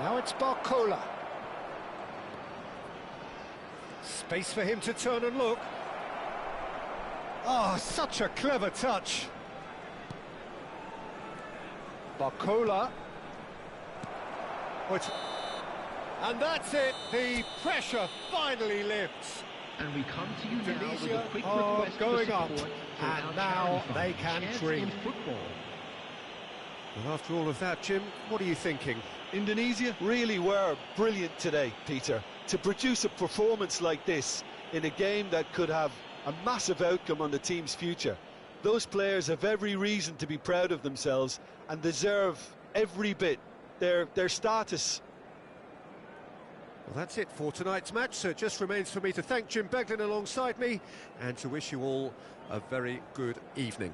Now it's Barcola. Space for him to turn and look. Oh, such a clever touch. Barcola. And that's it. The pressure finally lifts. And we come to you now with Indonesia a quick are request going for up, support for and our now charity fund, they can Chance dream. in Football. Well, after all of that, Jim, what are you thinking? Indonesia really were brilliant today, Peter. To produce a performance like this in a game that could have a massive outcome on the team's future. Those players have every reason to be proud of themselves and deserve every bit their status. Well, that's it for tonight's match, so it just remains for me to thank Jim Beglin alongside me and to wish you all a very good evening.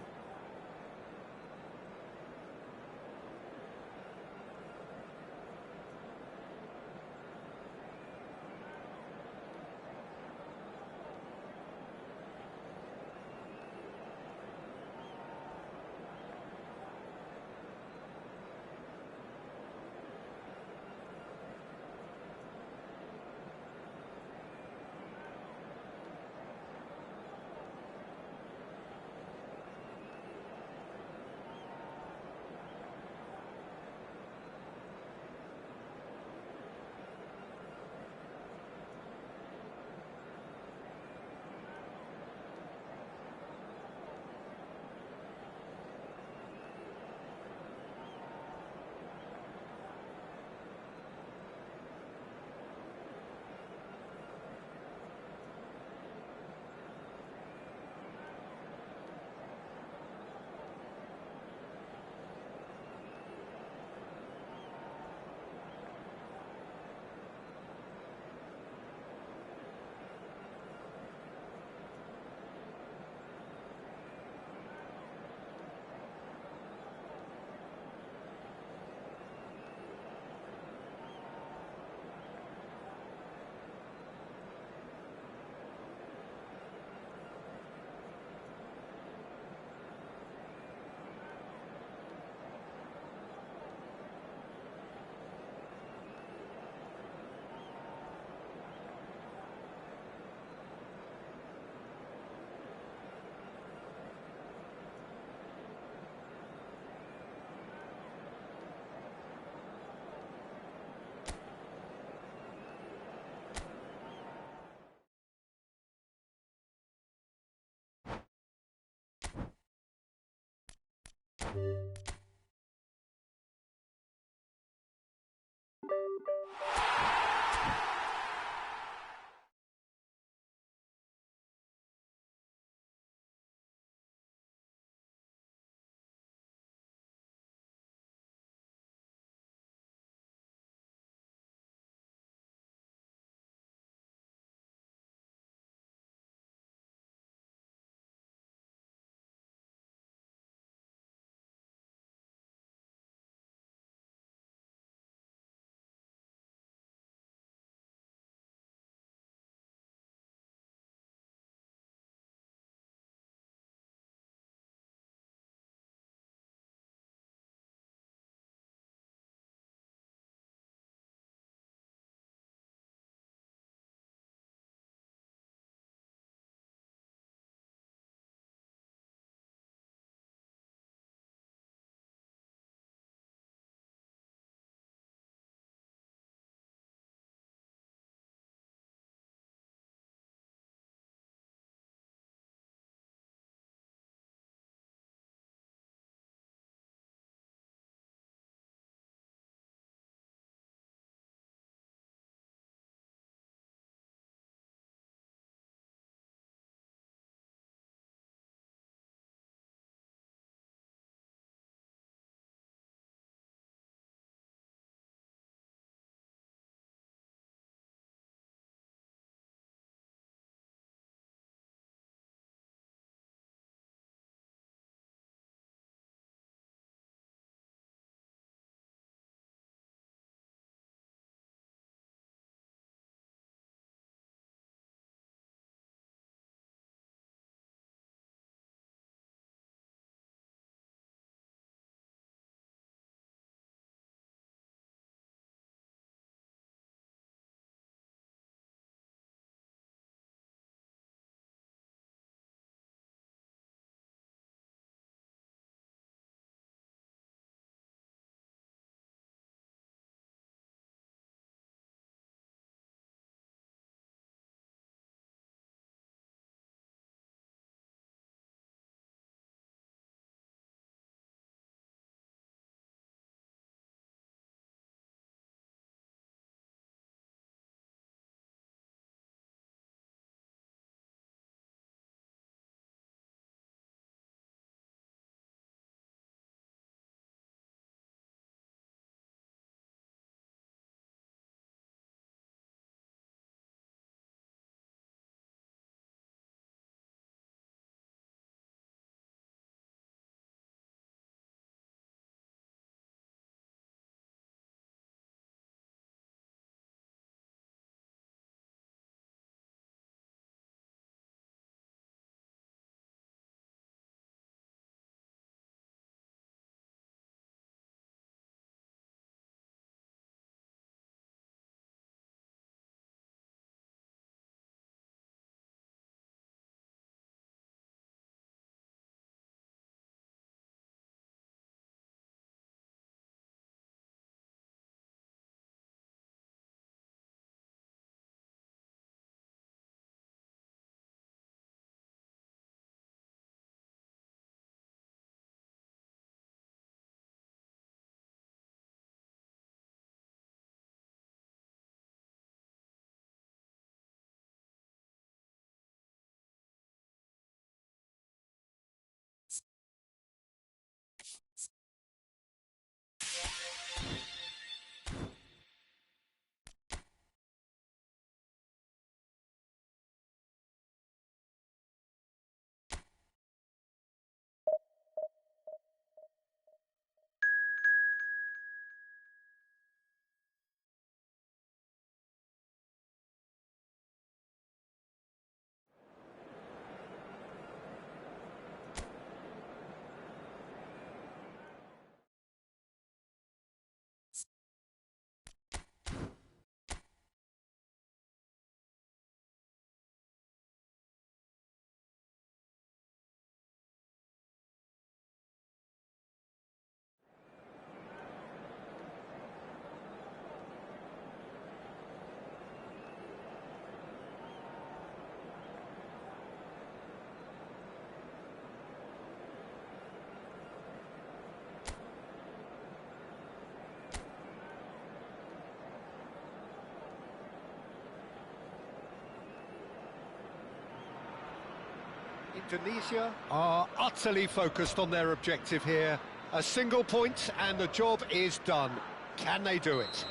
Indonesia are utterly focused on their objective here. A single point and the job is done. Can they do it?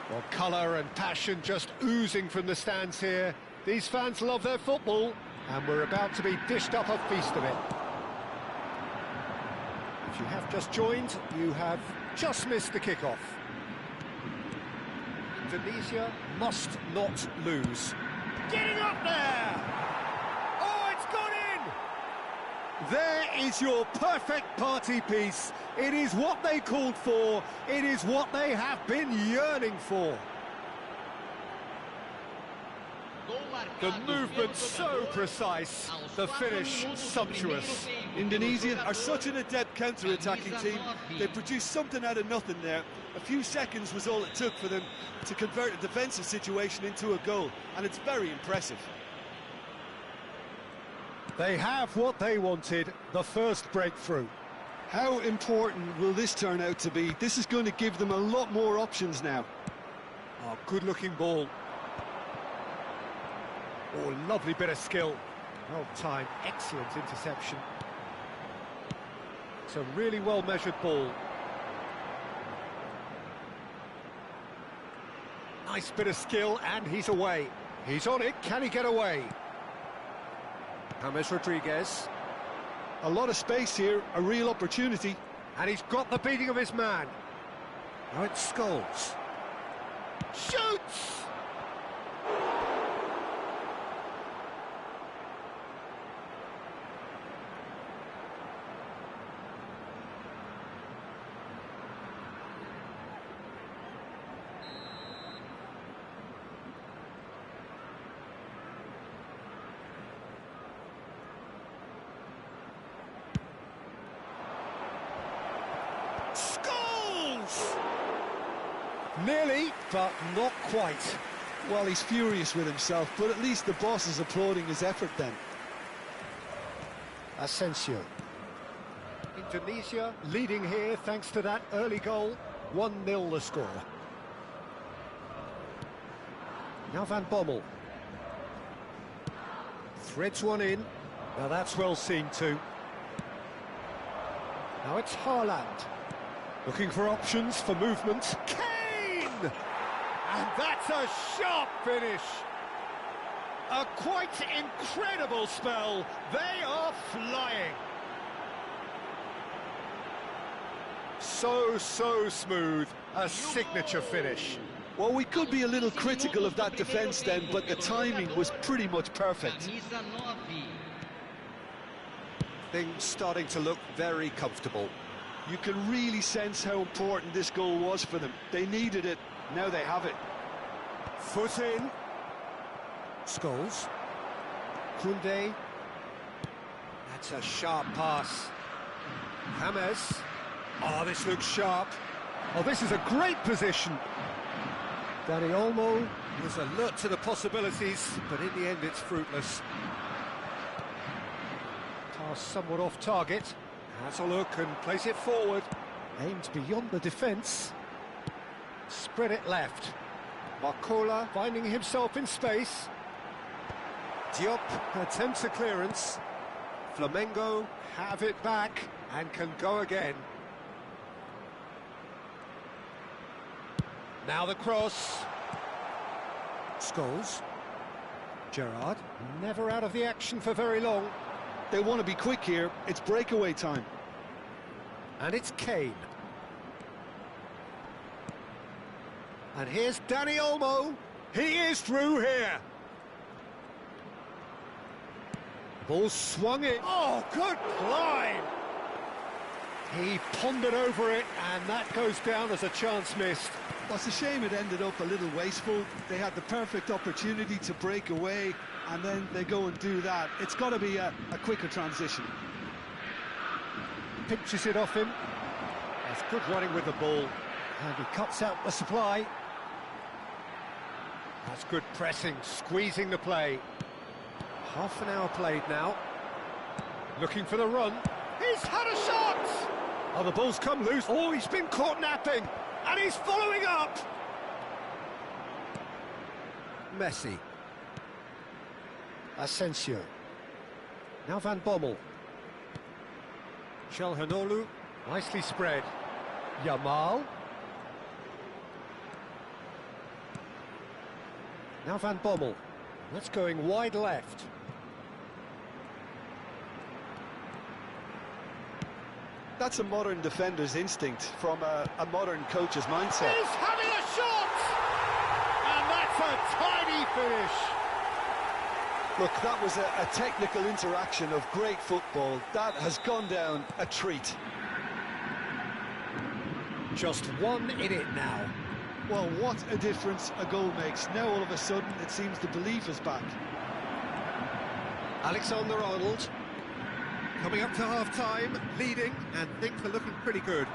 Well, colour and passion just oozing from the stands here. These fans love their football, and we're about to be dished up a feast of it. If you have just joined, you have just missed the kickoff. Indonesia must not lose. Getting up there! Oh, it's gone in! There is your perfect party piece. It is what they called for. It is what they have been yearning for. The movement so precise, the finish sumptuous. Indonesia are such an adept counter-attacking team. They produced something out of nothing there. A few seconds was all it took for them to convert a defensive situation into a goal, and it's very impressive. They have what they wanted, the first breakthrough. How important will this turn out to be? This is going to give them a lot more options now. Oh, good-looking ball. Oh, lovely bit of skill. Well timed, excellent interception. It's a really well-measured ball. Nice bit of skill, and he's away. He's on it, can he get away? James Rodriguez. A lot of space here, a real opportunity. And he's got the beating of his man. Now it's Scholes. Shoots! Nearly, but not quite. Well, he's furious with himself, but at least the boss is applauding his effort then. Asensio. Indonesia leading here thanks to that early goal. 1-0 the score. Now Van Bommel. Threads one in. Now that's well seen too. Now it's Haaland. Looking for options for movement. And that's a sharp finish. A quite incredible spell. They are flying. So smooth. A signature finish. Well, we could be a little critical of that defence then, but the timing was pretty much perfect. Things starting to look very comfortable. You can really sense how important this goal was for them. They needed it. Now they have it. Foot in. Scholes. Koundé. That's a sharp pass. James. Oh, this looks sharp. Oh, this is a great position. Dani Olmo was alert to the possibilities, but in the end it's fruitless. Pass somewhat off target. Has a look and plays it forward. Aimed beyond the defence. Spread it left. Marcola finding himself in space. Diop attempts a clearance. Flamengo have it back and can go again. Now the cross. Scholes. Gerrard never out of the action for very long. They want to be quick here. It's breakaway time. And it's Kane. And here's Dani Olmo. He is through here. Ball swung in. Oh, good climb. He pondered over it, and that goes down as a chance missed. Well, it's a shame it ended up a little wasteful. They had the perfect opportunity to break away, and then they go and do that. It's got to be a quicker transition. Pinches it off him. That's good running with the ball. And he cuts out the supply. That's good pressing, squeezing the play. Half an hour played now. Looking for the run. He's had a shot! Oh, the ball's come loose. Oh, he's been caught napping. And he's following up. Messi. Asensio. Now Van Bommel. Çalhanoğlu, nicely spread. Yamal. Now Van Bommel. That's going wide left. That's a modern defender's instinct from a modern coach's mindset. He's having a shot! And that's a tiny finish. Look, that was a technical interaction of great football. That has gone down a treat. Just 1 in it now. Well, what a difference a goal makes. Now all of a sudden it seems the belief is back. Alexander-Arnold coming up to half-time, leading, and things are looking pretty good.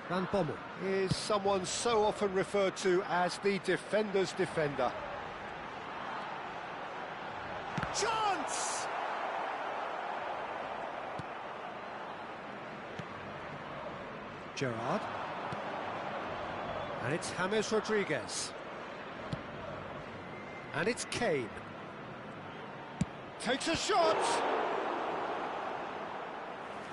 Van Bommel is someone so often referred to as the defender's defender. Chance! Gerrard. And it's James Rodriguez. And it's Kane. Takes a shot!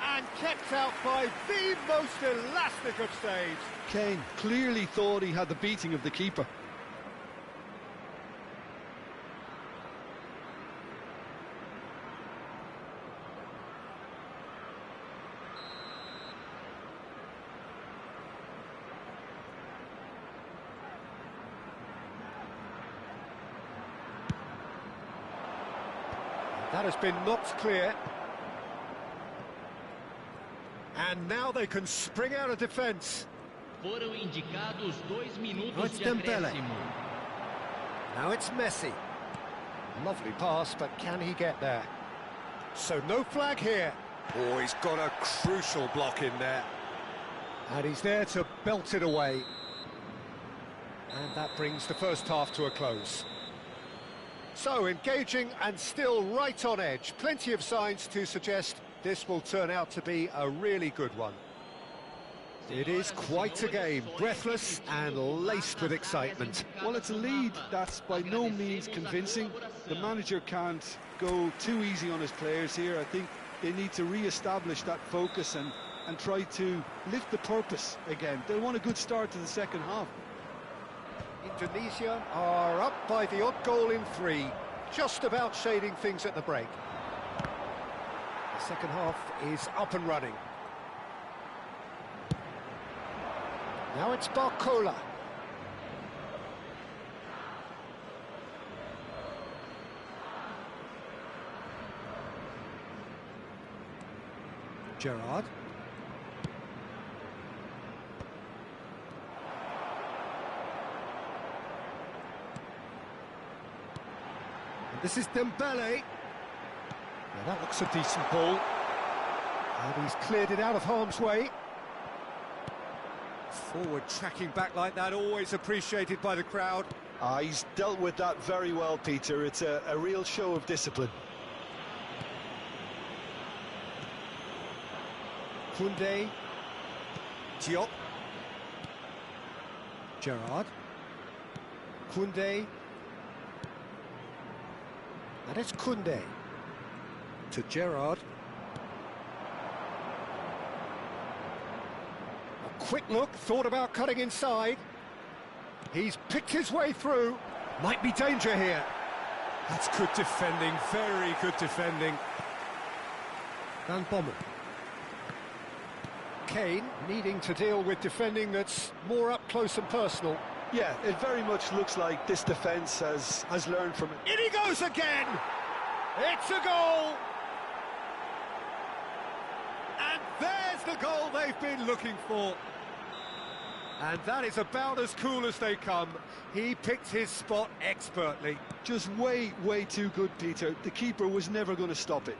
And kept out by the most elastic of saves. Kane clearly thought he had the beating of the keeper. That has been knocked clear. And now they can spring out of defence. Foram indicados 2 minutos Now it's de Dembele. acréscimo. Now it's Messi. Lovely pass, but can he get there? So no flag here. Oh, he's got a crucial block in there. And he's there to belt it away. And that brings the first half to a close. So engaging and still right on edge. Plenty of signs to suggest this will turn out to be a really good one. It is quite a game, breathless and laced with excitement. Well, it's a lead that's by no means convincing. The manager can't go too easy on his players here. I think they need to re-establish that focus and try to lift the purpose again. They want a good start to the second half. Indonesia are up by the odd goal in 3, just about shading things at the break. The second half is up and running. Now it's Barcola. Gerrard. And this is Dembele. Now that looks a decent ball. And he's cleared it out of harm's way. Forward tracking back like that, always appreciated by the crowd. He's dealt with that very well, Peter. It's a real show of discipline. Koundé. Diop. Gerrard. Koundé. And it's Koundé. To Gerrard. A quick look, thought about cutting inside. He's picked his way through. Might be danger here. That's good defending, very good defending. Van Bommel. Kane needing to deal with defending that's more up close and personal. Yeah, it very much looks like this defence has learned from it. In he goes again! It's a goal! And there's the goal they've been looking for. And that is about as cool as they come. He picked his spot expertly. Just way, way too good, Peter. The keeper was never going to stop it.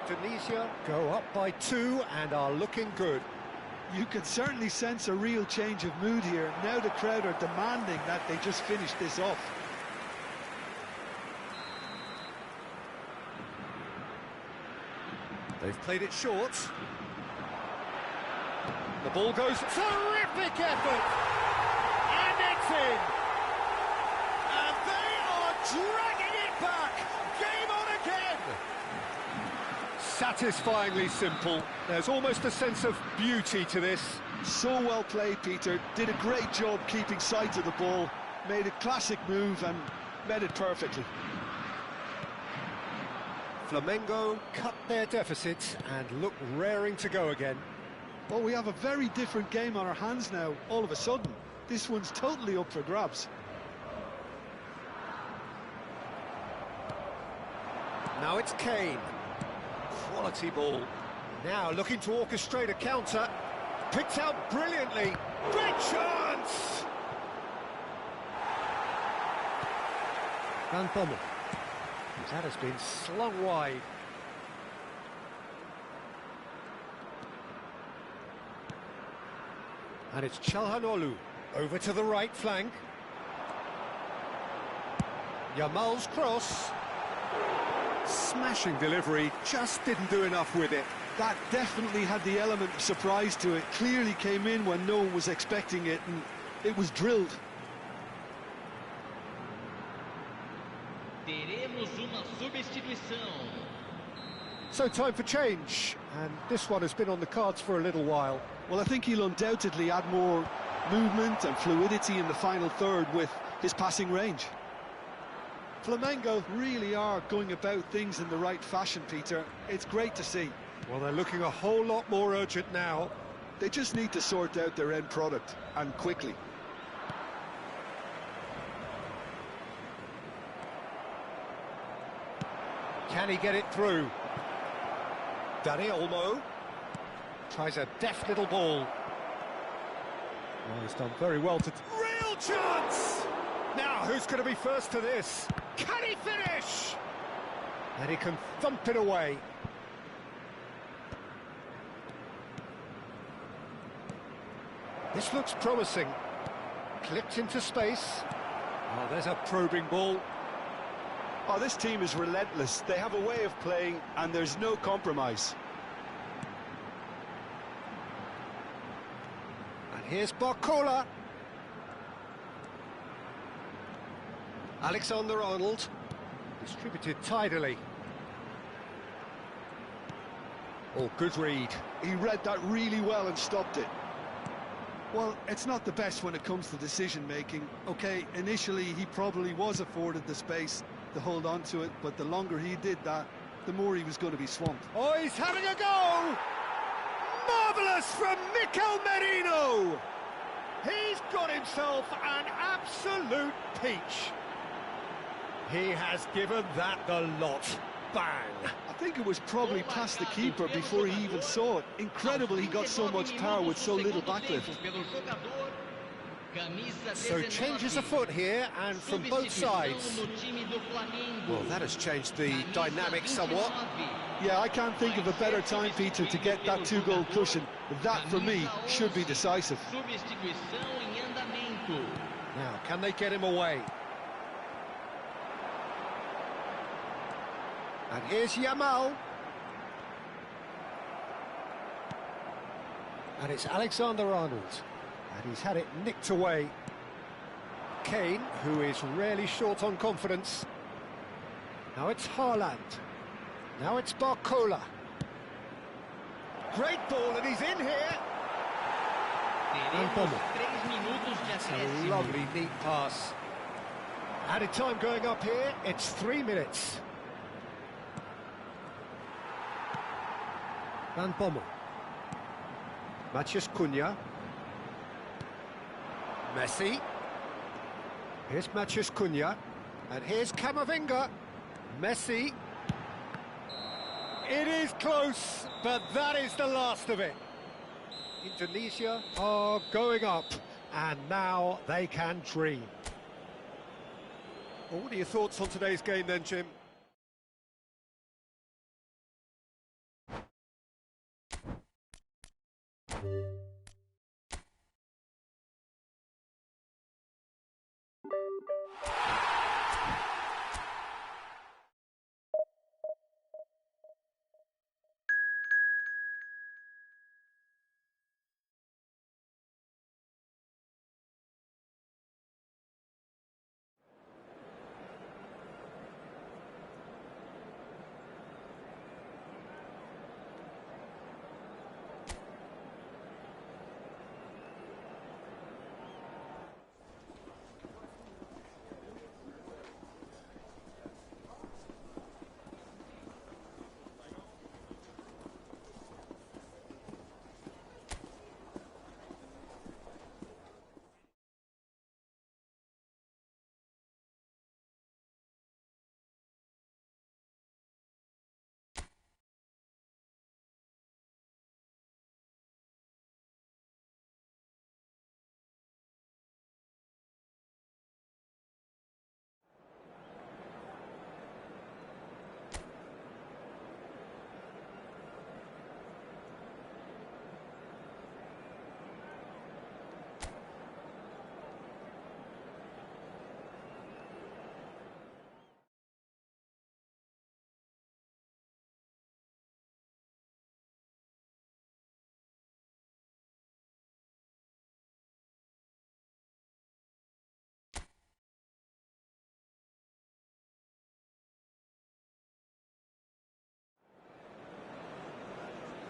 Indonesia go up by 2 and are looking good. You can certainly sense a real change of mood here. Now the crowd are demanding that they just finish this off. They've played it short. The ball goes... Terrific effort! satisfyingly simple. There's almost a sense of beauty to this. So well played, Peter. Did a great job keeping sight of the ball, made a classic move and met it perfectly. Flamengo cut their deficit and look raring to go again. Well, we have a very different game on our hands now, all of a sudden. This one's totally up for grabs. Now it's Kane. Quality ball. Now looking to orchestrate a counter. Picked out brilliantly. Great chance! Van Bommel. That has been slung wide. And it's Çalhanoğlu over to the right flank. Yamal's cross. Smashing delivery, just didn't do enough with it. That definitely had the element of surprise to it. Clearly came in when no one was expecting it, and it was drilled. Teremos uma substituição. So time for change, and this one has been on the cards for a little while. Well, I think he'll undoubtedly add more movement and fluidity in the final third with his passing range. Flamengo really are going about things in the right fashion, Peter. It's great to see. Well, they're looking a whole lot more urgent now. They just need to sort out their end product, and quickly. Can he get it through? Dani Olmo tries a deft little ball. Well, he's done very well to... Real chance! Now, who's going to be first to this? Can he finish? And he can thump it away. This looks promising. Clipped into space. Oh, there's a probing ball. Oh, this team is relentless. They have a way of playing, and there's no compromise. And here's Barcola. Alexander-Arnold. Distributed tidily. Oh, good read. He read that really well and stopped it. Well, it's not the best when it comes to decision-making. OK, initially he probably was afforded the space to hold on to it, but the longer he did that, the more he was going to be swamped. Oh, he's having a go! Marvellous from Mikel Merino! He's got himself an absolute peach. He has given that the lot. Bang! I think it was probably past the keeper before he even saw it. Incredible he got so much power with so little backlift. So changes afoot here, and from both sides. Well, that has changed the dynamic somewhat. Yeah, I can't think of a better time, Peter, to get that two-goal cushion. That, for me, should be decisive. Now, can they get him away? And here's Yamal. And it's Alexander-Arnold. And he's had it nicked away. Kane, who is rarely short on confidence. Now it's Haaland. Now it's Barcola. Great ball, and he's in here. And Bommel. A lovely, neat pass. Added time going up here. It's 3 minutes. Van Bommel. Matheus Cunha. Messi. Here's Matheus Cunha. And here's Camavinga. Messi. It is close, but that is the last of it. Indonesia are going up, and now they can dream. Well, what are your thoughts on today's game then, Jim?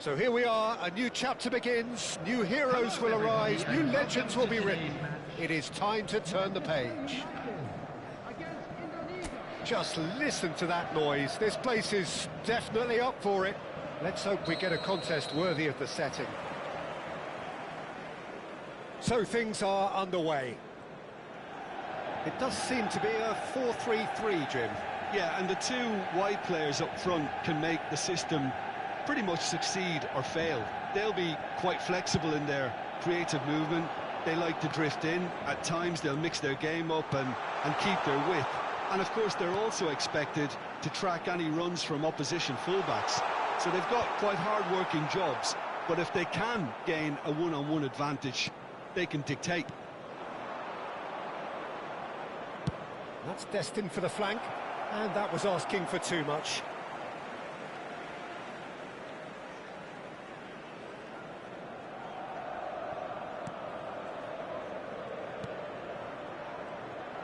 So here we are, a new chapter begins, new heroes will arise, new legends will be written. It is time to turn the page. Just listen to that noise. This place is definitely up for it. Let's hope we get a contest worthy of the setting. So things are underway. It does seem to be a 4-3-3, Jim. Yeah, and the two wide players up front can make the system pretty much succeed or fail. They'll be quite flexible in their creative movement. They like to drift in. At times they'll mix their game up and keep their width. And of course they're also expected to track any runs from opposition fullbacks. So they've got quite hard-working jobs, but if they can gain a one-on-one advantage, they can dictate. That's destined for the flank, and that was asking for too much.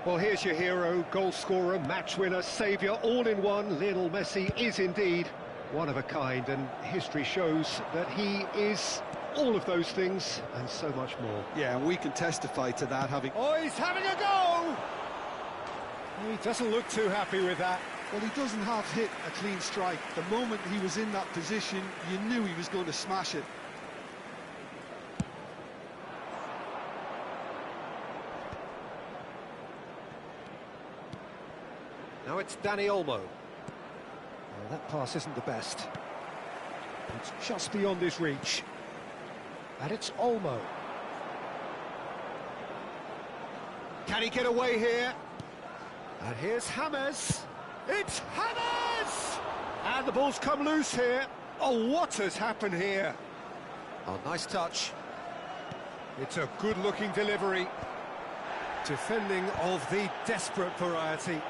Well, here's your hero, goal scorer, match winner, saviour, all in one. Lionel Messi is indeed one of a kind, and history shows that he is all of those things and so much more. Yeah, and we can testify to that, having... Oh, he's having a go! He doesn't look too happy with that. Well, he doesn't have hit a clean strike. The moment he was in that position, you knew he was going to smash it. Now it's Dani Olmo. Well, that pass isn't the best. It's just beyond his reach. And it's Olmo. Can he get away here? And here's James. It's James! And the ball's come loose here. Oh, what has happened here? Oh, nice touch. It's a good-looking delivery. Defending of the desperate variety.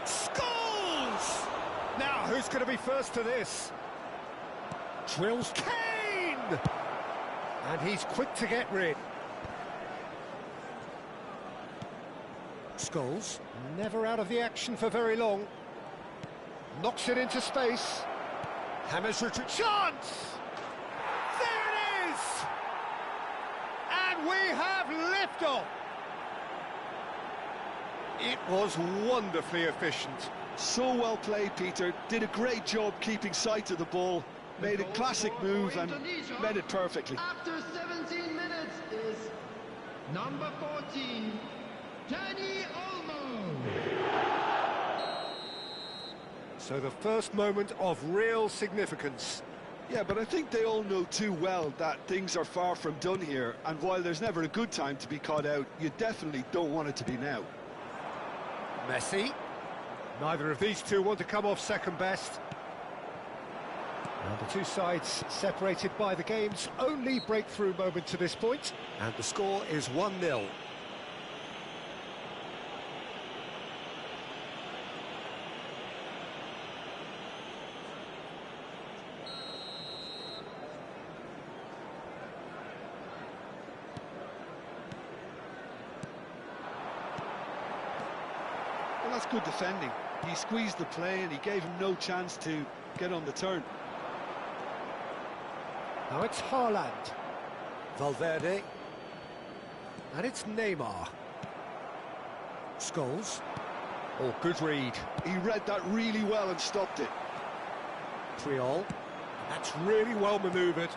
Scores! Now, who's going to be first to this? Drills Kane! And he's quick to get rid. Scholes, never out of the action for very long. Knocks it into space. James retreat. Chance! There it is! And we have liftoff! It was wonderfully efficient. So well played, Peter. Did a great job keeping sight of the ball. Made a classic move and made it perfectly. After 17 minutes is number 14, Dani Olmo. So the first moment of real significance. Yeah, but I think they all know too well that things are far from done here, and while there's never a good time to be caught out, you definitely don't want it to be now. Messi. Neither of these two want to come off second best. And the two sides separated by the game's only breakthrough moment to this point. And the score is 1-0. Well, that's good defending. He squeezed the play and he gave him no chance to get on the turn. Now it's Haaland. Valverde. And it's Neymar. Scholes. Oh, good read. He read that really well and stopped it. Triol. That's really well manoeuvred.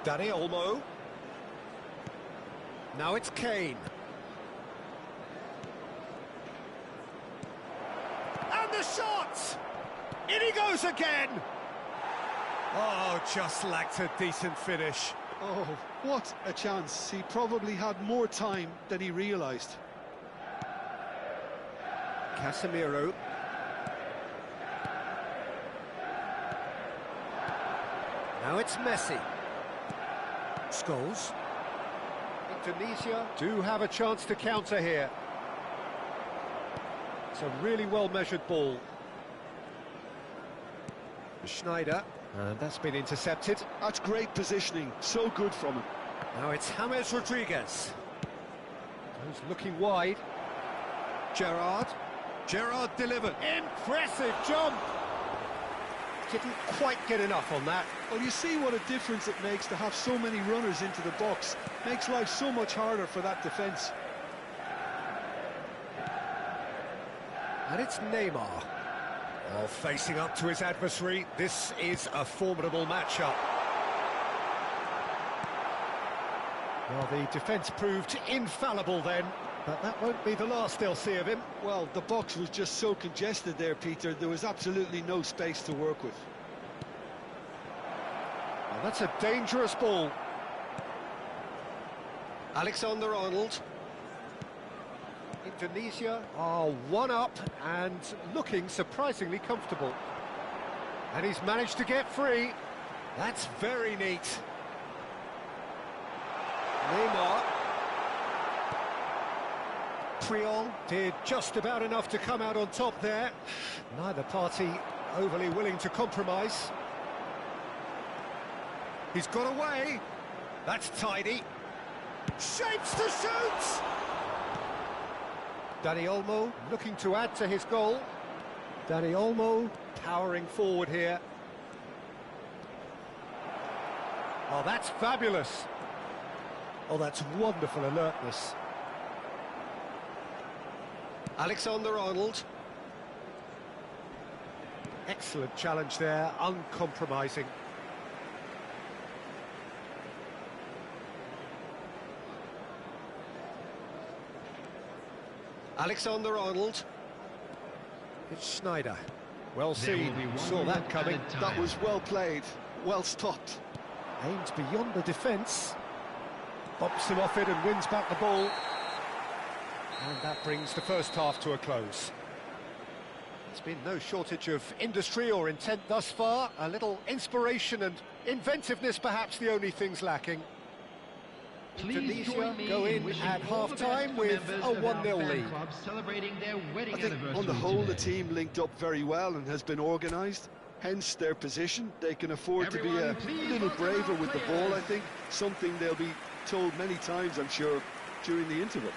Dani Olmo. Now it's Kane. And the shot! In he goes again! Oh, just lacked a decent finish. Oh, what a chance. He probably had more time than he realised. Casemiro. Now it's Messi. Scholes. Indonesia do have a chance to counter here. It's a really well-measured ball. Schneider. And that's been intercepted. That's great positioning, so good from him. Now it's James Rodriguez. Goes looking wide. Gerrard delivered. Impressive jump. Didn't quite get enough on that. Well, you see what a difference it makes to have so many runners into the box. Makes life so much harder for that defence. And it's Neymar. Well, facing up to his adversary, this is a formidable matchup. Well, the defence proved infallible then, but that won't be the last they'll see of him. Well, the box was just so congested there, Peter. There was absolutely no space to work with. Well, that's a dangerous ball. Alexander-Arnold. Indonesia are one up and looking surprisingly comfortable. And he's managed to get free. That's very neat. Neymar. Priol did just about enough to come out on top there. Neither party overly willing to compromise. He's got away. That's tidy. Shapes to shoot! Dani Olmo looking to add to his goal. Dani Olmo powering forward here. Oh, that's fabulous. Oh, that's wonderful alertness. Alexander-Arnold. Excellent challenge there, uncompromising. Alexander-Arnold. It's Schneider. Well seen, saw that coming. That was well played, well stopped. Aims beyond the defence. Bumps him off it and wins back the ball. And that brings the first half to a close. There's been no shortage of industry or intent thus far. A little inspiration and inventiveness, perhaps the only things lacking. Indonesia go in at half-time with a 1-0 lead. I think on the whole the team linked up very well and has been organised. Hence their position. They can afford to be a little braver with the ball, I think. Something they'll be told many times, I'm sure, during the interval.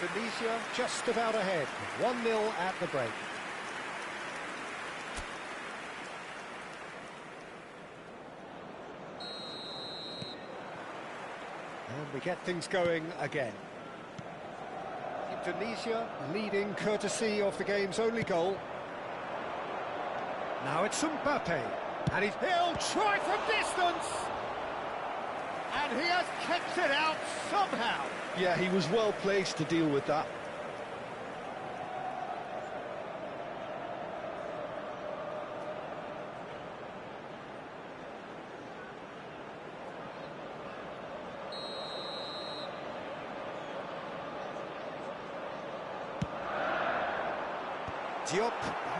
Indonesia just about ahead, 1-0 at the break. And we get things going again. Indonesia leading courtesy of the game's only goal. Now it's Mbappe, and he'll try from distance! And he has kept it out somehow. Yeah, he was well placed to deal with that. Diop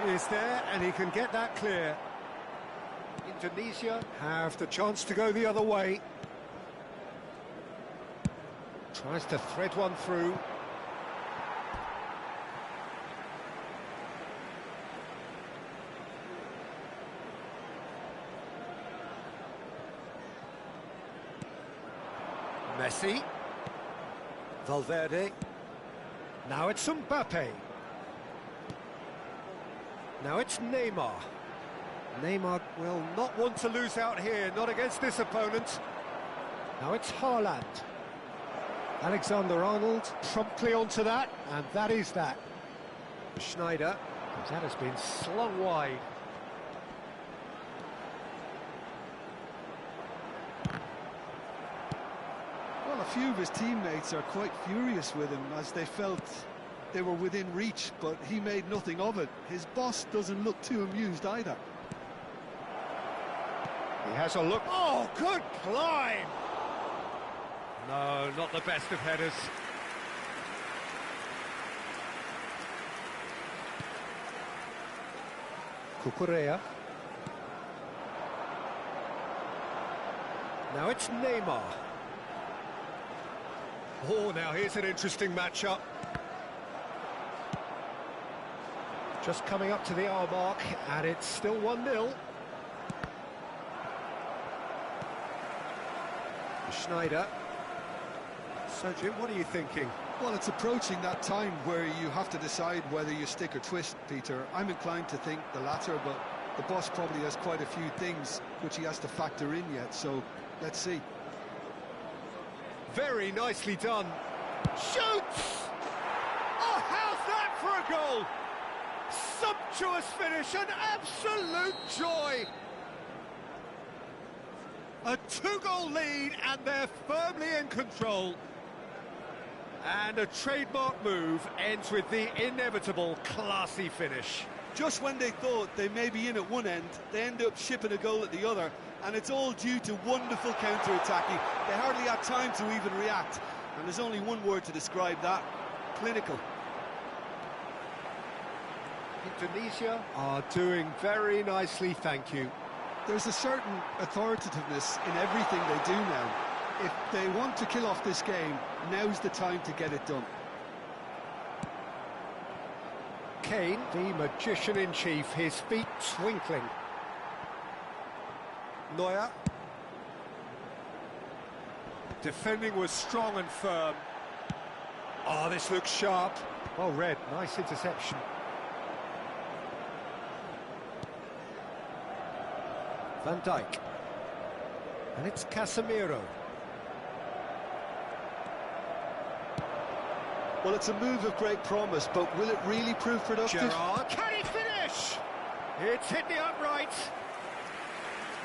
is there, and he can get that clear. Indonesia have the chance to go the other way. Tries to thread one through. Messi. Valverde. Now it's Mbappe. Now it's Neymar. Neymar will not want to lose out here, not against this opponent. Now it's Haaland. Alexander-Arnold promptly onto that, and that is that. Schneider, that has been slung wide. Well, a few of his teammates are quite furious with him as they felt they were within reach, but he made nothing of it. His boss doesn't look too amused either. He has a look. Oh, good climb! No, not the best of headers. Cucurella. Now it's Neymar. Oh, now here's an interesting matchup. Just coming up to the hour mark, and it's still 1-0. Schneider. So, Jim, what are you thinking? Well, it's approaching that time where you have to decide whether you stick or twist, Peter. I'm inclined to think the latter, but the boss probably has quite a few things which he has to factor in yet, so let's see. Very nicely done. Shoots! Oh, how's that for a goal? Sumptuous finish, an absolute joy. A two-goal lead, and they're firmly in control. And a trademark move ends with the inevitable classy finish. Just when they thought they may be in at one end, they end up shipping a goal at the other, and it's all due to wonderful counter-attacking. They hardly had time to even react, and there's only one word to describe that: clinical. Indonesia are doing very nicely, thank you. There's a certain authoritativeness in everything they do now. If they want to kill off this game, now's the time to get it done. Kane, the magician-in-chief, his feet twinkling. Neuer. Defending was strong and firm. Oh, this looks sharp. Well read, nice interception. Van Dijk. And it's Casemiro. Well, it's a move of great promise, but will it really prove productive? Gerrard, can he finish? It's hit the upright.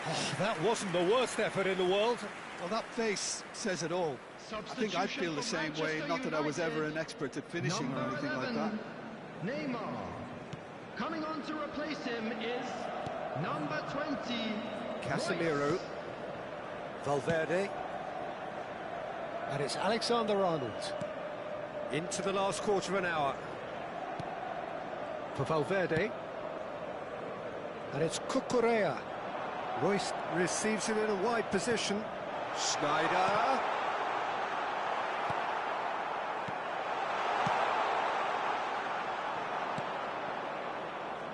Oh, that wasn't the worst effort in the world. Well, that face says it all. I think I'd feel the same way, not that I was ever an expert at finishing or anything like that. Neymar. Coming on to replace him is number 20, Casemiro. Valverde. And it's Alexander-Arnold. Into the last quarter of an hour. For Valverde. And it's Cucurella. Royce receives it in a wide position. Schneider.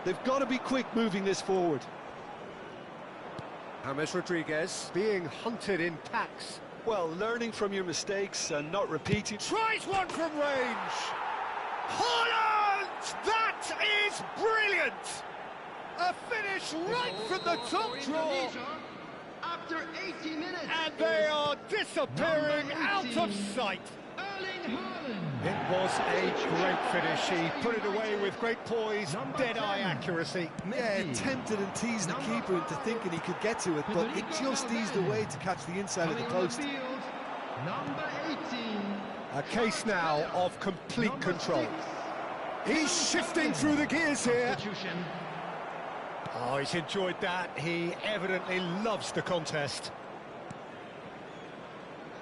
They've got to be quick moving this forward. James Rodriguez being hunted in packs. Well, learning from your mistakes and not repeating. Tries one from range. Holland! That is brilliant! A finish right from the top draw. After 80 minutes. And they are disappearing out of sight. It was a great finish. He put it away with great poise, dead-eye accuracy. Yeah, tempted and teased the keeper into thinking he could get to it, but it just eased away to catch the inside of the post. Number 18. A case now of complete control. He's shifting through the gears here. Oh, he's enjoyed that. He evidently loves the contest.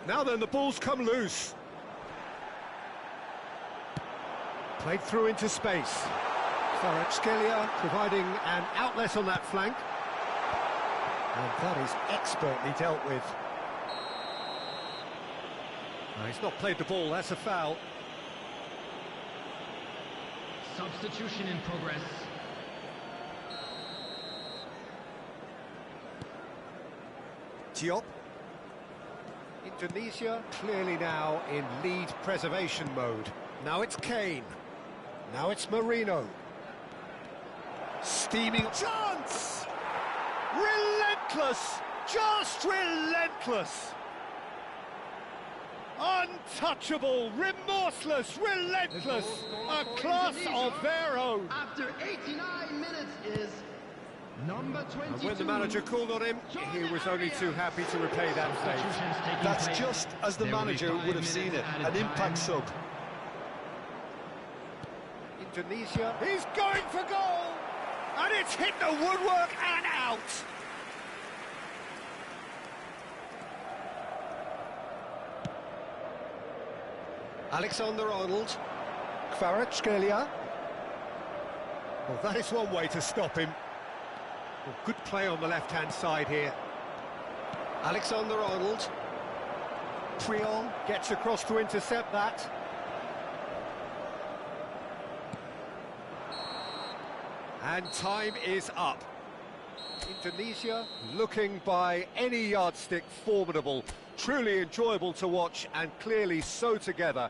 Now then, the ball's come loose. Played through into space. Kvaratskhelia providing an outlet on that flank. And that is expertly dealt with. He's not played the ball, that's a foul. Substitution in progress. Diop. Indonesia clearly now in lead preservation mode. Now it's Kane. Now it's Marino. Steaming chance! Relentless! Just relentless! Untouchable, remorseless, relentless! A class of their own! After 89 minutes is number 22. And when the manager called on him, he was only too happy to repay that fate. That's just as the manager would have seen it, an impact sub. Indonesia, he's going for goal! And it's hit the woodwork and out! Alexander-Arnold, Kvaratskhelia. Well, that is one way to stop him. Well, good play on the left-hand side here. Alexander-Arnold. Prion gets across to intercept that. And time is up. Indonesia looking by any yardstick formidable, truly enjoyable to watch and clearly so together.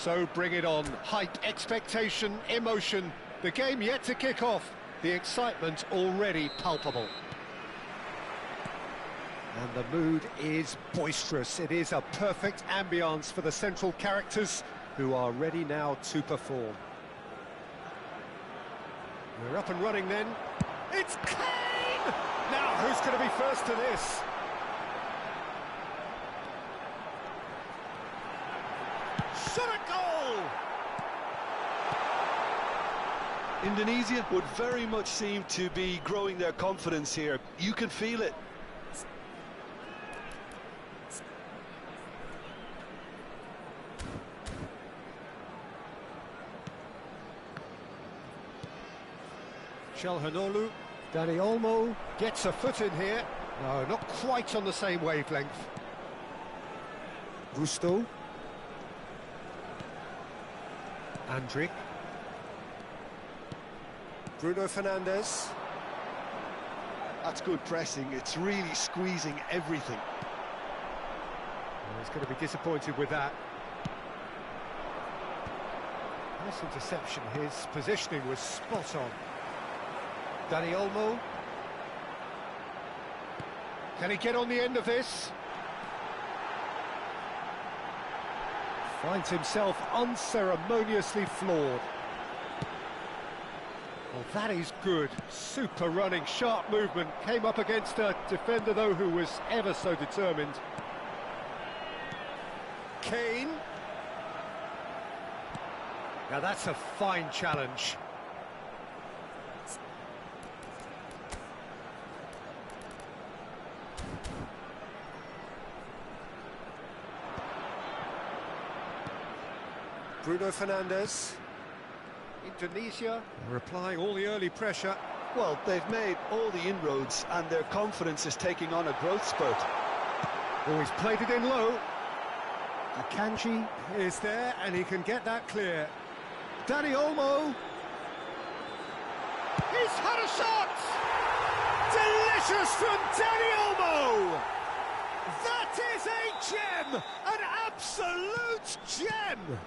So bring it on. Hype, expectation, emotion. The game yet to kick off. The excitement already palpable. And the mood is boisterous. It is a perfect ambience for the central characters who are ready now to perform. We're up and running then. It's Kane! Now, who's going to be first to this? Shot a goal! Indonesia would very much seem to be growing their confidence here. You can feel it. Çalhanoğlu, Dani Olmo gets a foot in here. No, not quite on the same wavelength. Gusto. Andrik. Bruno Fernandes. That's good pressing. It's really squeezing everything. Well, he's going to be disappointed with that. Nice interception. His positioning was spot on. Dani Olmo. Can he get on the end of this? Finds himself unceremoniously floored. Well, that is good. Super running, sharp movement. Came up against a defender, though, who was ever so determined. Kane. Now, that's a fine challenge. Bruno Fernandes. Indonesia are applying all the early pressure. Well, they've made all the inroads and their confidence is taking on a growth spurt. Oh, he's played it in low. Akanji is there and he can get that clear. Dani Olmo. He's had a shot! Delicious from Dani Olmo! That is a gem! An absolute gem!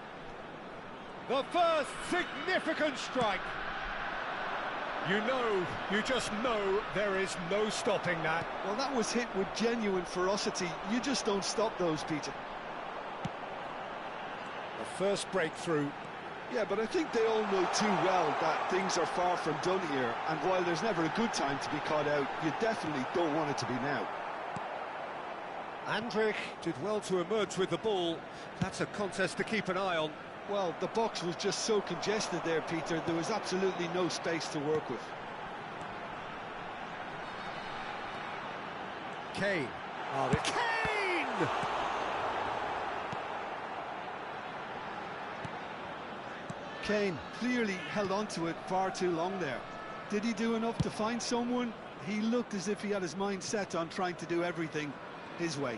The first significant strike. You just know there is no stopping that. Well, that was hit with genuine ferocity. You just don't stop those, Peter. The first breakthrough. Yeah, but I think they all know too well that things are far from done here. And while there's never a good time to be caught out, you definitely don't want it to be now. Andrik did well to emerge with the ball. That's a contest to keep an eye on. Well, the box was just so congested there, Peter. There was absolutely no space to work with. Kane. Oh, Kane! Kane clearly held on to it far too long there. Did he do enough to find someone? He looked as if he had his mind set on trying to do everything his way.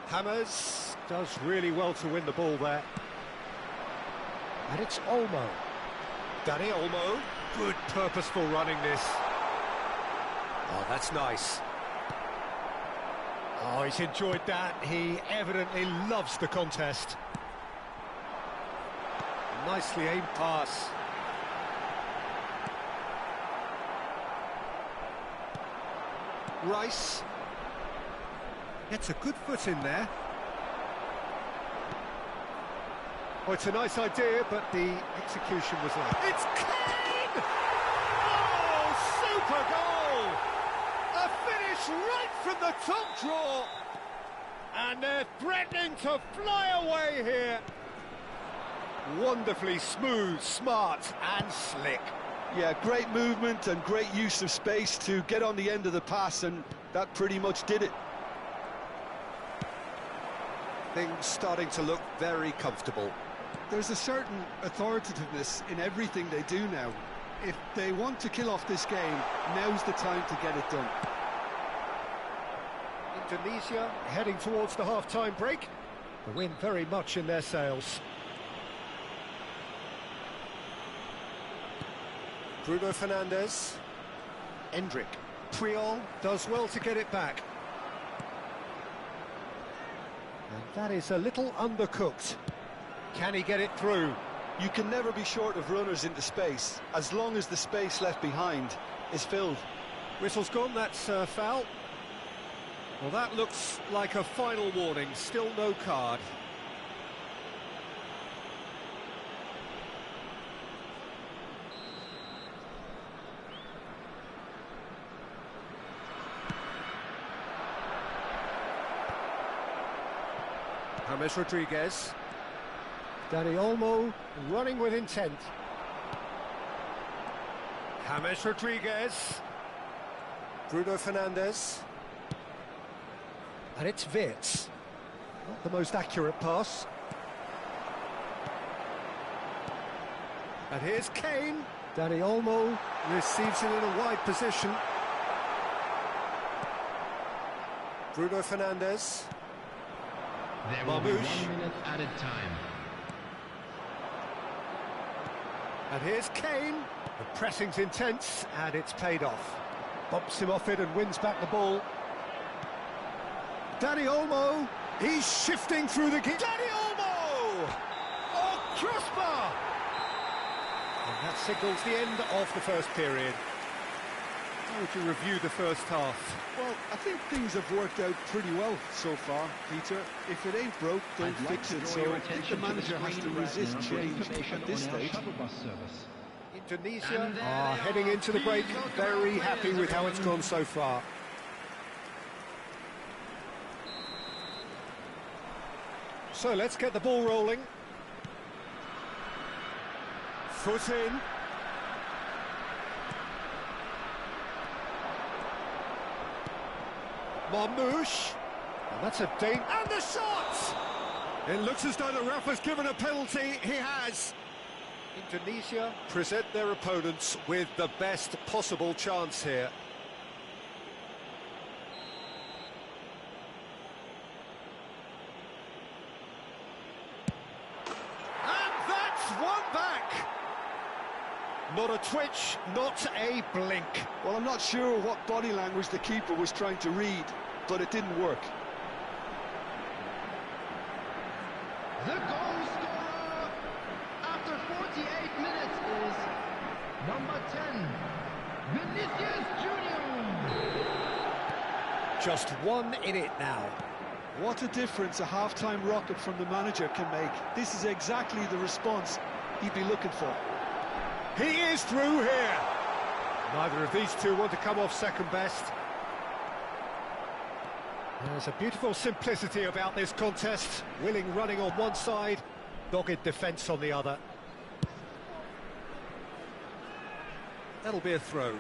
Hammers does really well to win the ball there. And it's Olmo. Dani Olmo. Good purposeful running this. Oh, that's nice. Oh, he's enjoyed that. He evidently loves the contest. Nicely aimed pass. Rice. Gets a good foot in there. Oh, it's a nice idea, but the execution was late. It's Kane! Oh, super goal! A finish right from the top draw. And they're threatening to fly away here. Wonderfully smooth, smart and slick. Yeah, great movement and great use of space to get on the end of the pass, and that pretty much did it. Things starting to look very comfortable. There's a certain authoritativeness in everything they do now. If they want to kill off this game, now's the time to get it done. Indonesia heading towards the half-time break. The wind very much in their sails. Bruno Fernandes. Endrick. Puyol does well to get it back. And that is a little undercooked. Can he get it through? You can never be short of runners into space, as long as the space left behind is filled. Whistle's gone, that's a foul. Well, that looks like a final warning, still no card. James Rodriguez. Dani Olmo running with intent. James Rodriguez. Bruno Fernandes. And it's Wirtz. Not the most accurate pass. And here's Kane. Dani Olmo receives it in a wide position. Bruno Fernandes. There will be 1 minute added time. And here's Kane. The pressing's intense, and it's paid off. Bumps him off it and wins back the ball. Dani Olmo, he's shifting through the... Dani Olmo! Oh, crossbar! And that signals the end of the first period. How would you review the first half? Well, I think things have worked out pretty well so far, Peter. If it ain't broke, don't fix it. So I think the manager has to resist change at this stage. Indonesia are heading into the break, very happy with how it's gone so far. So let's get the ball rolling. Foot in. Marmouche. And that's a danger. And the shot! It looks as though the ref has given a penalty. He has. Indonesia present their opponents with the best possible chance here. And that's one back. Not a twitch, not a blink. Well, I'm not sure what body language the keeper was trying to read, but it didn't work. The goal scorer after 48 minutes is number 10, Vinicius Junior. Just one in it now. What a difference a half-time rocket from the manager can make. This is exactly the response he'd be looking for. He is through here. Neither of these two want to come off second best. There's a beautiful simplicity about this contest. Willing running on one side, dogged defence on the other. That'll be a throw.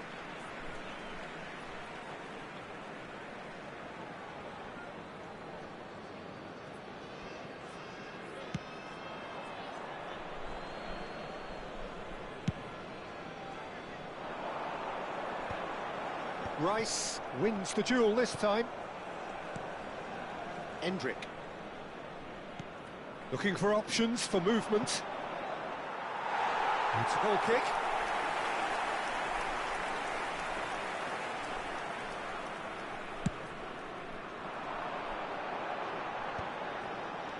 Rice wins the duel this time. Endrick. Looking for options for movement. It's a goal kick.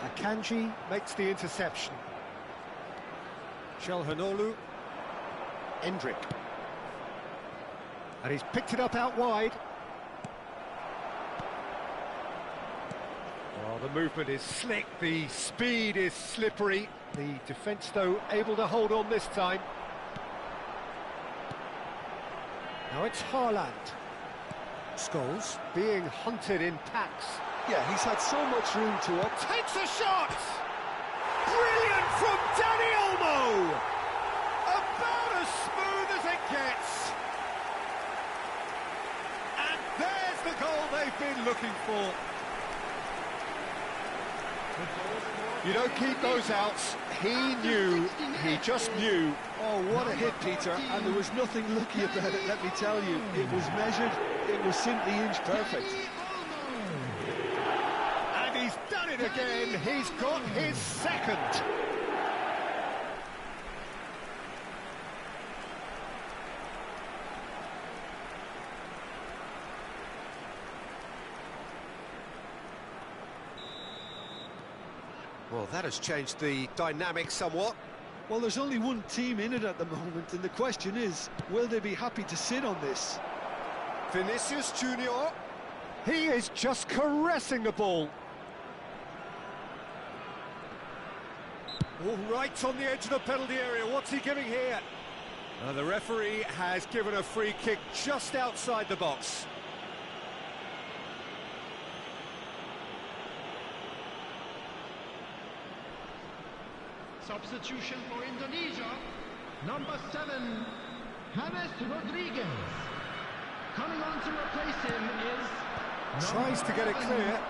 Akanji makes the interception. Chelhanoglu. Endrick. And he's picked it up out wide. Oh, the movement is slick, the speed is slippery. The defence, though, able to hold on this time. Now it's Haaland. Scholes being hunted in packs. Yeah, he's had so much room to up. Takes a shot! Brilliant from Dani Olmo! About as smooth as it gets. And there's the goal they've been looking for. You don't keep those outs. He knew, he just knew. Oh, what a hit, Peter. And there was nothing lucky about it, let me tell you. It was measured, it was simply inch perfect. And he's done it again. He's got his second. Well, that has changed the dynamic somewhat. Well, there's only one team in it at the moment, and the question is, will they be happy to sit on this? Vinicius Junior. He is just caressing the ball. All right on the edge of the penalty area. What's he giving here? The referee has given a free kick just outside the box. Substitution for Indonesia. Number 7, James Rodriguez. Coming on to replace him is... Tries to get it clear.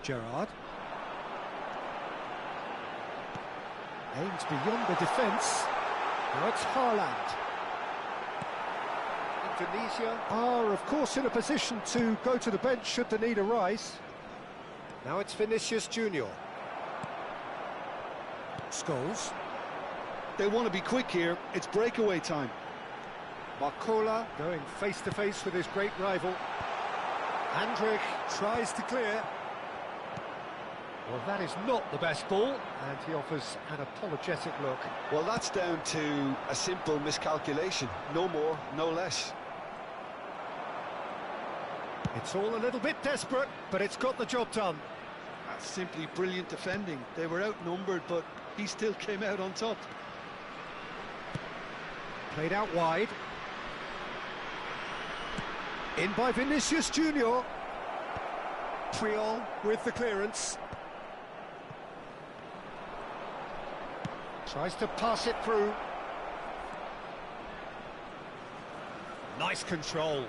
Gerrard. Aims beyond the defence. Now it's Haaland. Indonesia are, of course, in a position to go to the bench should the need arise. Now it's Vinicius Junior. Scholes. They want to be quick here. It's breakaway time. Barcola going face-to-face with his great rival. Andrich tries to clear. Well, that is not the best ball, and he offers an apologetic look. Well, that's down to a simple miscalculation. No more, no less. It's all a little bit desperate, but it's got the job done. That's simply brilliant defending. They were outnumbered, but he still came out on top. Played out wide. In by Vinicius Junior. Priol with the clearance. Tries to pass it through. Nice control.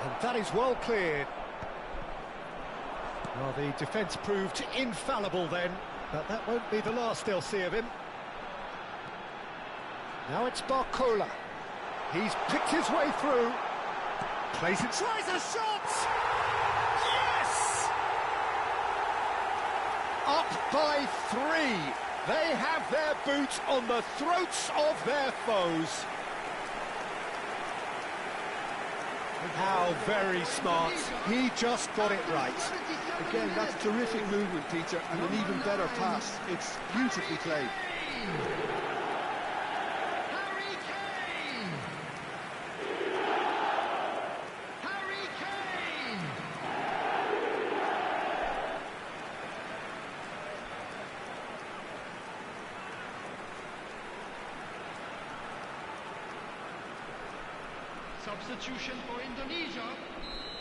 And that is well cleared. Well, the defence proved infallible then, but that won't be the last they'll see of him. Now it's Barcola. He's picked his way through. Plays it, tries a shot! Yes! Up by 3. They have their boot on the throats of their foes. How very smart. He just got it right. Again, that's terrific movement, Peter, and an even better pass. It's beautifully played. Substitution for Indonesia,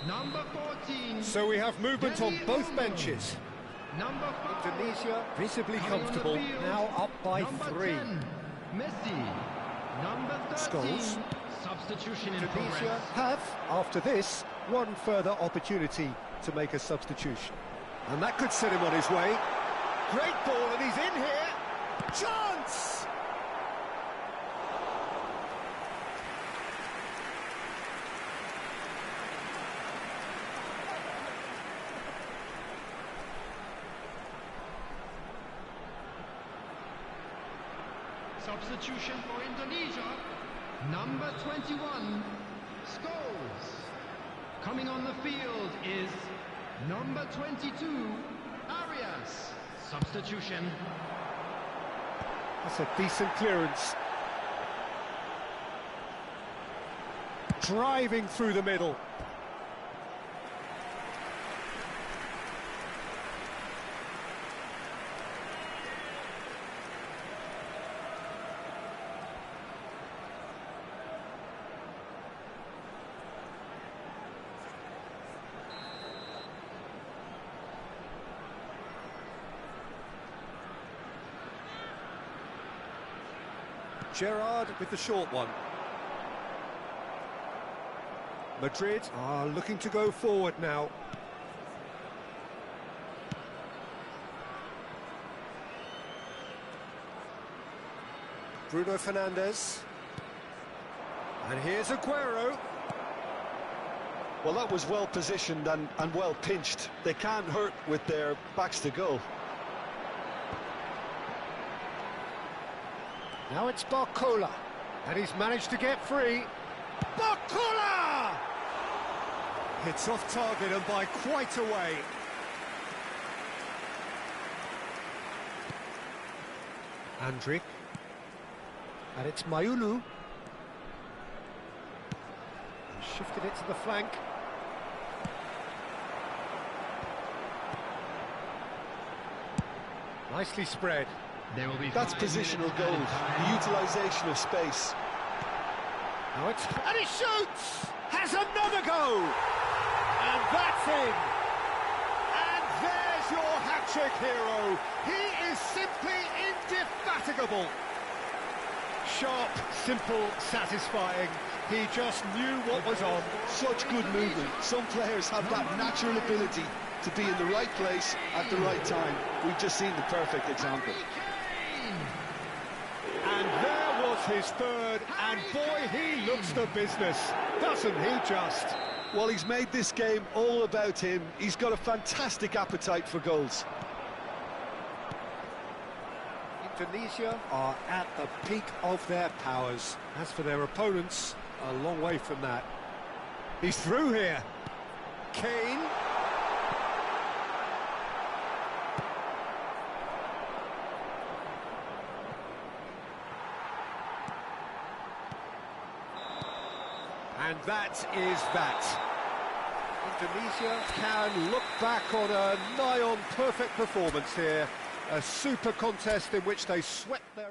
number 14. So we have movement on both benches. Number 5. Indonesia visibly comfortable, now up by number 3. 10, Messi. Number 13. Scholes. Substitution in Indonesia progress. have, after this, one further opportunity to make a substitution. And that could set him on his way. Great ball, and he's in here. Chance! Substitution for Indonesia, number 21, Scholes. Coming on the field is number 22, Arias. Substitution. That's a decent clearance. Driving through the middle. Gerrard with the short one. Madrid are looking to go forward now. Bruno Fernandes. And here's Aguero. Well, that was well positioned and well pinched. They can't hurt with their backs to goal. Now it's Barcola, and he's managed to get free. Bola! It's off target and by quite a way. Andrik. And it's Mayulu. Shifted it to the flank. Nicely spread. That's positional gold, the utilisation of space. Now it's... and he shoots! Has another go! And that's in! And there's your hat-trick hero. He is simply indefatigable. Sharp, simple, satisfying. He just knew what was on. Such good movement. Some players have that natural ability to be in the right place at the right time. We've just seen the perfect example. And there was his third, and boy, he looks the business, doesn't he just? Well, he's made this game all about him. He's got a fantastic appetite for goals. Indonesia are at the peak of their powers. As for their opponents, a long way from that. He's through here. Kane. And that is that. Indonesia can look back on a nigh-on perfect performance here. A super contest in which they swept their...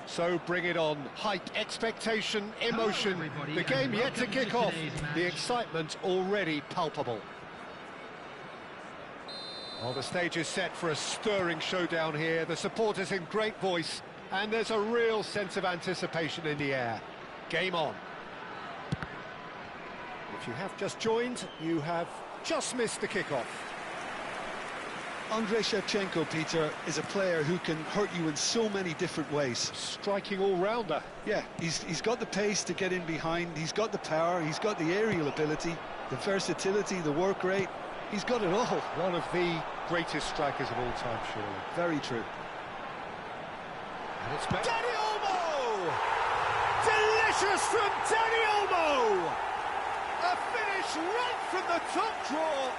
So bring it on. Hype, expectation, emotion. The game yet to kick off. The excitement already palpable. Well, the stage is set for a stirring showdown here. The supporters in great voice, and there's a real sense of anticipation in the air. Game on. If you have just joined, you have just missed the kickoff. Andrei Shevchenko, Peter, is a player who can hurt you in so many different ways. Striking all-rounder. Yeah, he's got the pace to get in behind, he's got the power, he's got the aerial ability, the versatility, the work rate. He's got it all. One of the greatest strikers of all time, surely. Very true. And it's Dani Olmo! Delicious from Dani Olmo! A finish right from the top draw.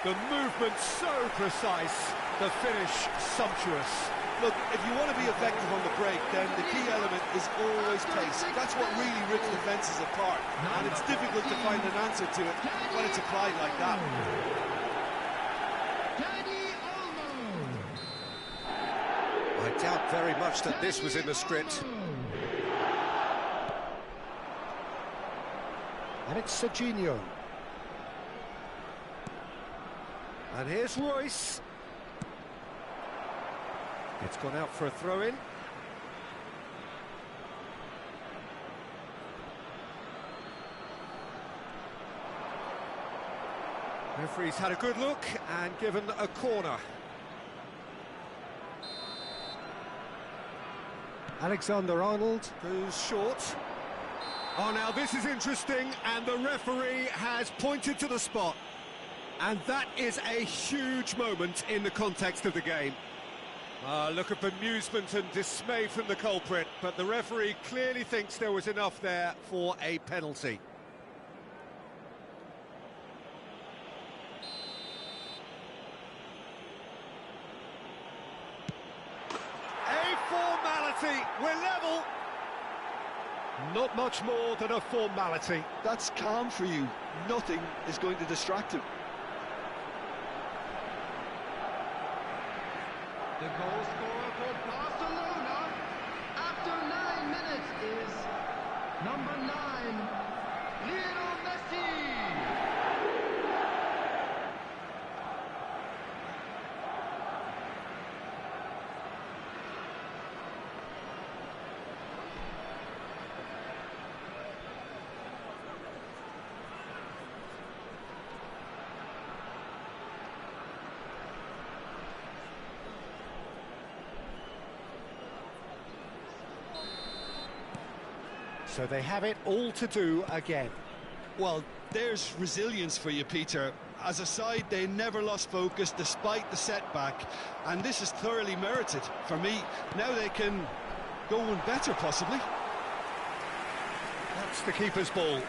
The movement so precise, the finish sumptuous. Look, if you want to be effective on the break, then the key element is always pace. That's what really rips defences apart, and it's difficult to find an answer to it when it's applied like that. I doubt very much that this was in the script. And it's Serginho. And here's Royce. It's gone out for a throw-in. Referee's had a good look and given a corner. Alexander-Arnold goes short. Oh, now this is interesting, and the referee has pointed to the spot. And that is a huge moment in the context of the game. Look of amusement and dismay from the culprit, but the referee clearly thinks there was enough there for a penalty. A formality, we're level. Not much more than a formality. That's calm for you. Nothing is going to distract him. The goal scorer for Barcelona after 9 minutes is number 9, Lionel Messi. So they have it all to do again. Well, there's resilience for you, Peter. As a side, they never lost focus despite the setback, and this is thoroughly merited. For me, now they can go one better, possibly. That's the keeper's ball.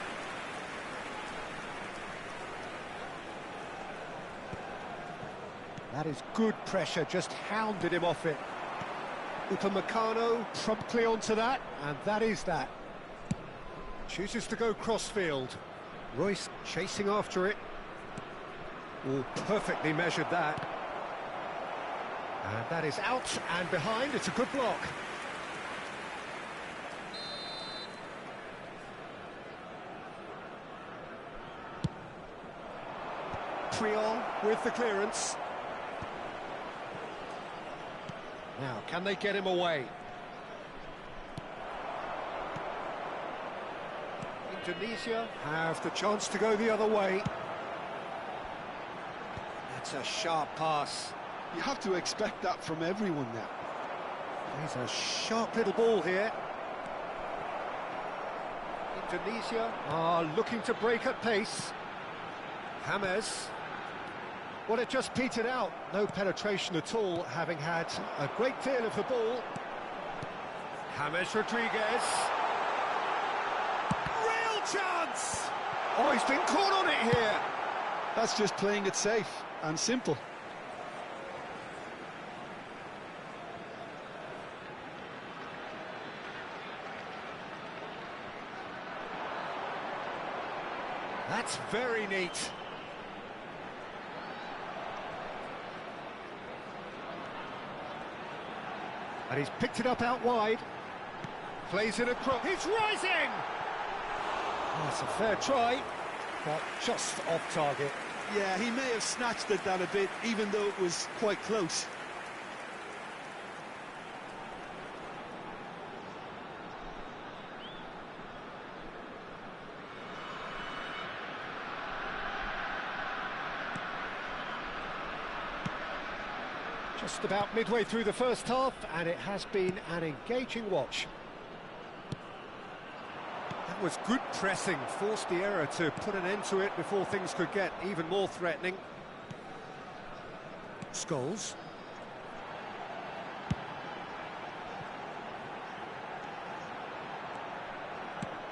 That is good pressure, just hounded him off it. Upamecano promptly onto that, and that is that. Chooses to go crossfield. Royce chasing after it. Oh, perfectly measured that. And that is out and behind. It's a good block. Priol with the clearance. Now, can they get him away? Indonesia have the chance to go the other way. That's a sharp pass. You have to expect that from everyone now. There's a sharp little ball here. Indonesia are looking to break at pace. James. Well, it just petered out. No penetration at all, having had a great deal of the ball. James Rodriguez. Real chance! Oh, he's been caught on it here. That's just playing it safe and simple. That's very neat. And he's picked it up out wide. Plays it across. He's rising! Oh, it's a fair try, but just off target. Yeah, he may have snatched at that a bit, even though it was quite close. Just about midway through the first half, and it has been an engaging watch. That was good pressing, forced the error to put an end to it before things could get even more threatening. Scholes.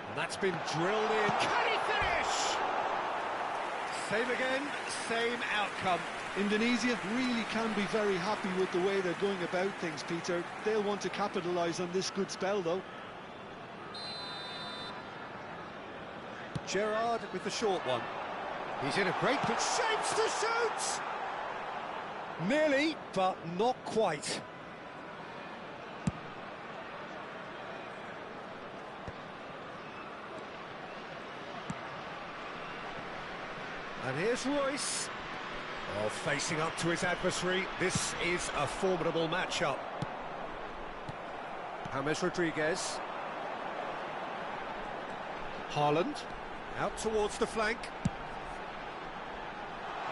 And that's been drilled in. Can he finish? Same again, same outcome. Indonesia really can be very happy with the way they're going about things, Peter. They'll want to capitalise on this good spell, though. Gerrard with the short one. He's in a great but shapes to shoot! Nearly, but not quite. And here's Royce. Oh, facing up to his adversary. This is a formidable matchup. James Rodriguez. Haaland. Out towards the flank.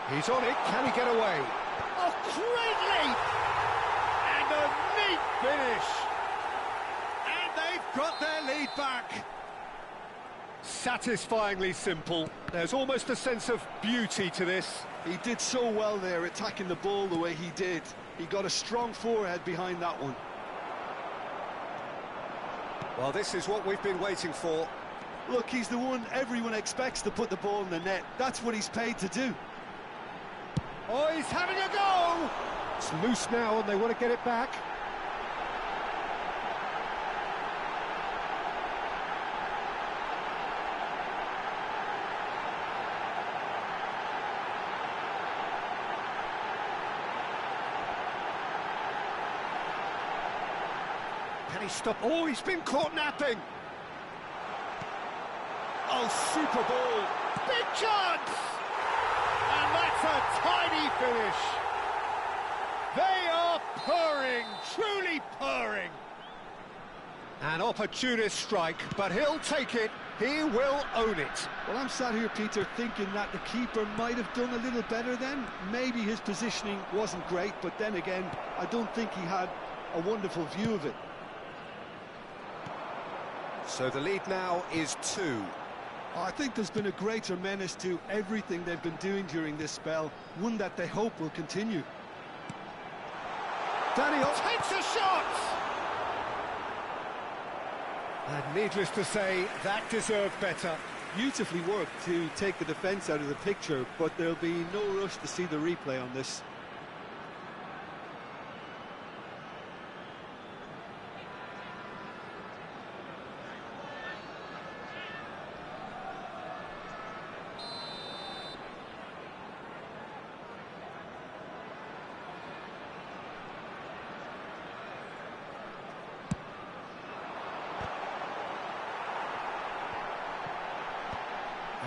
He's on it. Can he get away? Oh, great leap! And a neat finish. And they've got their lead back. Satisfyingly simple. There's almost a sense of beauty to this. He did so well there, attacking the ball the way he did. He got a strong forehead behind that one. Well, this is what we've been waiting for. Look, he's the one everyone expects to put the ball in the net. That's what he's paid to do. Oh, he's having a go! It's loose now and they want to get it back. Can he stop? Oh, he's been caught napping. Oh, super ball. Big chance! And that's a tiny finish. They are purring, truly purring. An opportunist strike, but he'll take it. He will own it. Well, I'm sat here, Peter, thinking that the keeper might have done a little better then. Maybe his positioning wasn't great, but then again, I don't think he had a wonderful view of it. So the lead now is 2. I think there's been a greater menace to everything they've been doing during this spell, one that they hope will continue. Daniel takes a shot! And needless to say, that deserved better. Beautifully worked to take the defence out of the picture, but there'll be no rush to see the replay on this.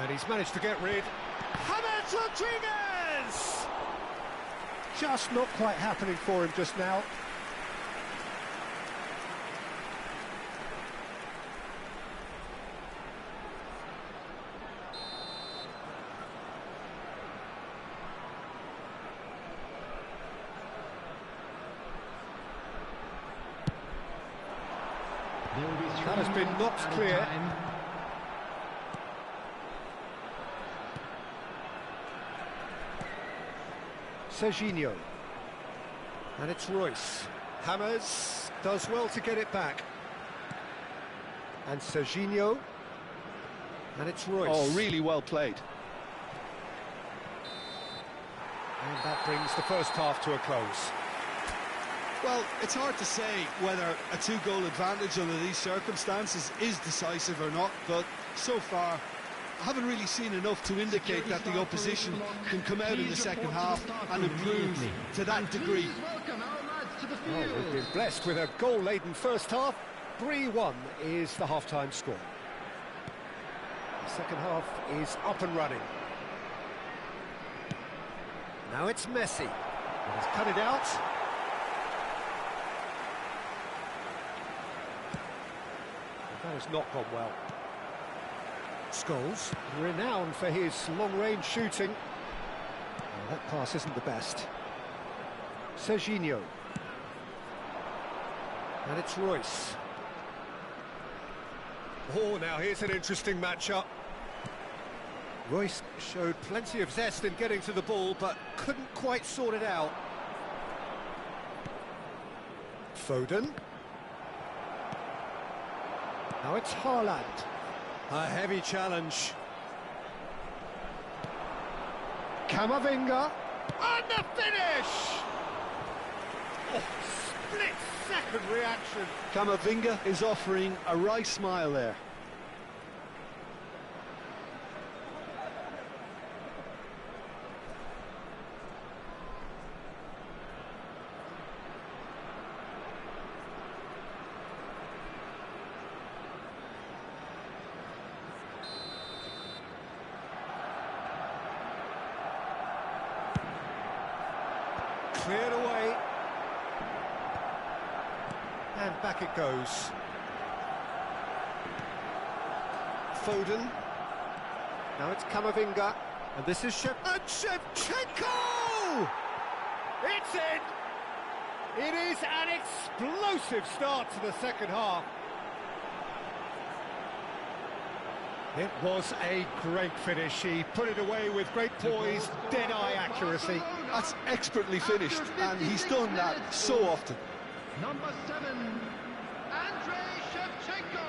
And he's managed to get rid. James Rodriguez! Just not quite happening for him just now. That has been knocked clear. Serginho, and it's Royce. Hammers, does well to get it back. And Serginho, and it's Royce. Oh, really well played. And that brings the first half to a close. Well, it's hard to say whether a 2-goal advantage under these circumstances is decisive or not, but so far I haven't really seen enough to indicate that the opposition can come out in the second half and improve to that degree. Oh, we've been blessed with a goal-laden first half. 3-1 is the half-time score. The second half is up and running. Now it's Messi. He's cut it out. That has not gone well. Scholes, renowned for his long-range shooting. Oh, that pass isn't the best. Serginho. And it's Royce. Oh, now here's an interesting matchup. Royce showed plenty of zest in getting to the ball, but couldn't quite sort it out. Foden. Now it's Haaland. A heavy challenge. Camavinga. And the finish! Oh, split-second reaction. Camavinga is offering a wry smile there. Cleared away. And back it goes. Foden. Now it's Camavinga. And this is Shevchenko! It's in! It is an explosive start to the second half. It was a great finish. He put it away with great poise, dead-eye accuracy. That's expertly finished, and he's done that so often. Number 7, Andrei Shevchenko.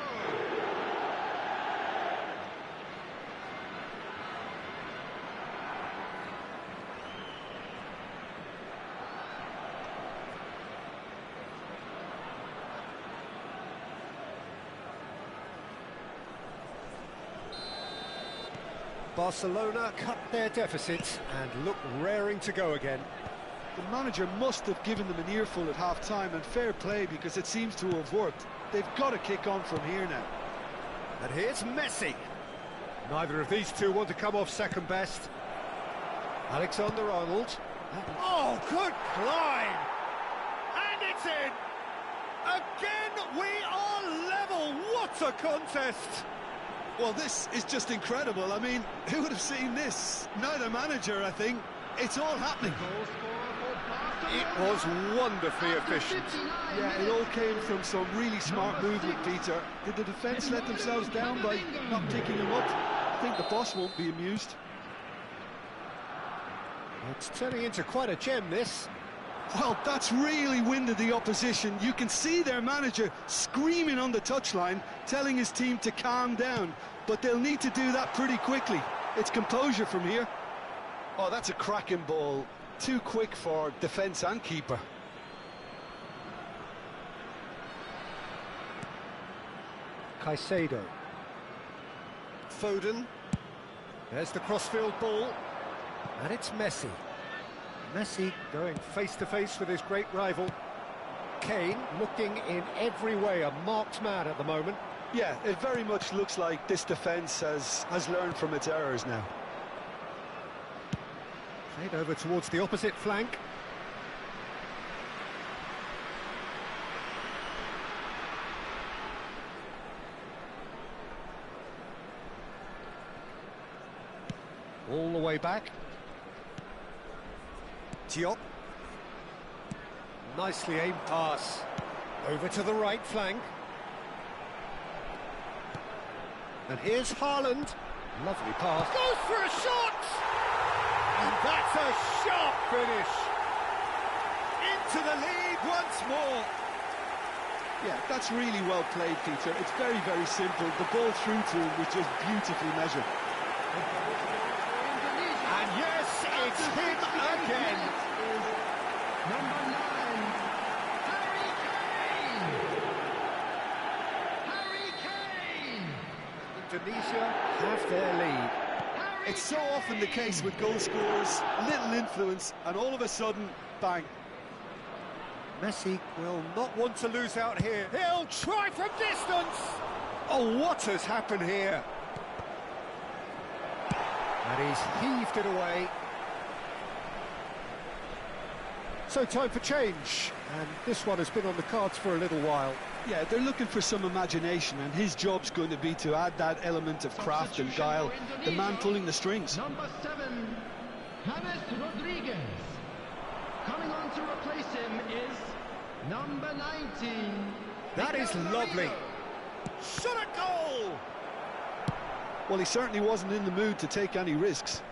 Barcelona cut their deficit and look raring to go again. The manager must have given them an earful at half-time, and fair play, because it seems to have worked. They've got to kick on from here now. And here's Messi. Neither of these two want to come off second best. Alexander-Arnold. Oh, good climb! And it's in! Again, we are level! What a contest! Well, this is just incredible. I mean, who would have seen this? Neither manager, I think. It's all happening. It was wonderfully efficient. Yeah, it all came from some really smart movement, Peter. Did the defence let themselves down by not picking him up? I think the boss won't be amused. It's turning into quite a gem, this. Well, that's really winded the opposition. You can see their manager screaming on the touchline, telling his team to calm down. But they'll need to do that pretty quickly. It's composure from here. Oh, that's a cracking ball. Too quick for defence and keeper. Caicedo. Foden. There's the crossfield ball. And it's Messi. Messi going face-to-face with his great rival. Kane looking in every way a marked man at the moment. Yeah, it very much looks like this defence has learned from its errors now. Played over towards the opposite flank. All the way back. Diop. Nicely aimed pass. Over to the right flank. And here's Haaland. Lovely pass. Goes for a shot! And that's a sharp finish. Into the lead once more. Yeah, that's really well played, Peter. It's very, very simple. The ball through to him was just beautifully measured. And yes, it's him again. Number 9, Harry Kane! Harry Kane! Indonesia have their lead. It's so often the case with goal scorers, little influence, and all of a sudden, bang. Messi will not want to lose out here. He'll try from distance. Oh, what has happened here? And he's heaved it away. So time for change, and this one has been on the cards for a little while. Yeah, they're looking for some imagination, and his job's going to be to add that element of craft and guile, the man pulling the strings. Number 7, James Rodriguez. Coming on to replace him is number 19. That is lovely. Shot a goal! Well, he certainly wasn't in the mood to take any risks.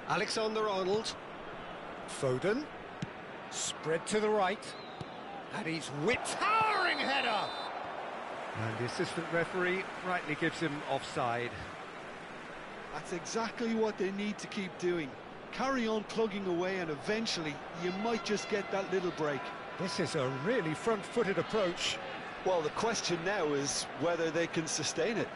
Alexander-Arnold. Foden. Spread to the right. And he's whipped. Towering header! And the assistant referee rightly gives him offside. That's exactly what they need to keep doing. Carry on plugging away, and eventually you might just get that little break. This is a really front-footed approach. Well, the question now is whether they can sustain it.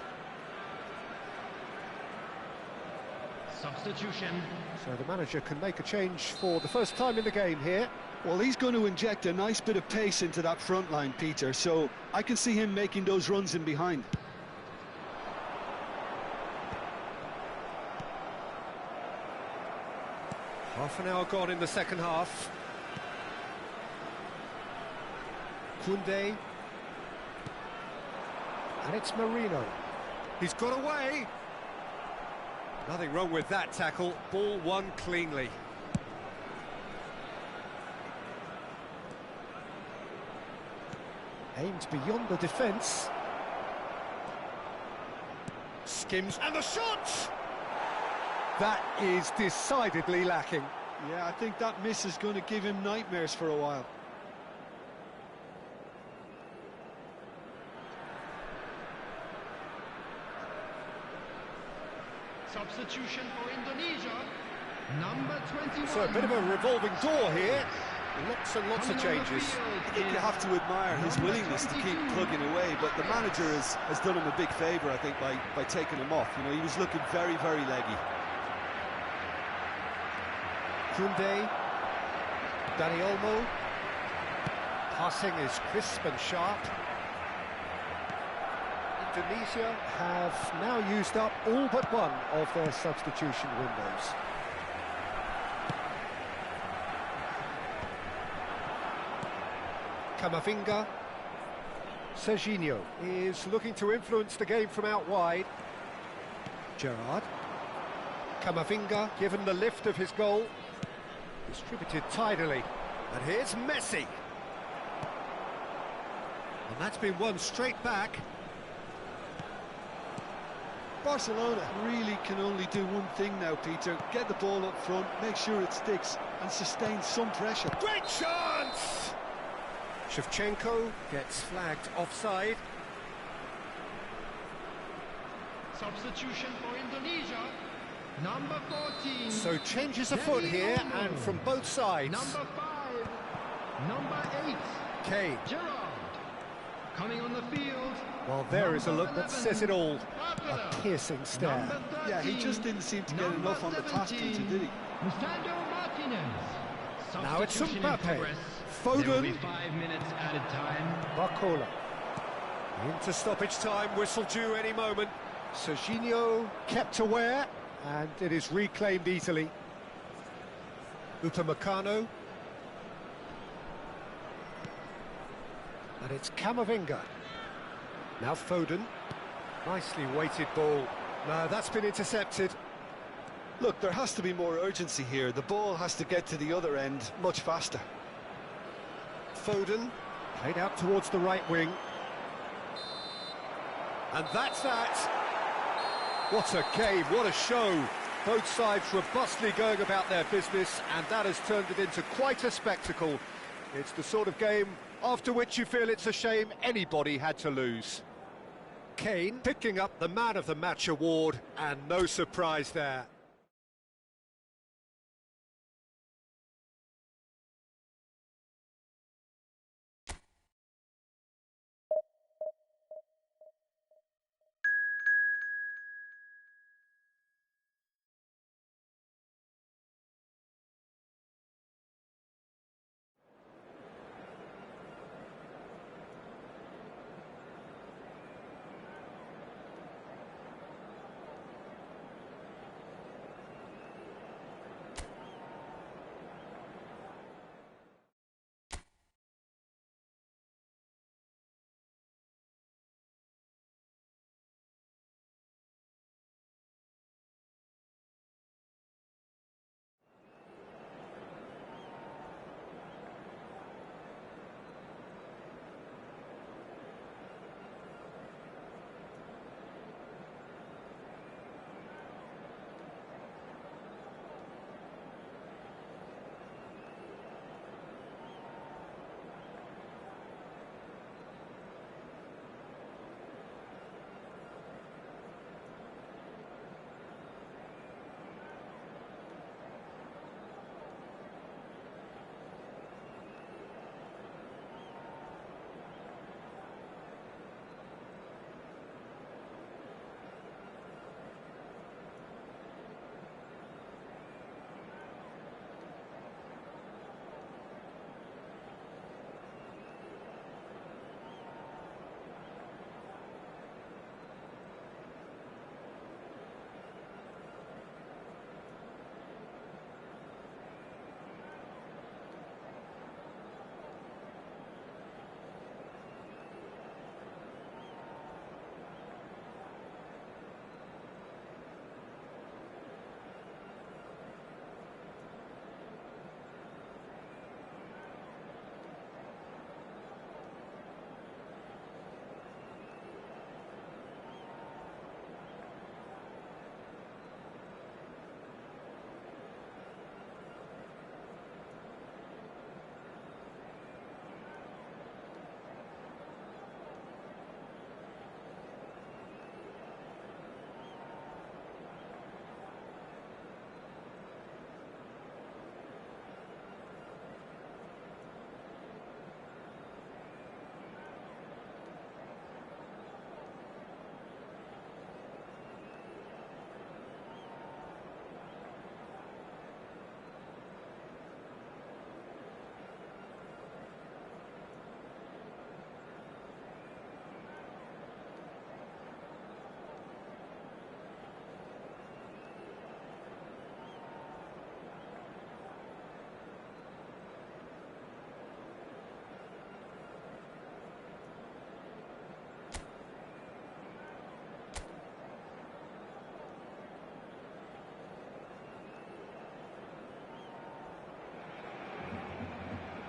Substitution. So the manager can make a change for the first time in the game here. Well, he's going to inject a nice bit of pace into that front line, Peter, so I can see him making those runs in behind. Half an hour gone in the second half. Koundé. And it's Marino. He's got away. Nothing wrong with that tackle. Ball won cleanly. Aimed beyond the defence. Skims, and the shot! That is decidedly lacking. Yeah, I think that miss is going to give him nightmares for a while. Substitution for Indonesia, number 21. So a bit of a revolving door here. Lots and lots of changes. I think you have to admire his willingness to keep plugging away, but the manager has done him a big favour, I think, by taking him off. You know, he was looking very, very leggy. Koundé. Dani Olmo. Passing is crisp and sharp. Indonesia have now used up all but one of their substitution windows. Camavinga. Serginho is looking to influence the game from out wide. Gerrard. Camavinga, given the lift of his goal. Distributed tidily. And here's Messi. And that's been won straight back. Barcelona really can only do one thing now, Peter. Get the ball up front, make sure it sticks, and sustain some pressure. Great chance! Shevchenko gets flagged offside. Substitution for Indonesia. Number 14. So changes afoot here, and from both sides. Number 5. Number 8. Kane. Gerrard. Coming on the field. Well, there is a look that 11, says it all. Babala. A piercing stare. Number 13, Yeah, he just didn't seem to get number enough on the pass to, 17, did he? Mustando Martinez. Now it's Substitution in Mbappe. progress. There will Foden. be 5 minutes added time. Barcola. Into stoppage time, whistle due any moment. Serginho kept aware, and it is reclaimed easily. Upamecano. And it's Camavinga. Now Foden. Nicely weighted ball. No, that's been intercepted. Look, there has to be more urgency here. The ball has to get to the other end much faster. Foden. Played out towards the right wing. And that's that. What a game, what a show. Both sides robustly going about their business, and that has turned it into quite a spectacle. It's the sort of game after which you feel it's a shame anybody had to lose. Kane picking up the Man of the Match award, and no surprise there.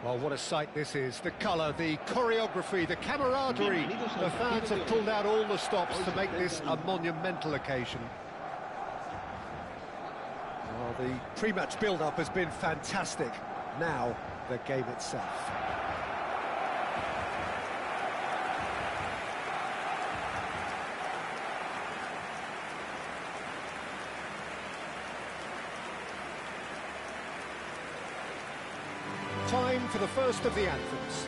Well, what a sight this is. The colour, the choreography, the camaraderie. The fans have pulled out all the stops to make this a monumental occasion. Well, the pre-match build-up has been fantastic. Now, the game itself. Time for the first of the anthems.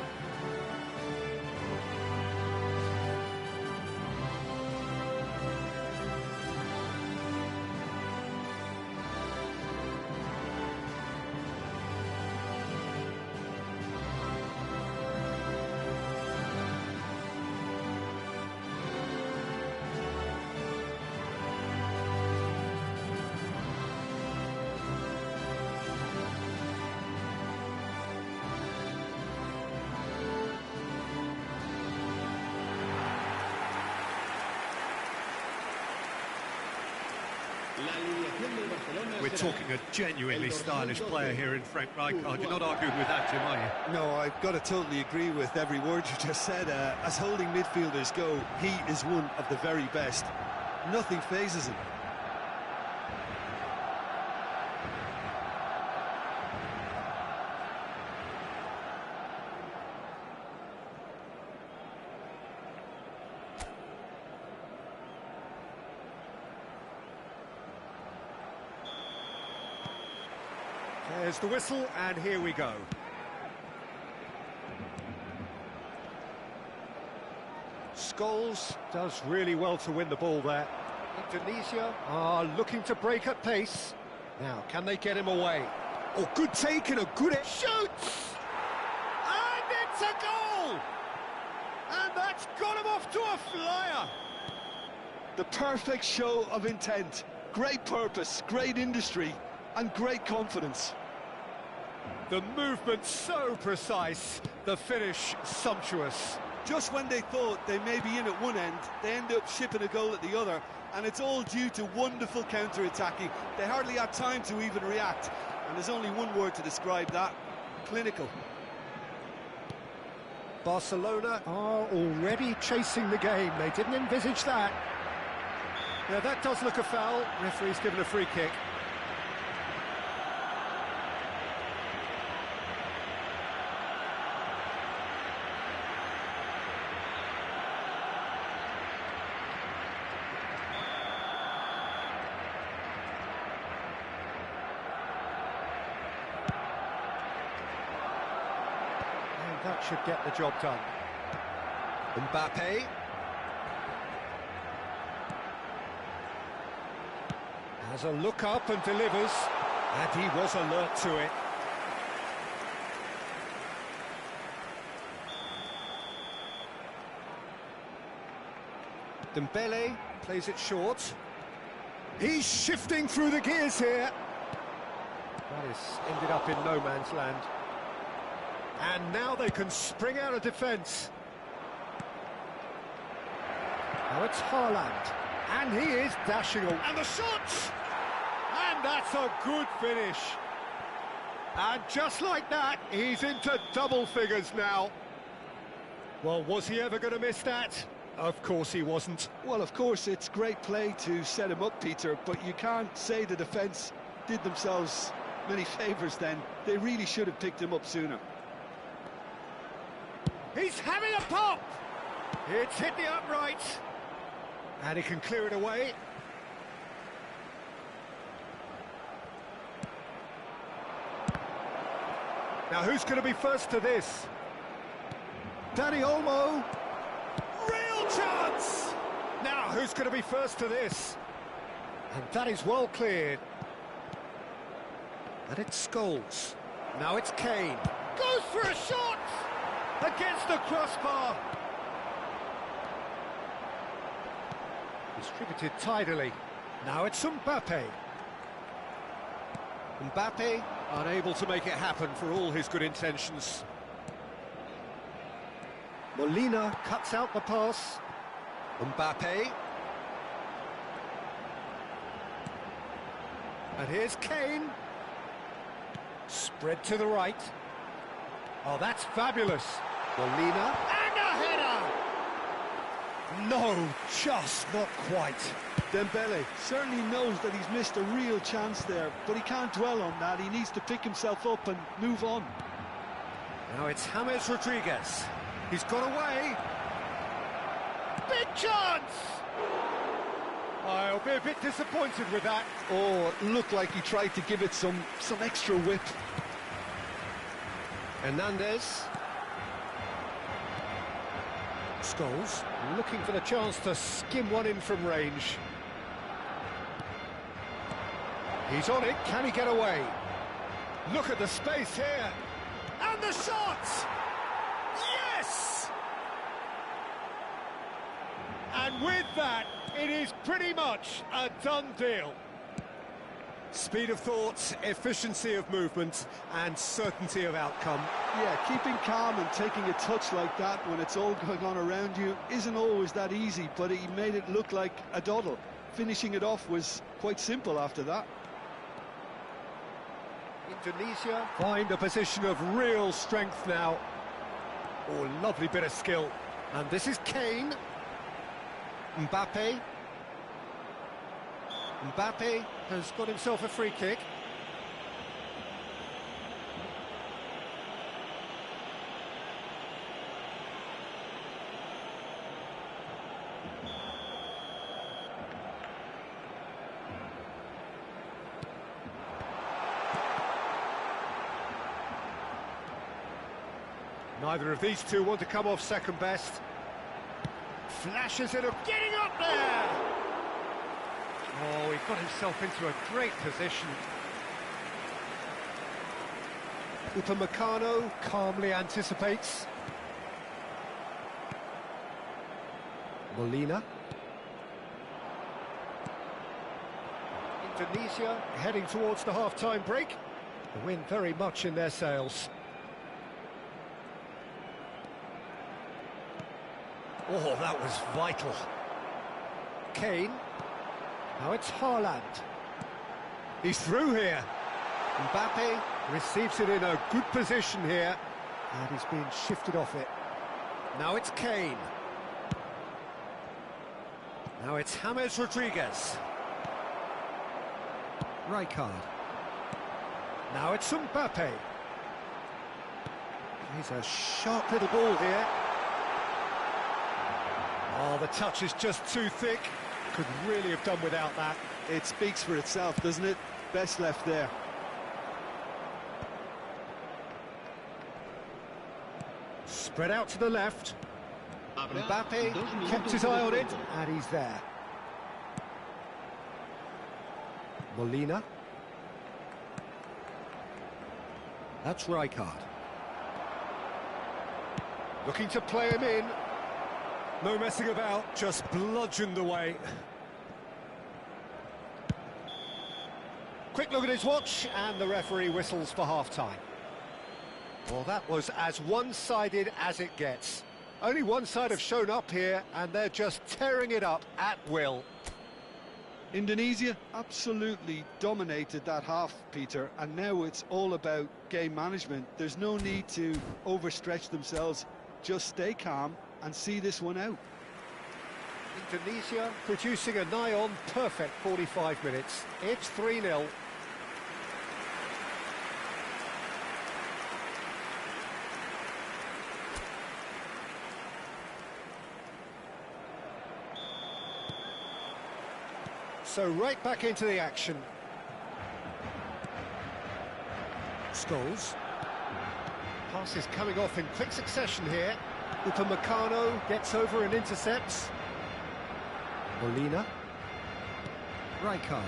We're talking a genuinely stylish player here in Frank Rijkaard. You're not arguing with that, Jim, are you? No, I've got to totally agree with every word you just said. As holding midfielders go, he is one of the very best. Nothing phases him. There's the whistle, and here we go. Scholes does really well to win the ball there. Indonesia are looking to break at pace. Now, can they get him away? Oh, good take and a good shoots! And it's a goal! And that's got him off to a flyer! The perfect show of intent. Great purpose, great industry, and great confidence. The movement so precise, the finish sumptuous. Just when they thought they may be in at one end, they end up shipping a goal at the other, and it's all due to wonderful counter-attacking. They hardly had time to even react, and there's only one word to describe that: clinical. Barcelona are already chasing the game. They didn't envisage that. Yeah, that does look a foul. Referee's given a free kick. That should get the job done. Mbappe. Has a look up and delivers. And he was alert to it. Dembele plays it short. He's shifting through the gears here. That has ended up in no man's land. And now they can spring out of defence. Now it's Haaland. And he is dashing away. And the shot! And that's a good finish. And just like that, he's into double figures now. Well, was he ever going to miss that? Of course he wasn't. Well, of course, it's great play to set him up, Peter, but you can't say the defence did themselves many favours then. They really should have picked him up sooner. He's having a pop! It's hit the upright. And he can clear it away. Now who's going to be first to this? Dani Olmo. Real chance! Now who's going to be first to this? And that is well cleared. And it's Scholes. Now it's Kane. Goes for a shot! Against the crossbar. Distributed tidily. Now it's Mbappe. Mbappe unable to make it happen for all his good intentions. Molina cuts out the pass. Mbappe. And here's Kane. Spread to the right. Oh, that's fabulous. Molina, and a header! No, just not quite. Dembele certainly knows that he's missed a real chance there, but he can't dwell on that. He needs to pick himself up and move on. Now it's James Rodriguez. He's got away. Big chance! I'll be a bit disappointed with that. Oh, it looked like he tried to give it some extra whip. Hernandez. Scholes looking for the chance to skim one in from range. He's on it, can he get away? Look at the space here. And the shot! Yes! And with that, it is pretty much a done deal. Speed of thought, efficiency of movement, and certainty of outcome. Yeah, keeping calm and taking a touch like that when it's all going on around you isn't always that easy, but he made it look like a doddle. Finishing it off was quite simple after that. Indonesia find a position of real strength now. Oh, lovely bit of skill. And this is Kane. Mbappe. Mbappe has got himself a free kick. Neither of these two want to come off second best. Flashes it up, getting up there! Oh, he got himself into a great position. Upamecano calmly anticipates. Molina. Indonesia heading towards the half-time break. The wind very much in their sails. Oh, that was vital. Kane. Now it's Haaland. He's through here. Mbappe receives it in a good position here. And he's being shifted off it. Now it's Kane. Now it's James Rodriguez. Rijkaard. Now it's Mbappe. He's a sharp little ball here. Oh, the touch is just too thick. Could really have done without that. It speaks for itself, doesn't it? Best left there. Spread out to the left. Mbappe kept his eye on it, and he's there. Molina. That's Rijkaard. Looking to play him in. No messing about, just bludgeoned away. Quick look at his watch, and the referee whistles for half-time. Well, that was as one-sided as it gets. Only one side have shown up here, and they're just tearing it up at will. Indonesia absolutely dominated that half, Peter, and now it's all about game management. There's no need to overstretch themselves. Just stay calm and see this one out. Indonesia producing a nigh-on perfect 45 minutes. It's 3-0. So right back into the action. Scholes. Passes coming off in quick succession here. Upamecano gets over and intercepts. Molina. Rijkaard.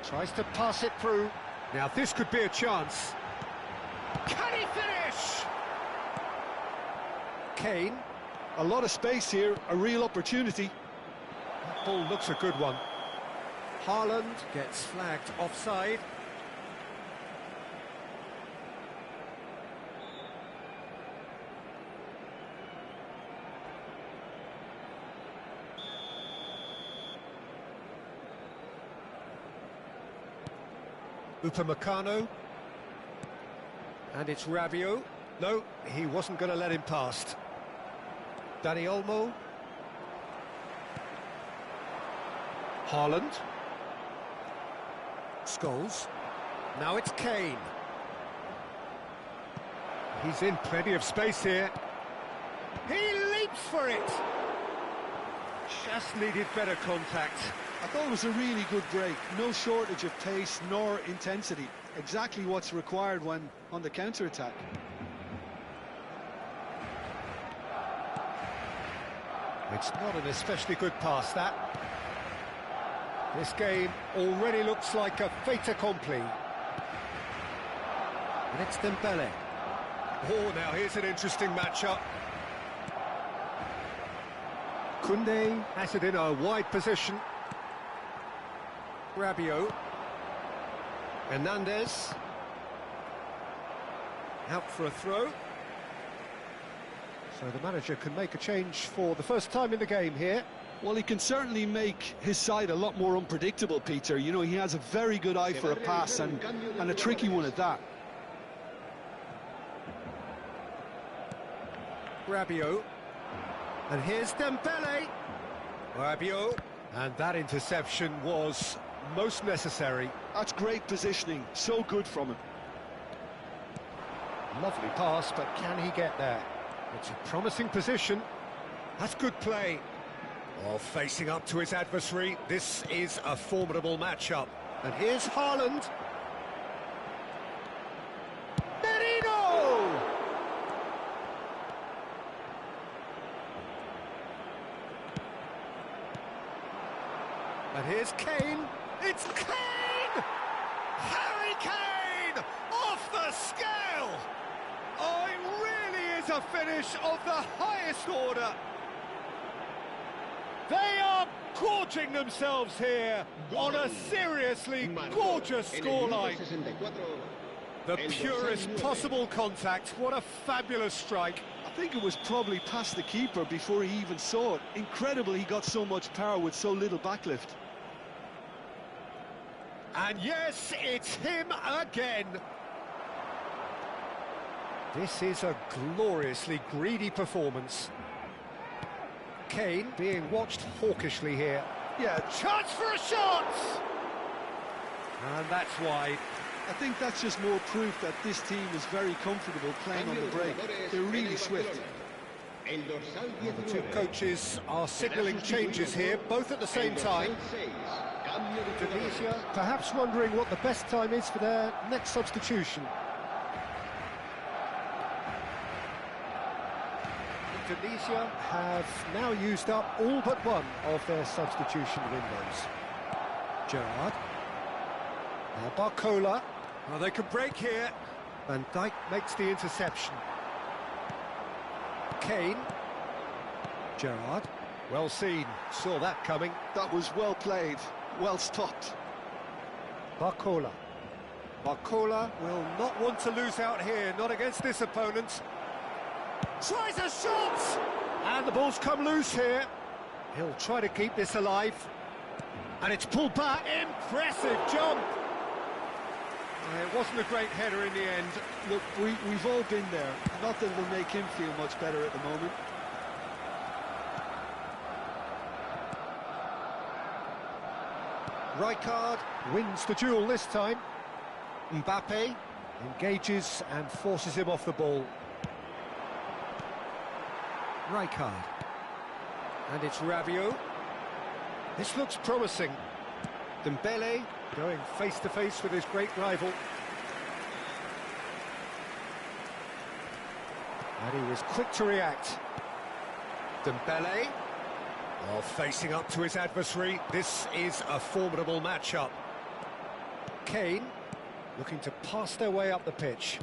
Tries to pass it through. Now this could be a chance. Can he finish? Kane. A lot of space here, a real opportunity. That ball looks a good one. Haaland gets flagged offside. Upamecano. And it's Rabiot. No, he wasn't going to let him past. Dani Olmo. Haaland. Scholes. Now it's Kane. He's in plenty of space here. He leaps for it. Just needed better contact. I thought it was a really good break. No shortage of pace nor intensity. Exactly what's required when on the counter-attack. It's not an especially good pass, that. This game already looks like a fait accompli. And it's Dembele. Oh, now here's an interesting matchup. Koundé has it in a wide position. Rabiot. Hernandez. Out for a throw. So the manager can make a change for the first time in the game here. Well, he can certainly make his side a lot more unpredictable, Peter. You know, he has a very good eye for a pass and a tricky one at that. Rabiot. And here's Dembele. Rabiot. And that interception was most necessary. That's great positioning. So good from him. Lovely pass, but can he get there? It's a promising position. That's good play. Oh, facing up to his adversary. This is a formidable matchup. And here's Haaland. Merino! And here's Kane. It's Kane! Harry Kane! Off the scale! Oh, it really is a finish of the highest order. They are gorging themselves here on a seriously gorgeous scoreline. The purest possible contact. What a fabulous strike. I think it was probably past the keeper before he even saw it. Incredible he got so much power with so little backlift. And yes, it's him again. This is a gloriously greedy performance. Kane being watched hawkishly here. Yeah, Chance for a shot! And that's wide. I think that's just more proof that this team is very comfortable playing on the break. They're really swift. The two coaches are signalling changes here, both at the same time. Tunisia perhaps wondering what the best time is for their next substitution. Tunisia have now used up all but one of their substitution windows. Gerrard. Now Barcola. Well, they can break here. Van Dijk makes the interception. Kane. Gerrard. Well seen. Saw that coming. That was well played, well stopped. Barcola. Barcola will not want to lose out here, not against this opponent. Tries a shot! And the ball's come loose here. He'll try to keep this alive. And it's pulled back. Impressive jump! It wasn't a great header in the end. Look, we've all been there. Not that it'll make him feel much better at the moment. Rijkaard wins the duel this time. Mbappe engages and forces him off the ball. Rijkaard. And it's Rabiot. This looks promising. Dembele going face-to-face with his great rival. And he was quick to react. Dembele. Well, facing up to his adversary. This is a formidable matchup. Kane looking to pass their way up the pitch.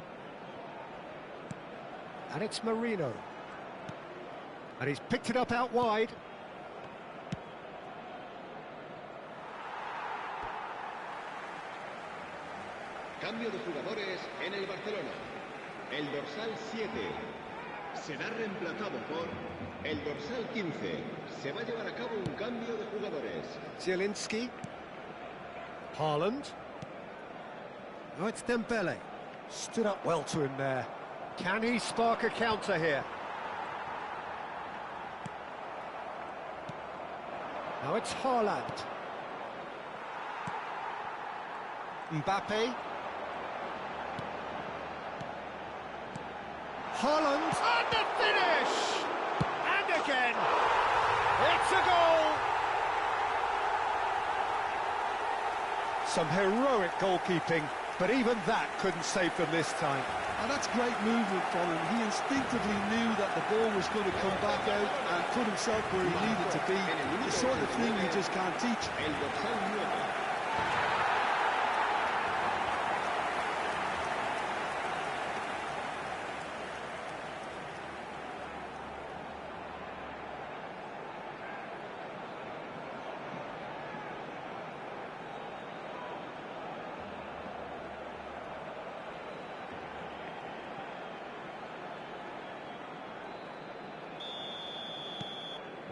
And it's Merino. And he's picked it up out wide. Cambio de jugadores en el Barcelona. El dorsal 7 será reemplazado por el dorsal 15. Se va a llevar a cabo un cambio de jugadores. Zielinski. Haaland. Oh, it's Dembele. Stood up well to him there. Can he spark a counter here? Now it's Haaland. Mbappe. Haaland. And the finish! And again. It's a goal! Some heroic goalkeeping, but even that couldn't save them this time. And that's great movement from him. He instinctively knew that the ball was going to come back out and put himself where he needed to be. The sort of thing you just can't teach. El dorsal 9.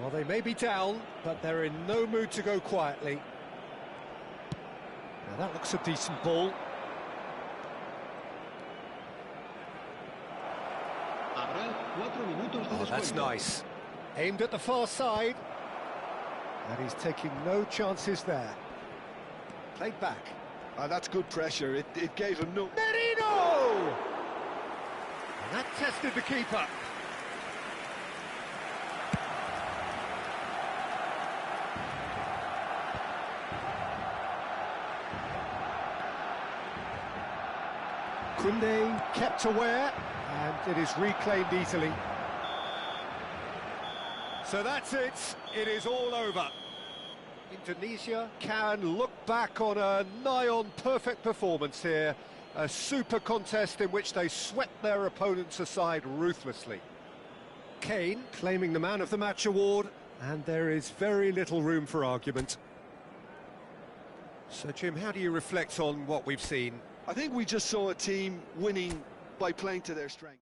Well, they may be down, but they're in no mood to go quietly. Now that looks a decent ball. Oh, that's nice. Aimed at the far side. And he's taking no chances there. Played back. That's good pressure. It gave him no... Merino! And that tested the keeper. Kunde kept aware, and it is reclaimed easily. So that's it. It is all over. Indonesia can look back on a nigh-on perfect performance here. A super contest in which they swept their opponents aside ruthlessly. Kane claiming the Man of the Match award, and there is very little room for argument. So, Jim, how do you reflect on what we've seen? I think we just saw a team winning by playing to their strength.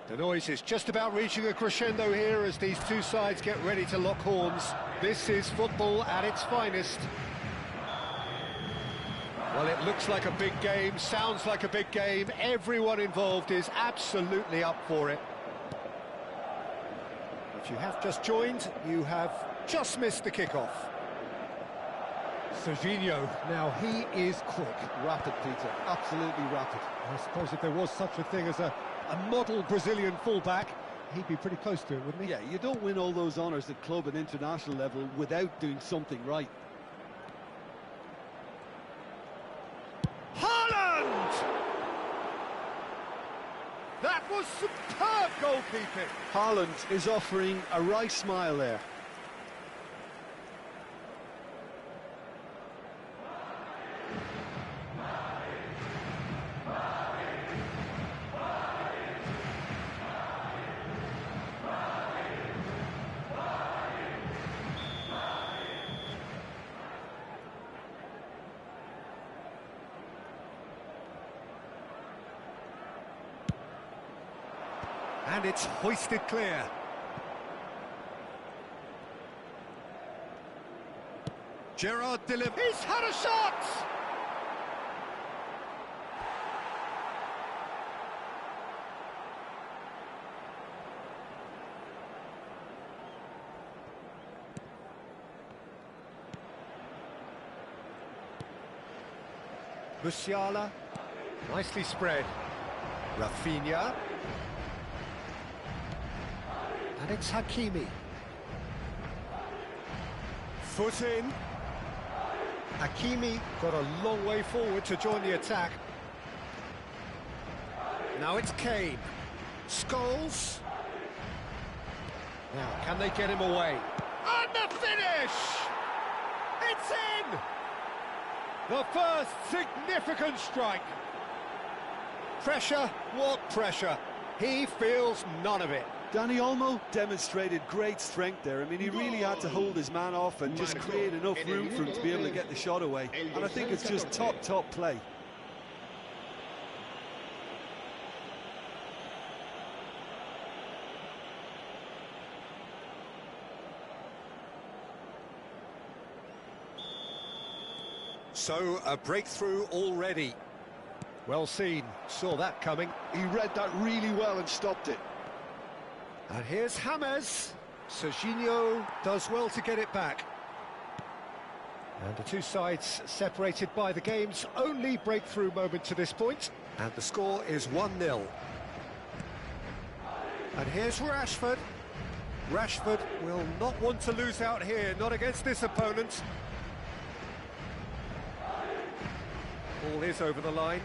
The noise is just about reaching a crescendo here as these two sides get ready to lock horns. This is football at its finest. Well, it looks like a big game, sounds like a big game. Everyone involved is absolutely up for it. If you have just joined, you have just missed the kickoff. Serginho, now he is quick. Rapid, Peter, absolutely rapid. I suppose if there was such a thing as a model Brazilian fullback, he'd be pretty close to it, wouldn't he? Yeah, you don't win all those honours at club and international level without doing something right. Haaland! That was superb goalkeeping. Haaland is offering a wry smile there. And it's hoisted clear. Gerard delivers. He's had a shot! Musiala, nicely spread. Rafinha. And it's Hakimi. Foot in. Hakimi got a long way forward to join the attack. Now it's Kane. Scholes. Now, can they get him away? And the finish! It's in! The first significant strike. Pressure, what pressure? He feels none of it. Dani Olmo demonstrated great strength there. I mean, he really had to hold his man off and just create enough room for him to be able to get the shot away. And I think it's just top play. So, a breakthrough already. Well seen, saw that coming. He read that really well and stopped it. And here's James. Serginho does well to get it back. And the two sides separated by the game's only breakthrough moment to this point. And the score is 1-0. And here's Rashford. Rashford will not want to lose out here, not against this opponent. Ball is over the line.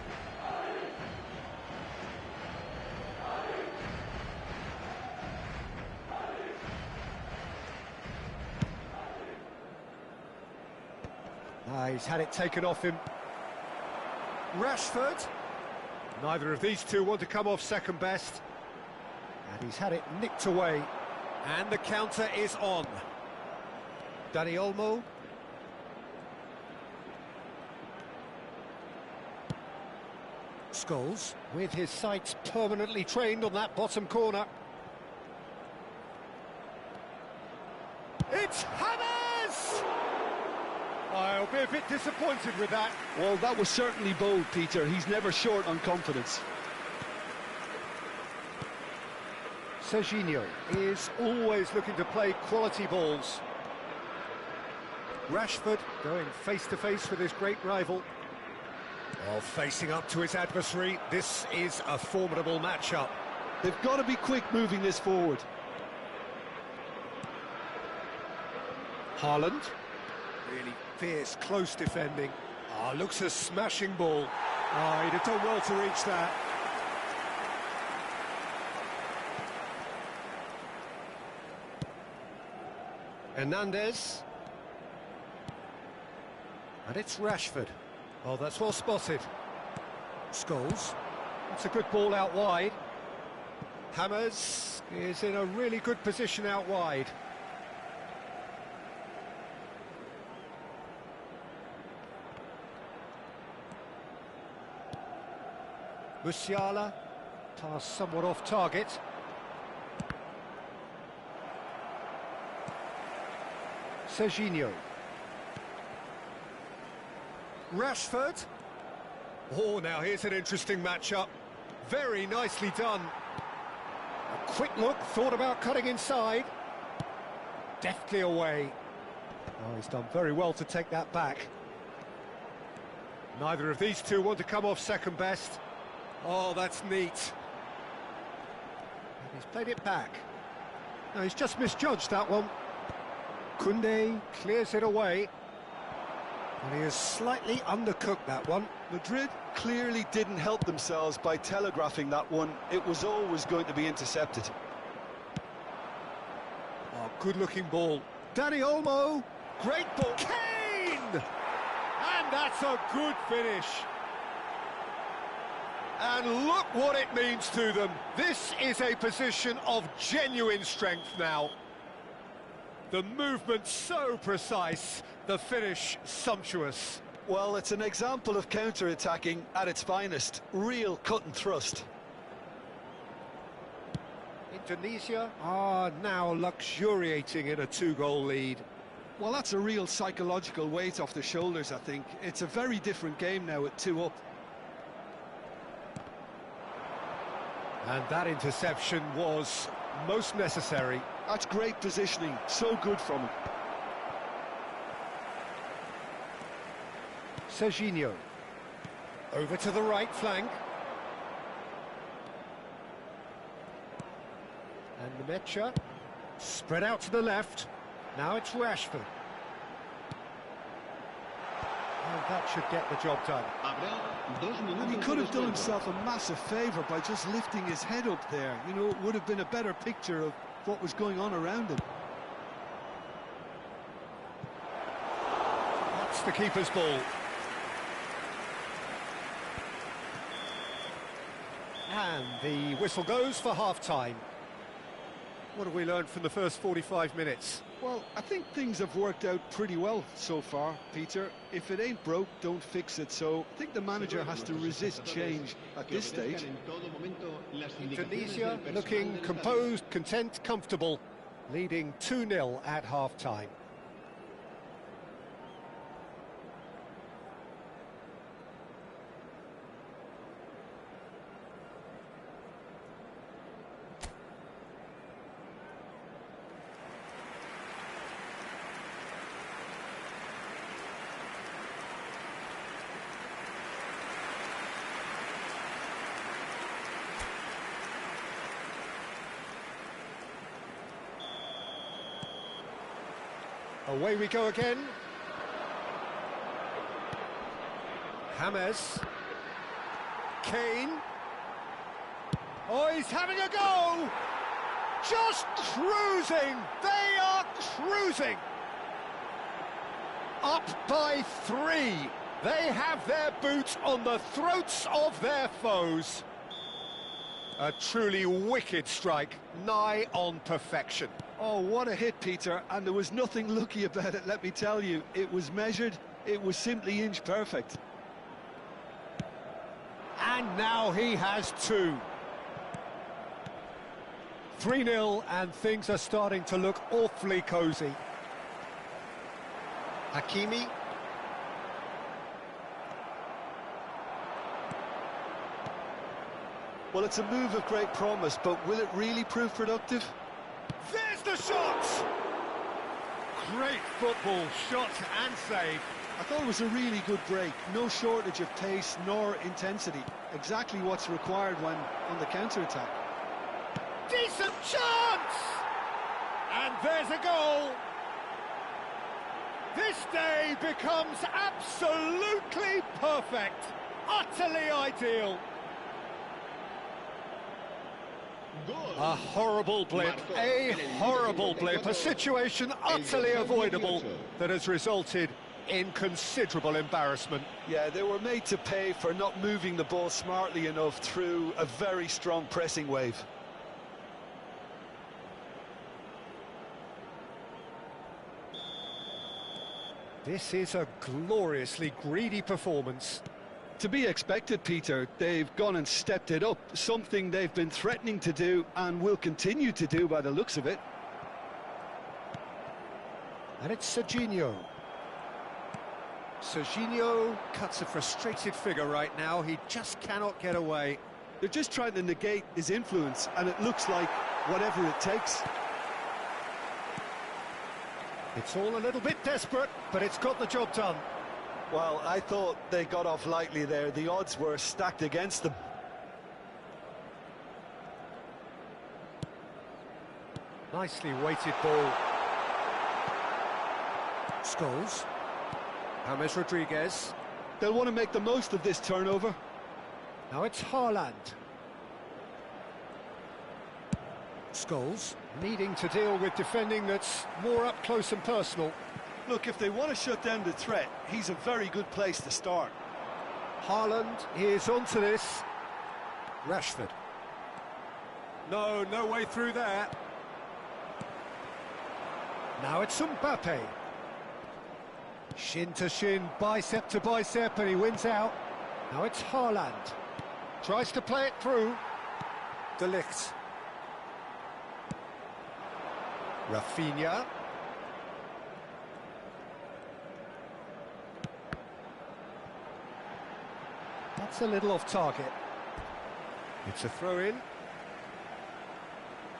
He's had it taken off him. Rashford. Neither of these two want to come off second best. And he's had it nicked away. And the counter is on. Dani Olmo. Scholes, with his sights permanently trained on that bottom corner. It's James! I'll be a bit disappointed with that. Well, that was certainly bold, Peter. He's never short on confidence. Serginho is always looking to play quality balls. Rashford going face-to-face with his great rival. While facing up to his adversary, this is a formidable matchup. They've got to be quick moving this forward. Haaland. Really fierce, close defending. Looks a smashing ball. He'd have done well to reach that. Hernandez. And it's Rashford. Oh, that's well spotted. Scholes. It's a good ball out wide. James is in a really good position out wide. Musiala, pass somewhat off target. Serginho. Rashford. Oh, now here's an interesting matchup. Very nicely done. A quick look, thought about cutting inside. Deftly away. Oh, he's done very well to take that back. Neither of these two want to come off second best. Oh, that's neat. And he's played it back. No, he's just misjudged that one. Koundé clears it away. And he has slightly undercooked that one. Madrid clearly didn't help themselves by telegraphing that one. It was always going to be intercepted. Oh, good-looking ball. Dani Olmo. Great ball. Kane! And that's a good finish. And look what it means to them. This is a position of genuine strength now. The movement so precise, the finish sumptuous. Well, it's an example of counter-attacking at its finest. Real cut and thrust. Tunisia are now luxuriating in a 2-goal lead. Well, that's a real psychological weight off the shoulders, I think. It's a very different game now at 2 up. And that interception was most necessary. That's great positioning, so good from him. Serginho. Over to the right flank. And the Mecha spread out to the left. Now it's Rashford. And that should get the job done. And he could have done himself a massive favour by just lifting his head up there. You know, it would have been a better picture of what was going on around him. That's the keeper's ball. And the whistle goes for half-time. What have we learned from the first 45 minutes? Well, I think things have worked out pretty well so far, Peter. If it ain't broke, don't fix it. So I think the manager has to resist change at this stage. Tunisia looking composed, content, comfortable, leading 2-0 at half-time. Away we go again. James. Kane. Oh, he's having a go! Just cruising! They are cruising! Up by 3. They have their boots on the throats of their foes. A truly wicked strike, nigh on perfection. Oh, what a hit, Peter, and there was nothing lucky about it, let me tell you. It was measured, it was simply inch perfect. And now he has 2. 3-0, and things are starting to look awfully cosy. Hakimi. Well, it's a move of great promise, but will it really prove productive? There's the shot! Great football, shot and save. I thought it was a really good break. No shortage of pace nor intensity. Exactly what's required when on the counter-attack. Decent chance! And there's a goal. This day becomes absolutely perfect. Utterly ideal. A horrible blip, a situation utterly avoidable that has resulted in considerable embarrassment. Yeah, they were made to pay for not moving the ball smartly enough through a very strong pressing wave. This is a gloriously greedy performance. To be expected, Peter. They've gone and stepped it up, something they've been threatening to do and will continue to do by the looks of it. And it's Serginho. Serginho cuts a frustrated figure right now. He just cannot get away. They're just trying to negate his influence, and it looks like whatever it takes. It's all a little bit desperate, but it's got the job done. Well, I thought they got off lightly there. The odds were stacked against them. Nicely weighted ball. Scholes. James Rodriguez. They'll want to make the most of this turnover. Now it's Haaland. Scholes needing to deal with defending that's more up close and personal. Look, if they want to shut down the threat, he's a very good place to start. Haaland is onto this. Rashford. No way through there. Now it's Mbappe. Shin to shin, bicep to bicep, and he wins out. Now it's Haaland. Tries to play it through. De Ligt. Rafinha. That's a little off target. It's a throw-in.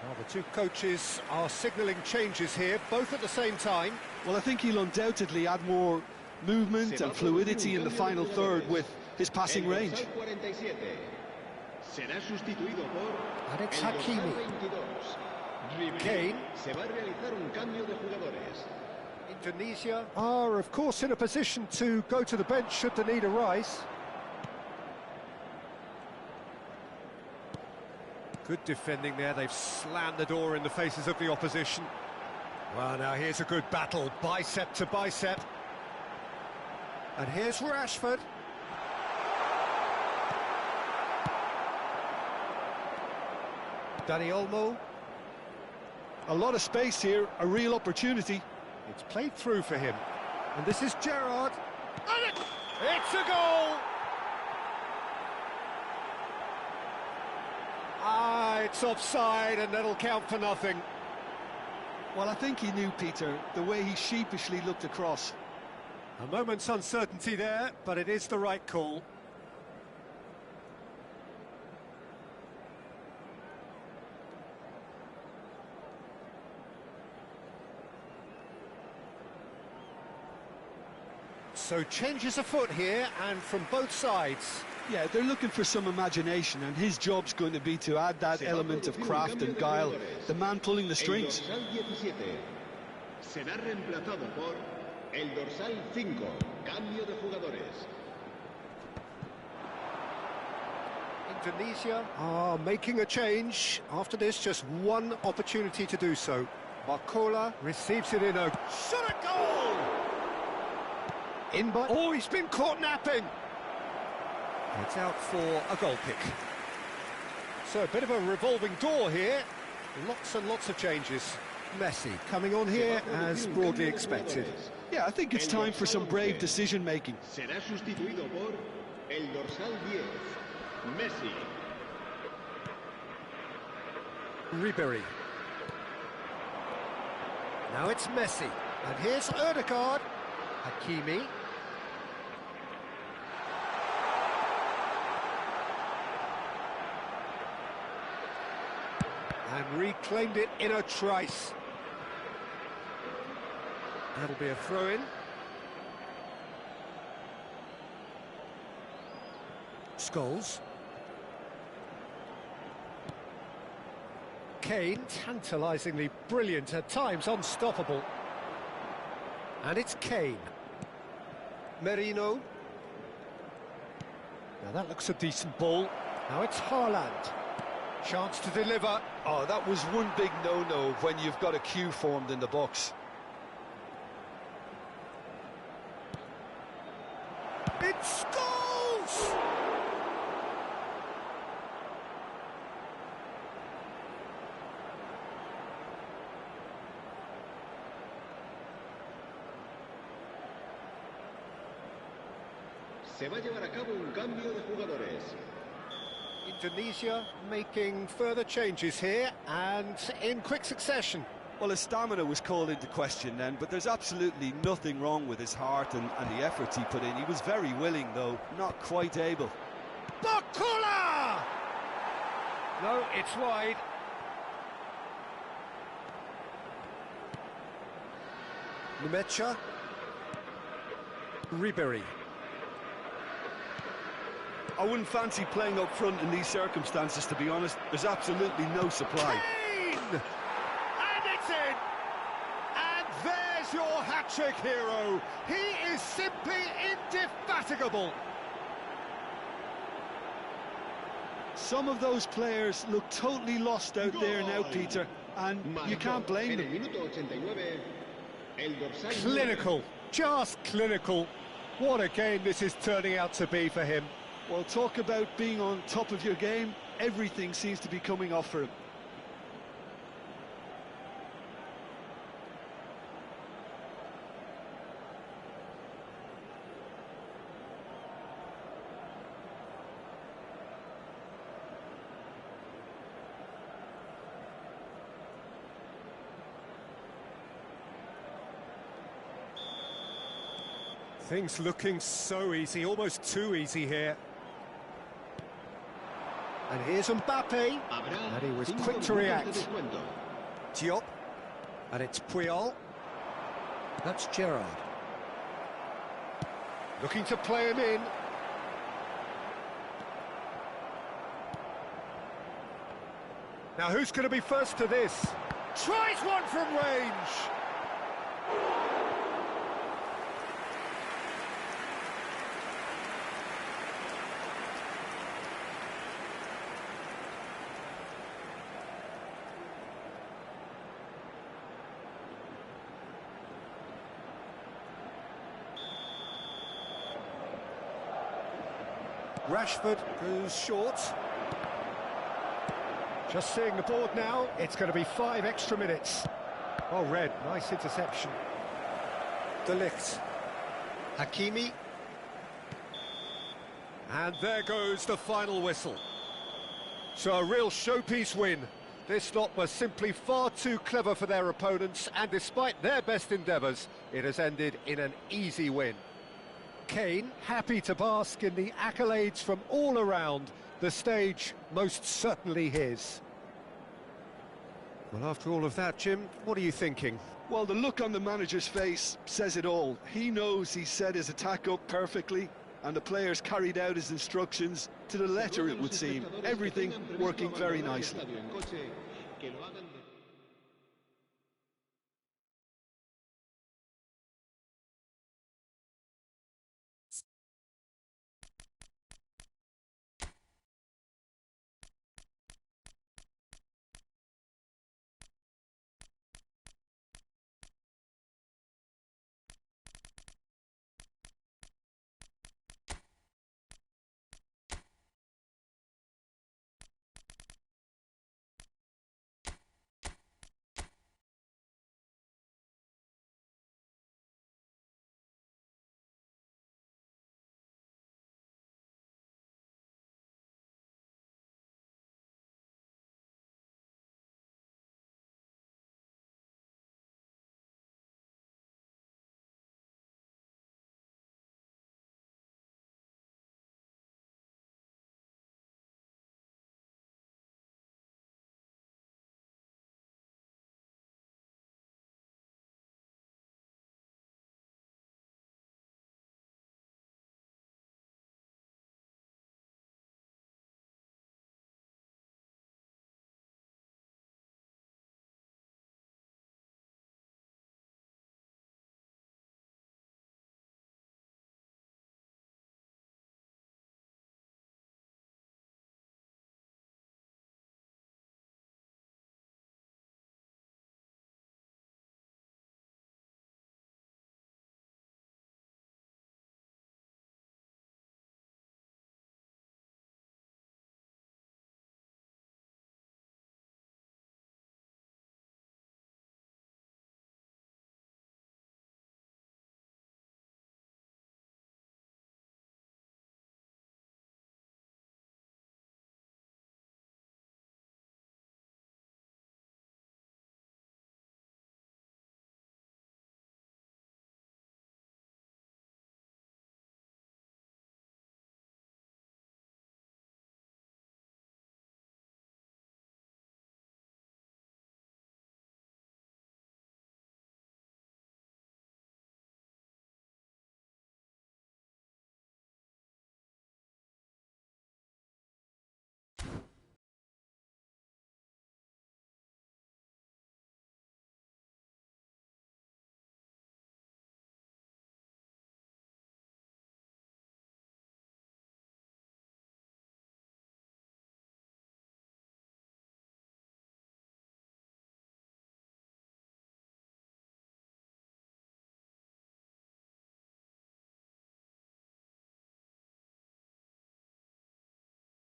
Well, the two coaches are signalling changes here, both at the same time. Well, I think he'll undoubtedly add more movement and fluidity in the final third with his passing range. And it's Hakimi. Kane. Indonesia are, of course, in a position to go to the bench should the need arise. Good defending there, they've slammed the door in the faces of the opposition. Well, now here's a good battle, bicep to bicep. And here's Rashford. Dani Olmo. A lot of space here, a real opportunity. It's played through for him. And this is Gerrard. And it's a goal! It's offside, and that'll count for nothing. Well, I think he knew, Peter, the way he sheepishly looked across. A moment's uncertainty there, but it is the right call. So changes afoot here, and from both sides. Yeah, they're looking for some imagination, and his job's going to be to add that element of craft and guile, the man pulling the strings. Será reemplazado por el dorsal 5, cambio de jugadores. Indonesia are making a change. After this, just one opportunity to do so. Barcola receives it in a shot at goal! In by... Oh, he's been caught napping! It's out for a goal kick. So a bit of a revolving door here. Lots and lots of changes. Messi coming on here as broadly expected. Yeah, I think it's time for some brave decision-making. Será sustituido por el dorsal 10, Messi. Ribery. Now it's Messi. And here's Dadakan. Hakimi. And reclaimed it in a trice. That'll be a throw-in. Scholes. Kane, tantalisingly brilliant, at times unstoppable. And it's Kane. Merino. Now that looks a decent ball. Now it's Haaland. Chance to deliver. Oh, that was one big no-no when you've got a queue formed in the box. It's Scholes! Se va a llevar a cabo un cambio de jugadores. Indonesia making further changes here, and in quick succession. Well, his stamina was called into question then, but there's absolutely nothing wrong with his heart and the efforts he put in. He was very willing, though, not quite able. Barcola! No, it's wide. Nemecha. Ribery. I wouldn't fancy playing up front in these circumstances, to be honest. There's absolutely no supply. Kane! And it's in! And there's your hat-trick hero. He is simply indefatigable. Some of those players look totally lost out there now, Peter, and you can't blame them. Clinical, just clinical. What a game this is turning out to be for him. Well, talk about being on top of your game. Everything seems to be coming off for him. Things looking so easy, almost too easy here. And here's Mbappe, and he was quick to react. Diop, and it's Puyol. That's Gerrard. Looking to play him in. Now who's going to be first to this? Tries one from range! Rashford goes short. Just seeing the board now, it's going to be 5 extra minutes. Oh, Red, nice interception. De Ligt. Hakimi. And there goes the final whistle. So a real showpiece win. This lot was simply far too clever for their opponents, and despite their best endeavours, it has ended in an easy win. Kane happy to bask in the accolades from all around, the stage most certainly his. Well, after all of that, Jim, what are you thinking? Well, the look on the manager's face says it all. He knows he set his attack up perfectly, and the players carried out his instructions to the letter, it would seem. Everything working very nicely.